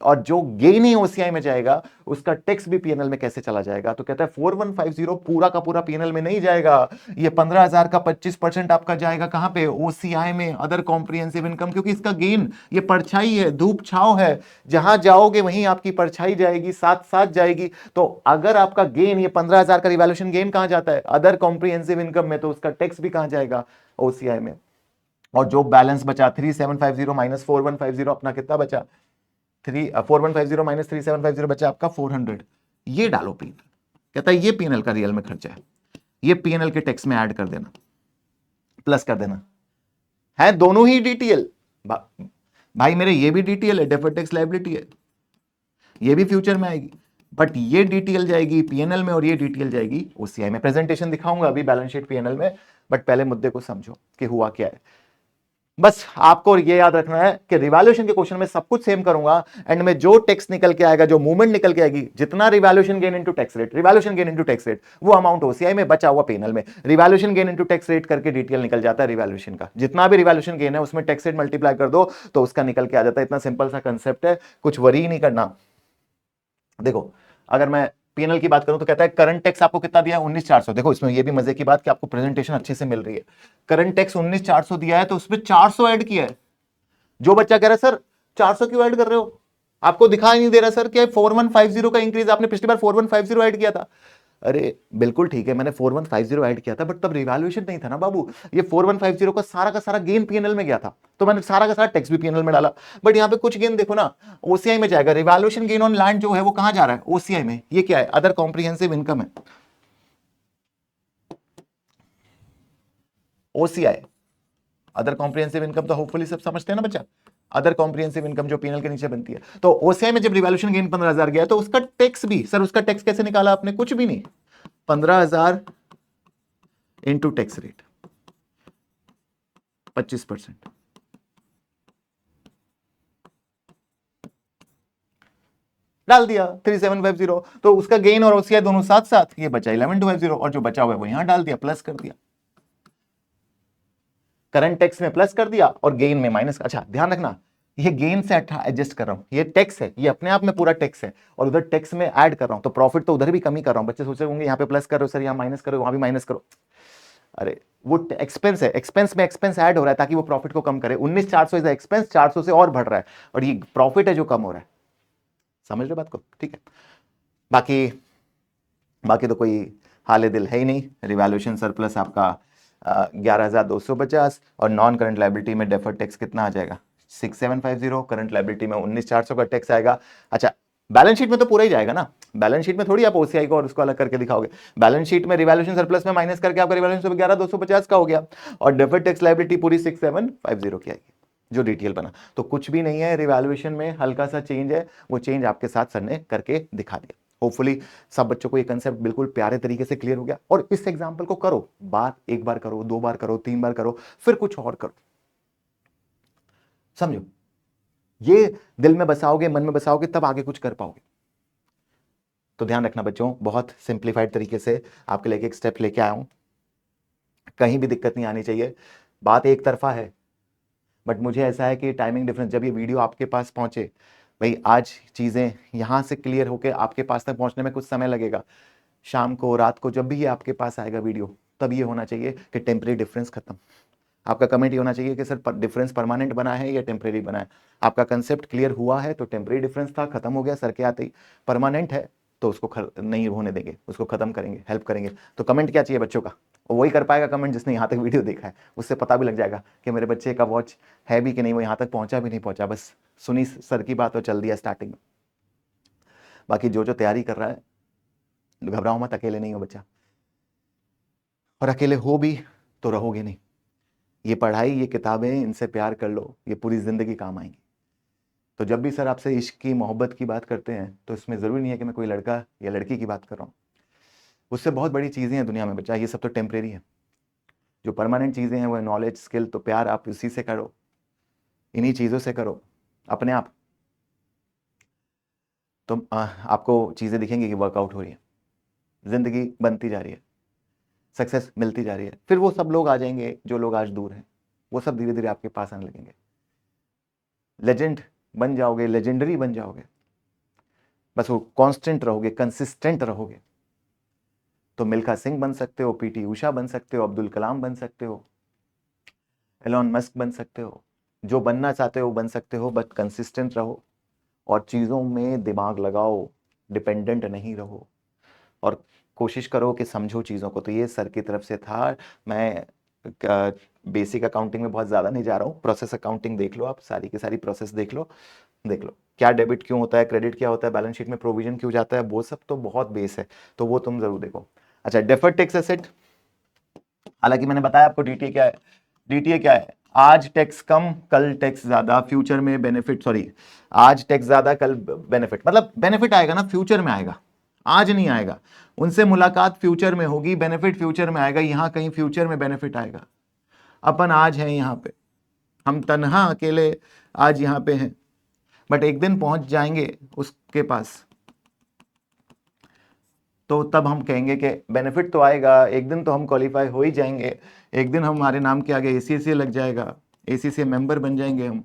और जो गेन ही ओसीआई में जाएगा उसका टैक्स भी पीएनएल में कैसे चला जाएगा। तो कहता है 4150 पूरा का पूरा पीएनएल में नहीं जाएगा, ये 15,000 का 25% आपका जाएगा कहां पे, ओसीआई में, अदर कॉम्प्रिहेंसिव इनकम, क्योंकि इसका गेन ये परछाई है, धूप छाव है, जहां जाओगे वहीं आपकी परछाई जाएगी, साथ साथ जाएगी। तो अगर आपका गेन ये 15,000 का रिवैल्यूएशन गेन कहां जाता है, अदर कॉम्प्रिहेंसिव इनकम में, तो उसका टैक्स भी कहां जाएगा, ओसीआई में। और जो बैलेंस बचा 3750 माइनस 4150, अपना कितना बचा 4150 माइनस 3750 बचा आपका 400, ये डालो पीएनएल। कहता है ये पीएनएल का रियल में खर्चा है, ये पीएनएल के टैक्स में ऐड कर देना, प्लस कर देना, है दोनों ही डीटीएल भाई मेरे, ये भी डीटीएल है, डेफर्ड टैक्स लायबिलिटी है, ये भी फ्यूचर में आएगी, बट ये डीटीएल जाएगी पीएनएल में और ये डीटीएल जाएगी ओसीआई में। प्रेजेंटेशन दिखाऊंगा अभी बैलेंस शीट पीएनएल में, बट पहले मुद्दे को समझो कि हुआ क्या है। बस आपको ये याद रखना है कि रिवैल्यूएशन के क्वेश्चन में सब कुछ सेम करूंगा, एंड में जो टैक्स निकल के आएगा, जो मूवमेंट निकल के आएगी, जितना revaluation gain into tax rate, revaluation gain into tax rate, वो अमाउंट ओसीआई में, बचा हुआ पीएनएल में। Revaluation gain into tax rate करके डीटीएल निकल जाता है रिवैल्यूएशन का, जितना भी रिवैल्यूएशन गेन है उसमें टैक्स रेट मल्टीप्लाई कर दो तो उसका निकल के आ जाता है। इतना सिंपल सा कंसेप्ट है, कुछ वरी नहीं करना। देखो अगर मैं पीएनएल की बात करूं तो कहता है करंट टैक्स आपको कितना दिया है 19,400। देखो इसमें ये भी मजे की बात कि आपको प्रेजेंटेशन अच्छे से मिल रही है। करंट टैक्स 19,400 दिया है तो उसमें 400 ऐड किया है। जो बच्चा कह रहा है सर 400 क्यों ऐड कर रहे हो, आपको दिखाई नहीं दे रहा सर क्या 4150 का इंक्रीज, आपने पिछली बार 4150 ऐड किया था। अरे बिल्कुल ठीक है, मैंने 4150 ऐड किया था, बट तब रिवैल्यूएशन नहीं था ना बाबू, ये 4150 का सारा गेन पीएनएल में गया था, तो मैंने सारा का सारा टैक्स भी पीएनएल में डाला। बट यहाँ पे कुछ गेन देखो ना ओसीआई में जाएगा, रिवैल्यूएशन गेन ऑन लैंड जो है वो कहां जा रहा है, ओसीआई में। ये क्या है, अदर कॉम्प्रिहेंसिव इनकम है, ओसीआई, अदर कॉम्प्रिहेंसिव इनकम तो होपफुली सब समझते हैं ना बच्चा। अदर कॉम्प्रिहेंसिव इनकम जो पीएनएल के नीचे बनती है। तो ओसीआई में जब रिवैल्यूएशन गेन 15,000 गया तो उसका टैक्स भी, सर उसका टैक्स कैसे निकाला आपने? कुछ भी नहीं, 15,000 इंटू टैक्स रेट 25%, डाल दिया 3750। तो उसका गेन और ओसीआई दोनों साथ साथ, ये बचा 11,250 और जो बचा हुआ है वो यहां डाल दिया, प्लस कर दिया, करंट टैक्स में प्लस कर दिया और गेन में माइनस। अच्छा ध्यान रखना, ये गेन से एडजस्ट कर रहा हूं, ये टैक्स है, ये अपने आप में पूरा टैक्स है और उधर टैक्स में ऐड कर रहा हूं, तो प्रॉफिट तो उधर भी कमी कर रहा हूं। बच्चे सोच रहे होंगे यहाँ पे प्लस कर रहे हो सर, यहाँ माइनस करो, वहां भी माइनस करो। अरे वो एक्सपेंस है, एक्सपेंस में एक्सपेंस ऐड हो रहा है ताकि वो प्रॉफिट को कम करे। 19,400 इज एक्सपेंस, 400 से और बढ़ रहा है और ये प्रॉफिट है जो कम हो रहा है। समझ रहे बात को? ठीक है, बाकी बाकी तो कोई हाल दिल है ही नहीं। रिवैल्यूएशन सरप्लस आपका 11,250 और नॉन करंट लायबिलिटी में डेफर्ड टैक्स कितना आ जाएगा? 6,750। करंट लायबिलिटी में 19,400 का टैक्स आएगा। अच्छा बैलेंस शीट में तो पूरा ही जाएगा ना, बैलेंस शीट में थोड़ी आप ओसीआई को और उसको अलग करके दिखाओगे। बैलेंस शीट में रिवैल्यूएशन सरप्लस में माइनस करके आपका रिवैल्यूएशन 11,250 का हो गया और डेफर्ड टैक्स लायबिलिटी पूरी 6,750 की आएगी जो डिटेल बना। तो कुछ भी नहीं है, रिवैल्यूएशन में हल्का सा चेंज है, वो चेंज आपके साथ सर ने करके दिखा दिया। होपफुली सब बच्चों को ये कंसेप्ट बिल्कुल प्यारे तरीके से क्लियर हो गया। और इस एग्जांपल को करो, बात एक बार करो, 2 बार करो, 3 बार करो, फिर कुछ और करो। समझो, ये दिल में बसाओगे, मन में बसाओगे, तब आगे कुछ कर पाओगे। तो ध्यान रखना बच्चों, बहुत सिंप्लीफाइड तरीके से आपके लिए एक स्टेप लेके आया हूं, कहीं भी दिक्कत नहीं आनी चाहिए। बात एक तरफा है, बट मुझे ऐसा है कि टाइमिंग डिफरेंस, जब ये वीडियो आपके पास पहुंचे, भाई आज चीज़ें यहाँ से क्लियर होकर आपके पास तक पहुंचने में कुछ समय लगेगा, शाम को, रात को, जब भी ये आपके पास आएगा वीडियो, तब ये होना चाहिए कि टेम्परेरी डिफरेंस खत्म। आपका कमेंट ये होना चाहिए कि सर डिफरेंस परमानेंट बना है या टेम्परेरी बना है। आपका कंसेप्ट क्लियर हुआ है तो टेम्परेरी डिफरेंस था, खत्म हो गया सर के आते ही। परमानेंट है तो उसको नहीं होने देंगे, उसको खत्म करेंगे, हेल्प करेंगे। तो कमेंट क्या चाहिए बच्चों का? और वही कर पाएगा कमेंट जिसने यहाँ तक वीडियो देखा है। उससे पता भी लग जाएगा कि मेरे बच्चे का वॉच है भी कि नहीं, वो यहाँ तक पहुंचा भी नहीं पहुंचा, बस सुनी सर की बात और चल दिया स्टार्टिंग में। बाकी जो जो तैयारी कर रहा है, घबराओ मत, अकेले नहीं हो बच्चा, और अकेले हो भी तो रहोगे नहीं। ये पढ़ाई, ये किताबें, इनसे प्यार कर लो, ये पूरी जिंदगी काम आएंगी। तो जब भी सर आपसे इश्क की, मोहब्बत की बात करते हैं तो इसमें ज़रूरी नहीं है कि मैं कोई लड़का या लड़की की बात कर रहा हूँ। उससे बहुत बड़ी चीज़ें हैं दुनिया में बच्चा, ये सब तो टेम्परेरी है। जो परमानेंट चीज़ें हैं वो है नॉलेज, स्किल। तो प्यार आप इसी से करो, इन्हीं चीज़ों से करो अपने आप, तो आपको चीज़ें दिखेंगी कि वर्कआउट हो रही है, ज़िंदगी बनती जा रही है, सक्सेस मिलती जा रही है। फिर वो सब लोग आ जाएंगे जो लोग आज दूर हैं, वो सब धीरे धीरे आपके पास आने लगेंगे। लेजेंड बन जाओगे, लेजेंडरी बन जाओगे, बस वो कांस्टेंट रहोगे, कंसिस्टेंट रहोगे, तो मिल्खा सिंह बन सकते हो, पीटी उषा बन सकते हो, अब्दुल कलाम बन सकते हो, एलॉन मस्क बन सकते हो, जो बनना चाहते हो बन सकते हो। बट कंसिस्टेंट रहो और चीज़ों में दिमाग लगाओ, डिपेंडेंट नहीं रहो और कोशिश करो कि समझो चीज़ों को। तो ये सर की तरफ से था। मैं बेसिक अकाउंटिंग में बहुत ज़्यादा नहीं जा रहा हूँ, प्रोसेस अकाउंटिंग देख लो, आप सारी की सारी प्रोसेस देख लो क्या डेबिट क्यों होता है, क्रेडिट क्या होता है, बैलेंस शीट में प्रोविजन क्यों जाता है, वो सब तो बहुत बेस है, तो वो तुम जरूर देखो। अच्छा डेफर्ड टैक्स एसेट, हालांकि मैंने बताया आपको डीटीए क्या है। डीटीए क्या है? आज टैक्स कम कल टैक्स ज्यादा, फ्यूचर में बेनिफिट, सॉरी आज टैक्स ज्यादा कल बेनिफिट, मतलब बेनिफिट आएगा ना फ्यूचर में आएगा, आज नहीं आएगा। उनसे मुलाकात फ्यूचर में होगी, बेनिफिट फ्यूचर में आएगा। यहां कहीं फ्यूचर में बेनिफिट आएगा। अपन आज हैं यहाँ पे, हम तन्हा अकेले आज यहाँ पे हैं, बट एक दिन पहुंच जाएंगे उसके पास, तो तब हम कहेंगे कि बेनिफिट तो आएगा, एक दिन तो हम क्वालिफाई हो ही जाएंगे, एक दिन हमारे नाम के आगे एसीसी लग जाएगा, एसीसी मेंबर बन जाएंगे हम,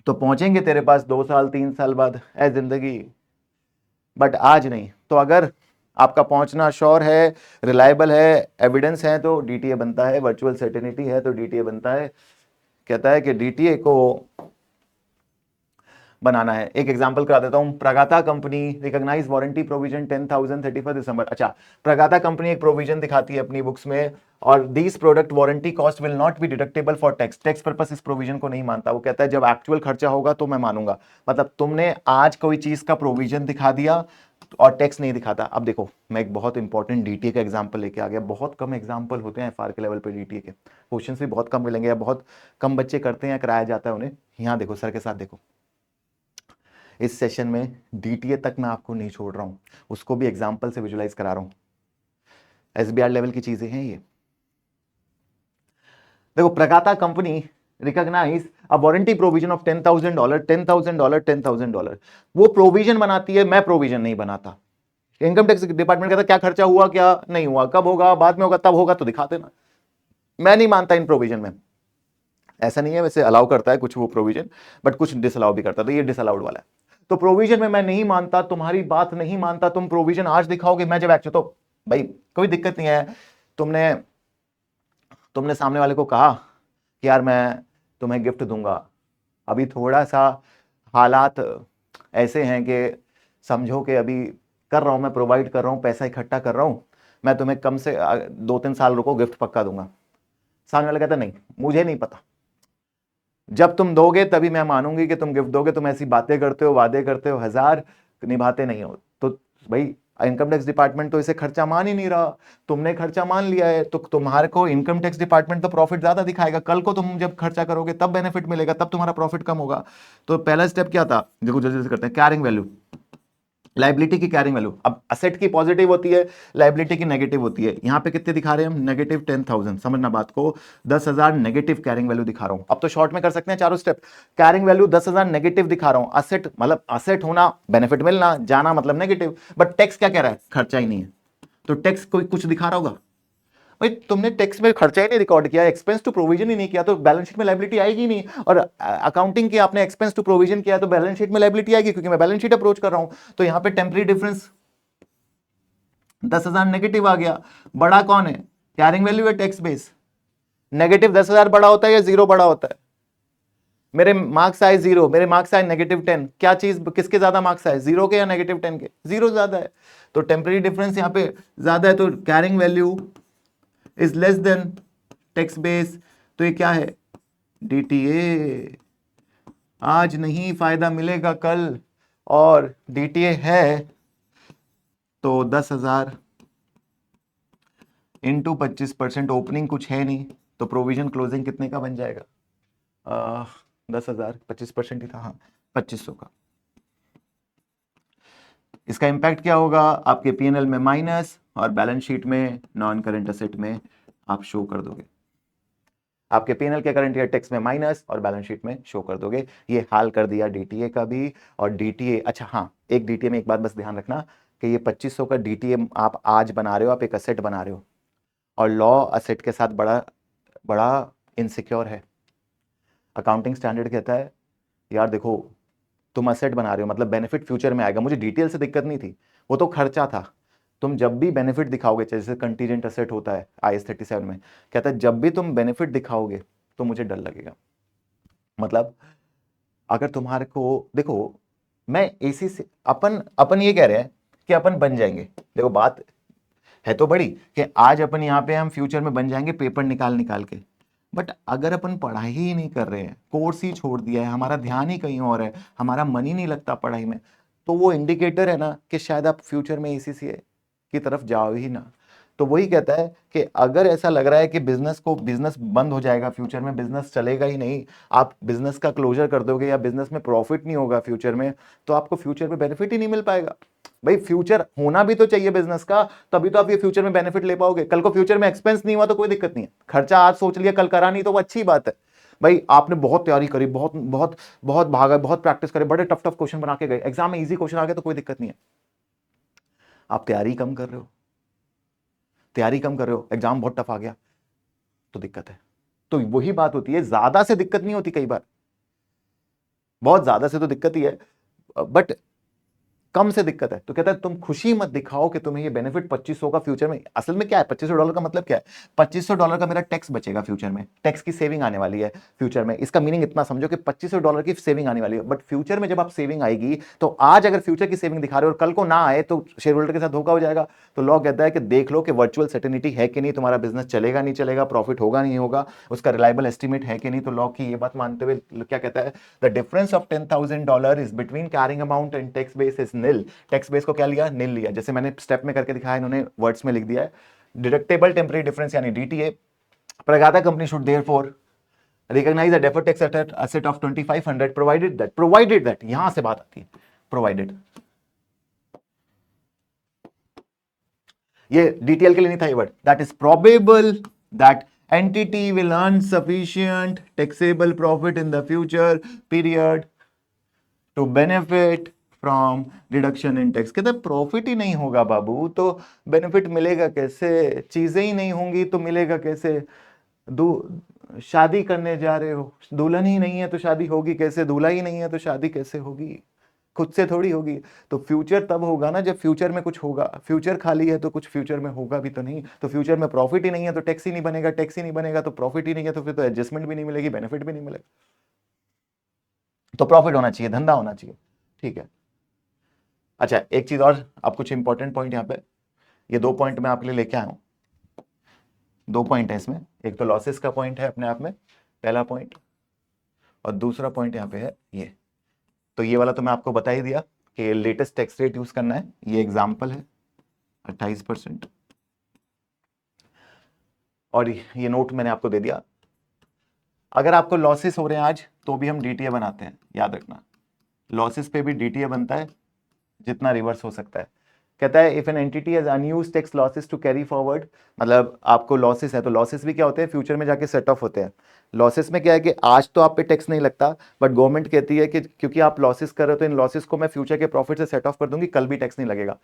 तो पहुंचेंगे तेरे पास 2 साल 3 साल बाद है जिंदगी, बट आज नहीं। तो अगर आपका पहुंचना श्योर है, रिलायबल है, एविडेंस है, तो डीटीए बनता है। वर्चुअल सर्टेनिटी है तो डीटीए बनता है। कहता है कि डीटीए को बनाना है। एक एग्जांपल करा देता हूं, प्रगाता कंपनी रिकॉग्नाइज वारंटी प्रोविजन 10,000 31 दिसंबर। अच्छा, प्रगाता कंपनी एक प्रोविजन दिखाती है अपनी बुक्स में, और this product warranty cost will not be deductible for tax. Tax purpose इस प्रोविजन को नहीं मानता। वो कहता है जब एक्चुअल खर्चा होगा तो मैं मानूंगा। मतलब तुमने आज कोई चीज का प्रोविजन दिखा दिया, और टैक्स नहीं दिखाता। अब देखो मैं एक बहुत इंपॉर्टेंट डीटीए का एग्जांपल लेके आ गया। बहुत कम एग्जांपल होते हैं एफआर के लेवल पे डीटीए के, क्वेश्चंस भी बहुत कम मिलेंगे या बहुत कम बच्चे करते हैं, कराया जाता है उन्हें। यहाँ देखो सर के साथ देखो, इस सेशन में डीटीए तक मैं आपको नहीं छोड़ रहा हूं, उसको भी एग्जाम्पल से विजुलाइज करा रहा हूं। एसबीआर लेवल की चीजें हैं ये। देखो Pragata company recognise a warranty provision of $10,000, $10,000, $10,000। वो प्रोविजन बनाती है, मैं प्रोविजन नहीं बनाता। इनकम टैक्स डिपार्टमेंट कहता है क्या खर्चा हुआ, क्या नहीं हुआ, कब होगा, बाद में होगा, तब होगा तो दिखा देना। मैं नहीं मानता इन प्रोविजन में। ऐसा नहीं है, वैसे अलाउ करता है कुछ वो प्रोविजन, बट कुछ डिसअलाउ भी करता है, तो ये डिसअलाउड वाला है। तो प्रोविजन में मैं नहीं मानता, तुम्हारी बात नहीं मानता, तुम प्रोविजन आज दिखाओगे, मैं जब एक्शन, तो भाई कोई दिक्कत नहीं है। तुमने सामने वाले को कहा कि यार मैं तुम्हें गिफ्ट दूंगा, अभी थोड़ा सा हालात ऐसे हैं कि समझो कि अभी कर रहा हूं, मैं प्रोवाइड कर रहा हूं, पैसा इकट्ठा कर रहा हूं, मैं तुम्हें कम से 2-3 साल रुको, गिफ्ट पक्का दूंगा। सामने वाला कहता नहीं मुझे नहीं पता, जब तुम दोगे तभी मैं मानूंगी कि तुम गिफ्ट दोगे। तुम ऐसी बातें करते हो, वादे करते हो, हजार निभाते नहीं हो। तो भाई इनकम टैक्स डिपार्टमेंट तो इसे खर्चा मान ही नहीं रहा, तुमने खर्चा मान लिया है, तो तुम्हारे को इनकम टैक्स डिपार्टमेंट तो प्रॉफिट ज्यादा दिखाएगा। कल को तुम जब खर्चा करोगे तब बेनिफिट मिलेगा, तब तुम्हारा प्रॉफिट कम होगा। तो पहला स्टेप क्या था, देखो जल्दी से करते हैं, कैरिंग वैल्यू, लाइबिलिटी की कैरिंग वैल्यू। अब असेट की पॉजिटिव होती है, लाइबिलिटी की नेगेटिव होती है। यहां पे कितने दिखा रहे हैं हम, नेगेटिव 10,000, समझना बात को, 10,000 नेगेटिव कैरिंग वैल्यू दिखा रहा हूं। अब तो शॉर्ट में कर सकते हैं चारों स्टेप। कैरिंग वैल्यू 10,000 नेगेटिव दिखा रहा हूं, असेट मतलब असेट होना, बेनिफिट मिलना, जाना मतलब नेगेटिव, बट टैक्स क्या कह रहा है, खर्चा ही नहीं है। तो टैक्स कोई कुछ दिखा रहा होगा, भाई तुमने टैक्स में खर्चा ही नहीं रिकॉर्ड किया, एक्सपेंस टू प्रोविजन ही नहीं किया, तो बैलेंस शीट में लायबिलिटी आएगी नहीं। और अकाउंटिंग की आपने एक्सपेंस टू प्रोविजन किया तो बैलेंस शीट में लायबिलिटी आएगी, क्योंकि मैं बैलेंस शीट अप्रोच कर रहा हूं। तो यहां पे टेम्पररी डिफरेंस 10,000 नेगेटिव आ गया। बड़ा कौन है, कैरिंग वैल्यू या टैक्स बेस। नेगेटिव 10,000 बड़ा होता है या जीरो बड़ा होता है। मेरे मार्क्स आए 0, मेरे मार्क्स आए -10, क्या चीज किसके ज्यादा मार्क्स आए, 0 के या -10 के, 0 ज्यादा है। तो टेम्पररी डिफरेंस यहां पे ज्यादा है, तो carrying value is less than tax base. तो ये क्या है, डीटीए। आज नहीं फायदा मिलेगा कल, और डीटीए है तो 10,000 इंटू 25%, ओपनिंग कुछ है नहीं, तो प्रोविजन क्लोजिंग कितने का बन जाएगा, 10,000, 25% ही था, हाँ 2500 का। इसका इंपैक्ट क्या होगा, आपके पीएनएल में माइनस और बैलेंस शीट में नॉन करंट असेट में आप शो कर दोगे। आपके पीएनएल के करंट ईयर टैक्स में माइनस और बैलेंस शीट में शो कर दोगे। ये हाल कर दिया डीटीए का भी। और डीटीए, अच्छा हाँ, एक डीटीए में एक बात बस ध्यान रखना कि ये 2500 का डीटीए आप आज बना रहे हो, आप एक असेट बना रहे हो, और लॉ असेट के साथ बड़ा बड़ा इनसिक्योर है। अकाउंटिंग स्टैंडर्ड कहता है यार देखो तुम असेट बना रहे हो, मतलब बेनिफिट फ्यूचर में आएगा। मुझे डिटेल से दिक्कत नहीं थी, वो तो खर्चा था। तुम जब भी बेनिफिट दिखाओगे, जैसे कंटीजेंट असेट होता है IAS 37 में, कहता है जब भी तुम बेनिफिट दिखाओगे तो मुझे डर लगेगा। मतलब अगर तुम्हारे को, देखो मैं एसी से अपन अपन ये कह रहे हैं कि अपन बन जाएंगे। देखो बात है तो बड़ी कि आज अपन यहाँ पे हम फ्यूचर में बन जाएंगे पेपर निकाल निकाल के, बट अगर अपन पढ़ाई ही नहीं कर रहे हैं, कोर्स ही छोड़ दिया है, हमारा ध्यान ही कहीं और है, हमारा मन ही नहीं लगता पढ़ाई में, तो वो इंडिकेटर है ना कि शायद आप फ्यूचर में ACCA की तरफ जाओ ही ना। तो वही कहता है कि अगर ऐसा लग रहा है कि बिजनेस बंद हो जाएगा, फ्यूचर में बिजनेस चलेगा ही नहीं, आप बिजनेस का क्लोजर कर दोगे या बिजनेस में प्रॉफिट नहीं होगा फ्यूचर में, तो आपको फ्यूचर में बेनिफिट ही नहीं मिल पाएगा। भाई फ्यूचर होना भी तो चाहिए बिजनेस का, तभी तो आप ये फ्यूचर में बेनिफिट ले पाओगे। कल को फ्यूचर में एक्सपेंस नहीं हुआ तो कोई दिक्कत नहीं है, खर्चा आज सोच लिया कल करा नहीं तो वो अच्छी बात है। भाई आपने बहुत तैयारी करी, बहुत बहुत बहुत भागा, बहुत प्रैक्टिस करे, बड़े टफ टफ क्वेश्चन बना के गए, एग्जाम में इजी क्वेश्चन आ गया तो कोई दिक्कत नहीं है। आप तैयारी कम कर रहे हो, एग्जाम बहुत टफ आ गया तो दिक्कत है। तो वही बात होती है, ज्यादा से दिक्कत नहीं होती, कई बार बहुत ज्यादा से तो दिक्कत ही है, बट कम से दिक्कत है। तो कहता है तुम खुशी मत दिखाओ कि तुम्हें ये बेनिफिट 2500 का फ्यूचर में, असल में क्या है $2500 का मतलब क्या है, $2500 का मेरा टैक्स बचेगा फ्यूचर में, टैक्स की सेविंग आने वाली है फ्यूचर में। इसका मीनिंग इतना समझो कि $2500 की सेविंग आने वाली है, बट फ्यूचर में जब आप सेविंग आएगी तो आज अगर फ्यूचर की सेविंग दिखा रहे हो और कल को ना आए तो शेयर होल्डर के साथ धोखा हो जाएगा। तो लॉ कहता है कि देख लो कि वर्चुअल सर्टेनिटी है कि नहीं, तुम्हारा बिजनेस चलेगा नहीं चलेगा, प्रॉफिट होगा नहीं होगा, उसका रिलायबल एस्टिमेट है कि नहीं। तो लॉ की ये बात मानते हुए क्या कहता है, the difference of $10,000 is between carrying amount and tax base is nil, tax base को क्या लिया, निल लिया। जैसे मैंने स्टेप में करके दिखाया, इन्होंने वर्ड्स में लिख दिया है, डिडक्टेबल टेम्परेरी डिफरेंस यानी DTA. Pragata company should therefore recognize a deferred tax asset of 2500 provided that यहां से बात आती है, provided, ये DTL के लिए नहीं था ये word, that is probable that entity will earn sufficient taxable profit in the future period to benefit from reduction in tax। कहते प्रॉफिट ही नहीं होगा बाबू तो बेनिफिट मिलेगा कैसे, चीजें ही नहीं होंगी तो मिलेगा कैसे, शादी करने जा रहे हो, दुल्हन ही नहीं है तो शादी होगी कैसे, दूल्हा ही नहीं है तो शादी कैसे होगी, खुद से थोड़ी होगी। तो फ्यूचर तब होगा ना जब फ्यूचर में कुछ होगा, फ्यूचर खाली है तो कुछ फ्यूचर में होगा भी तो नहीं। तो फ्यूचर में प्रॉफिट ही नहीं है तो टैक्स ही नहीं बनेगा, टैक्स ही नहीं बनेगा तो प्रॉफिट ही नहीं है, तो फिर तो एडजस्टमेंट भी नहीं मिलेगी, बेनिफिट भी नहीं मिलेगा। तो प्रॉफिट होना चाहिए, धंधा होना चाहिए, ठीक है। अच्छा एक चीज और, अब कुछ इंपॉर्टेंट पॉइंट यहाँ पे, ये 2 पॉइंट मैं आपके लिए लेके आया हूं, 2 पॉइंट है इसमें, एक तो लॉसेस का पॉइंट है अपने आप में पहला पॉइंट, और दूसरा पॉइंट यहाँ पे है ये। तो ये वाला तो मैं आपको बता ही दिया कि लेटेस्ट टैक्स रेट यूज करना है, ये एग्जांपल है 28%, और ये नोट मैंने आपको दे दिया। अगर आपको लॉसेस हो रहे हैं आज तो भी हम डीटीए बनाते हैं, याद रखना, लॉसेस पे भी डीटीए बनता है जितना रिवर्स हो सकता है। कहता है if an entity has unused tax losses to carry forward, मतलब आपको लॉसेस है तो लॉसेस भी क्या होते हैं, फ्यूचर में जाके सेट ऑफ होते हैं। लॉसेस में क्या है कि आज तो आप पे टैक्स नहीं लगता, बट गवर्नमेंट कहती है कि क्योंकि आप लॉसेस कर रहे हो तो इन लॉसेस को मैं फ्यूचर के प्रॉफिट से सेट ऑफ कर दूंगी, कल भी टैक्स नहीं लगेगा।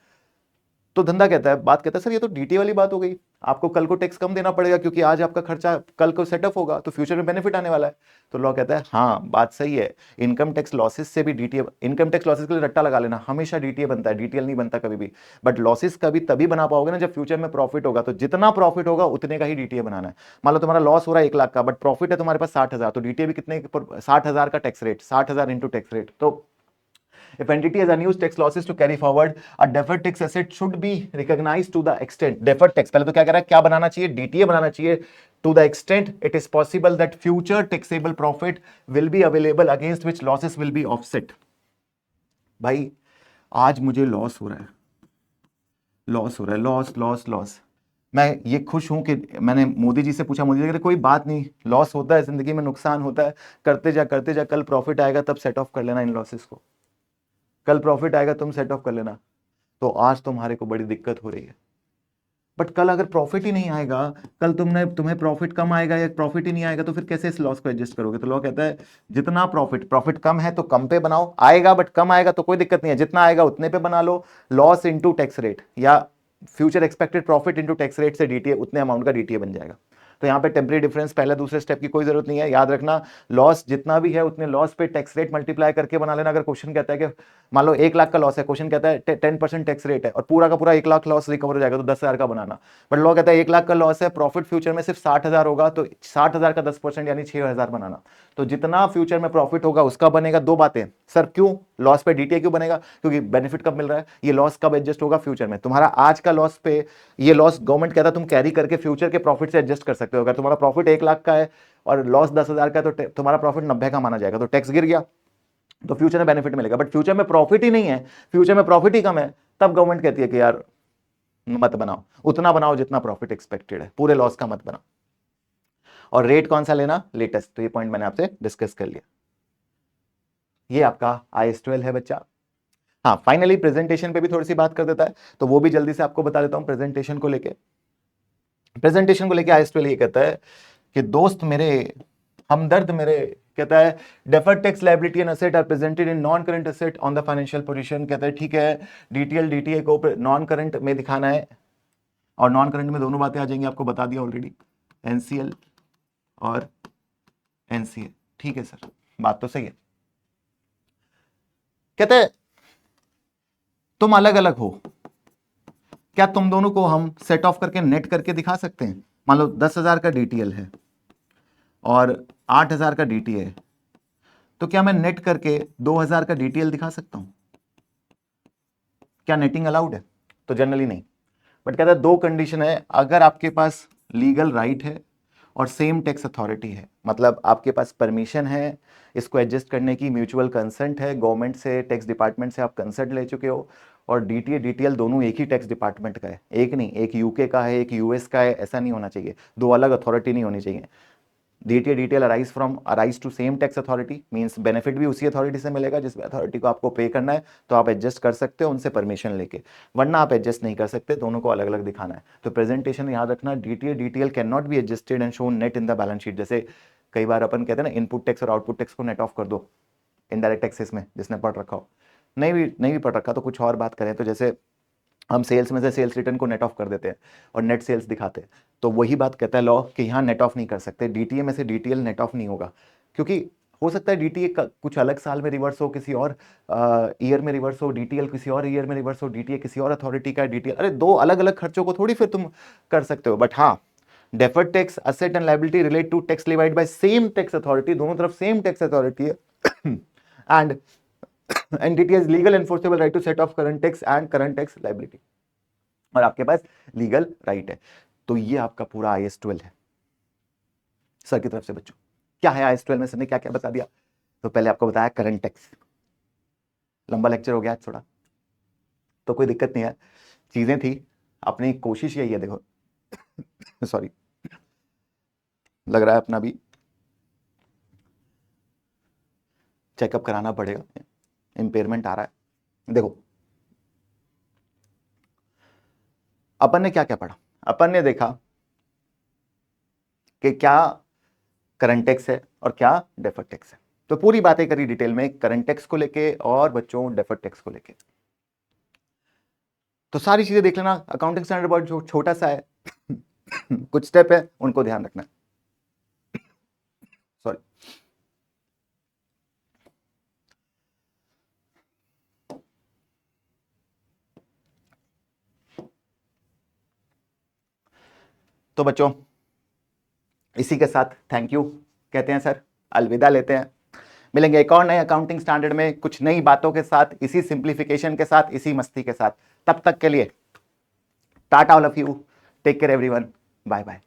तो धंधा कहता है, बात कहता है सर ये तो डीटी वाली बात हो गई, आपको कल को टैक्स कम देना पड़ेगा क्योंकि आज आपका खर्चा कल को सेटअप होगा तो फ्यूचर में बेनिफिट आने वाला है। तो लॉ कहता है हाँ बात सही है, इनकम टैक्स लॉसेस से भी डीटीए, इनकम टैक्स लॉसेस के लिए रट्टा लगा लेना, हमेशा डीटीए बनता है, डीटीएल नहीं बनता कभी भी। बट लॉसेस कभी तभी बना पाओगे ना जब फ्यूचर में प्रॉफिट होगा, तो जितना प्रॉफिट होगा उतने का ही डीटीए बनाना है। मान लो तुम्हारा लॉस हो रहा है 1 लाख का, बट प्रॉफिट है तुम्हारे पास 60,000, तो डीटीए भी कितने, 60,000 का tax rate, 60,000 into tax rate. तो if entity has unused tax losses to carry forward, a deferred tax asset should be recognized to the extent, deferred tax पहले तो क्या कह रहा है, क्या बनाना चाहिए, डीटीए बनाना चाहिए, to the extent it is possible that future taxable profit will be available against which losses will be offset। भाई आज मुझे लॉस हो रहा है, लॉस हो रहा है, लॉस लॉस लॉस, मैं ये खुश हूं कि मैंने मोदी जी से पूछा, मोदी जी कह रहे कोई बात नहीं, लॉस होता है जिंदगी में, नुकसान होता है, करते जा, कल प्रॉफिट आएगा तब सेट ऑफ कर लेना इन लॉसेस को, कल प्रॉफिट आएगा तुम सेट ऑफ कर लेना। तो आज तुम्हारे को बड़ी दिक्कत हो रही है, बट कल अगर प्रॉफिट ही नहीं आएगा, कल तुम्हें प्रॉफिट कम आएगा या प्रॉफिट ही नहीं आएगा, तो फिर कैसे इस लॉस को एडजस्ट करोगे। तो लॉ कहता है जितना प्रॉफिट कम है तो कम पे बनाओ, आएगा बट कम आएगा तो कोई दिक्कत नहीं है, जितना आएगा उतने पे बना लो, लॉस इंटू टैक्स रेट या future expected profit into tax rate से डीटीए, उतने अमाउंट का डीटीए बन जाएगा। तो यहाँ पे टेम्परेरी डिफरेंस पहले दूसरे स्टेप की कोई जरूरत नहीं है, याद रखना लॉस जितना भी है उतने लॉस पे टैक्स रेट मल्टीप्लाई करके बना लेना। अगर क्वेश्चन कहता है कि मान लो 1 लाख का लॉस है, क्वेश्चन कहता है 10% टैक्स रेट है और पूरा का पूरा 1 लाख लॉस रिकवर हो जाएगा तो 10,000 का बनाना। बट लॉ कहता है 1 लाख का लॉस है, प्रॉफिट फ्यूचर में सिर्फ 60,000 होगा, तो 60,000 का 10% यानी 6,000 बनाना। तो जितना फ्यूचर में प्रॉफिट होगा उसका बनेगा। दो बातें सर, क्यों लॉस पे डीटीए क्यों बनेगा, क्योंकि बेनिफिट कब मिल रहा है, ये लॉस कब एडजस्ट होगा फ्यूचर में। तुम्हारा आज का लॉस पे ये लॉस गवर्नमेंट कहता है तुम कैरी करके फ्यूचर के प्रॉफिट से एडजस्ट कर सकते हो। अगर तुम्हारा प्रॉफिट 1 लाख का है और लॉस 10,000 का है तो तुम्हारा प्रॉफिट 90 का माना जाएगा, तो टैक्स गिर गया, तो फ्यूचर में बेनिफिट मिलेगा। बट फ्यूचर में प्रॉफिट ही नहीं है, फ्यूचर में प्रॉफिट ही कम है, तब गवर्नमेंट कहती है कि यार मत बनाओ, उतना बनाओ जितना प्रॉफिट एक्सपेक्टेड है, पूरे लॉस का मत बनाओ। और रेट कौन सा लेना, लेटेस्ट। तो ये पॉइंट मैंने आपसे डिस्कस कर लिया। ये आपका IAS 12 है बच्चा। हाँ फाइनली प्रेजेंटेशन पे भी थोड़ी सी बात कर देता है, तो वो भी जल्दी से आपको बता देता हूं। प्रेजेंटेशन को लेके IAS 12 ये कहता है कि दोस्त मेरे, हमदर्द मेरे, कहता है deferred tax liability and asset are presented in non current asset on the financial position. कहता है ठीक है, डीटीएल डीटीए को नॉन करंट में दिखाना है, और नॉन करंट में दोनों बातें आ जाएंगी, आपको बता दिया ऑलरेडी, एनसीएल और एनसीए। ठीक है सर, बात तो सही है। कहते हैं तुम अलग अलग हो, क्या तुम दोनों को हम सेट ऑफ करके नेट करके दिखा सकते हैं। मान लो 10,000 का डीटीएल है और 8,000 का डीटीए है, तो क्या मैं नेट करके 2,000 का डीटीएल दिखा सकता हूं, क्या नेटिंग अलाउड है। तो जनरली नहीं, बट कहता है दो कंडीशन है, अगर आपके पास लीगल राइट है और सेम टैक्स अथॉरिटी है, मतलब आपके पास परमिशन है इसको एडजस्ट करने की, म्यूचुअल कंसेंट है, गवर्नमेंट से, टैक्स डिपार्टमेंट से आप कंसेंट ले चुके हो, और डीटीए डीटीएल दोनों एक ही टैक्स डिपार्टमेंट का है, एक नहीं, एक यूके का है, एक यूएस का है, ऐसा नहीं होना चाहिए, दो अलग अथॉरिटी नहीं होनी चाहिए। DTA DTL arise to same tax authority, means benefit भी उसी अथॉरिटी से मिलेगा जिस अथॉरिटी को आपको पे करना है, तो आप एडजस्ट कर सकते हो उनसे परमिशन लेके, वरना आप एडजस्ट नहीं कर सकते, दोनों को अलग अलग दिखाना है। तो प्रेजेंटेशन याद रखना, DTA DTL can not be adjusted and shown net in the balance sheet. जैसे कई बार अपन कहते हैं ना इनपुट टैक्स और आउटपुट टैक्स को नेट ऑफ कर दो इनडायरेक्ट टैक्सेस में, जिसने पढ़ रखा हो, नहीं भी पढ़ रखा तो कुछ और बात करें तो जैसे हम सेल्स में से सेल्स रिटर्न को नेट ऑफ कर देते हैं और नेट सेल्स दिखाते हैं, तो वही बात कहता है लॉ कि यहाँ नेट ऑफ नहीं कर सकते, डीटीए में से डीटीएल नेट ऑफ नहीं होगा, क्योंकि हो सकता है डीटीए कुछ अलग साल में रिवर्स हो, किसी और ईयर में रिवर्स हो, डीटीएल किसी और ईयर में रिवर्स हो, डीटीए किसी और अथॉरिटी का है, डीटीएल, अरे दो अलग अलग खर्चों को थोड़ी फिर तुम कर सकते हो। बट हाँ, deferred tax asset and liability relate to tax levied by same tax authority, दोनों तरफ सेम टैक्स अथॉरिटी है, and entity has legal enforceable right to set off current tax and current tax liability, और आपके पास legal right है। तो ये आपका पूरा IAS 12 है सर की तरफ से। बच्चों क्या है IAS 12 में, सर ने क्या क्या बता दिया? तो पहले आपको बताया करंट टैक्स, लंबा लेक्चर हो गया थोड़ा, तो कोई दिक्कत नहीं है, चीजें थी, अपनी कोशिश यही है, देखो सॉरी लग रहा है अपना भी चेकअप कराना पड़ेगा, इंपेयरमेंट आ रहा है। देखो अपन ने क्या क्या पढ़ा, अपन ने देखा कि क्या करंट टैक्स है और क्या डेफर्ड टैक्स है, तो पूरी बातें करी डिटेल में करंट टैक्स को लेके और बच्चों डेफर्ड टैक्स को लेके। तो सारी चीजें देख लेना, अकाउंटिंग स्टैंडर्ड बोर्ड जो छोटा सा है कुछ स्टेप है उनको ध्यान रखना, सॉरी। तो बच्चों इसी के साथ थैंक यू कहते हैं सर, अलविदा लेते हैं, मिलेंगे एक और नए अकाउंटिंग स्टैंडर्ड में कुछ नई बातों के साथ, इसी सिंप्लीफिकेशन के साथ, इसी मस्ती के साथ। तब तक के लिए tata all of you, take care everyone, bye bye.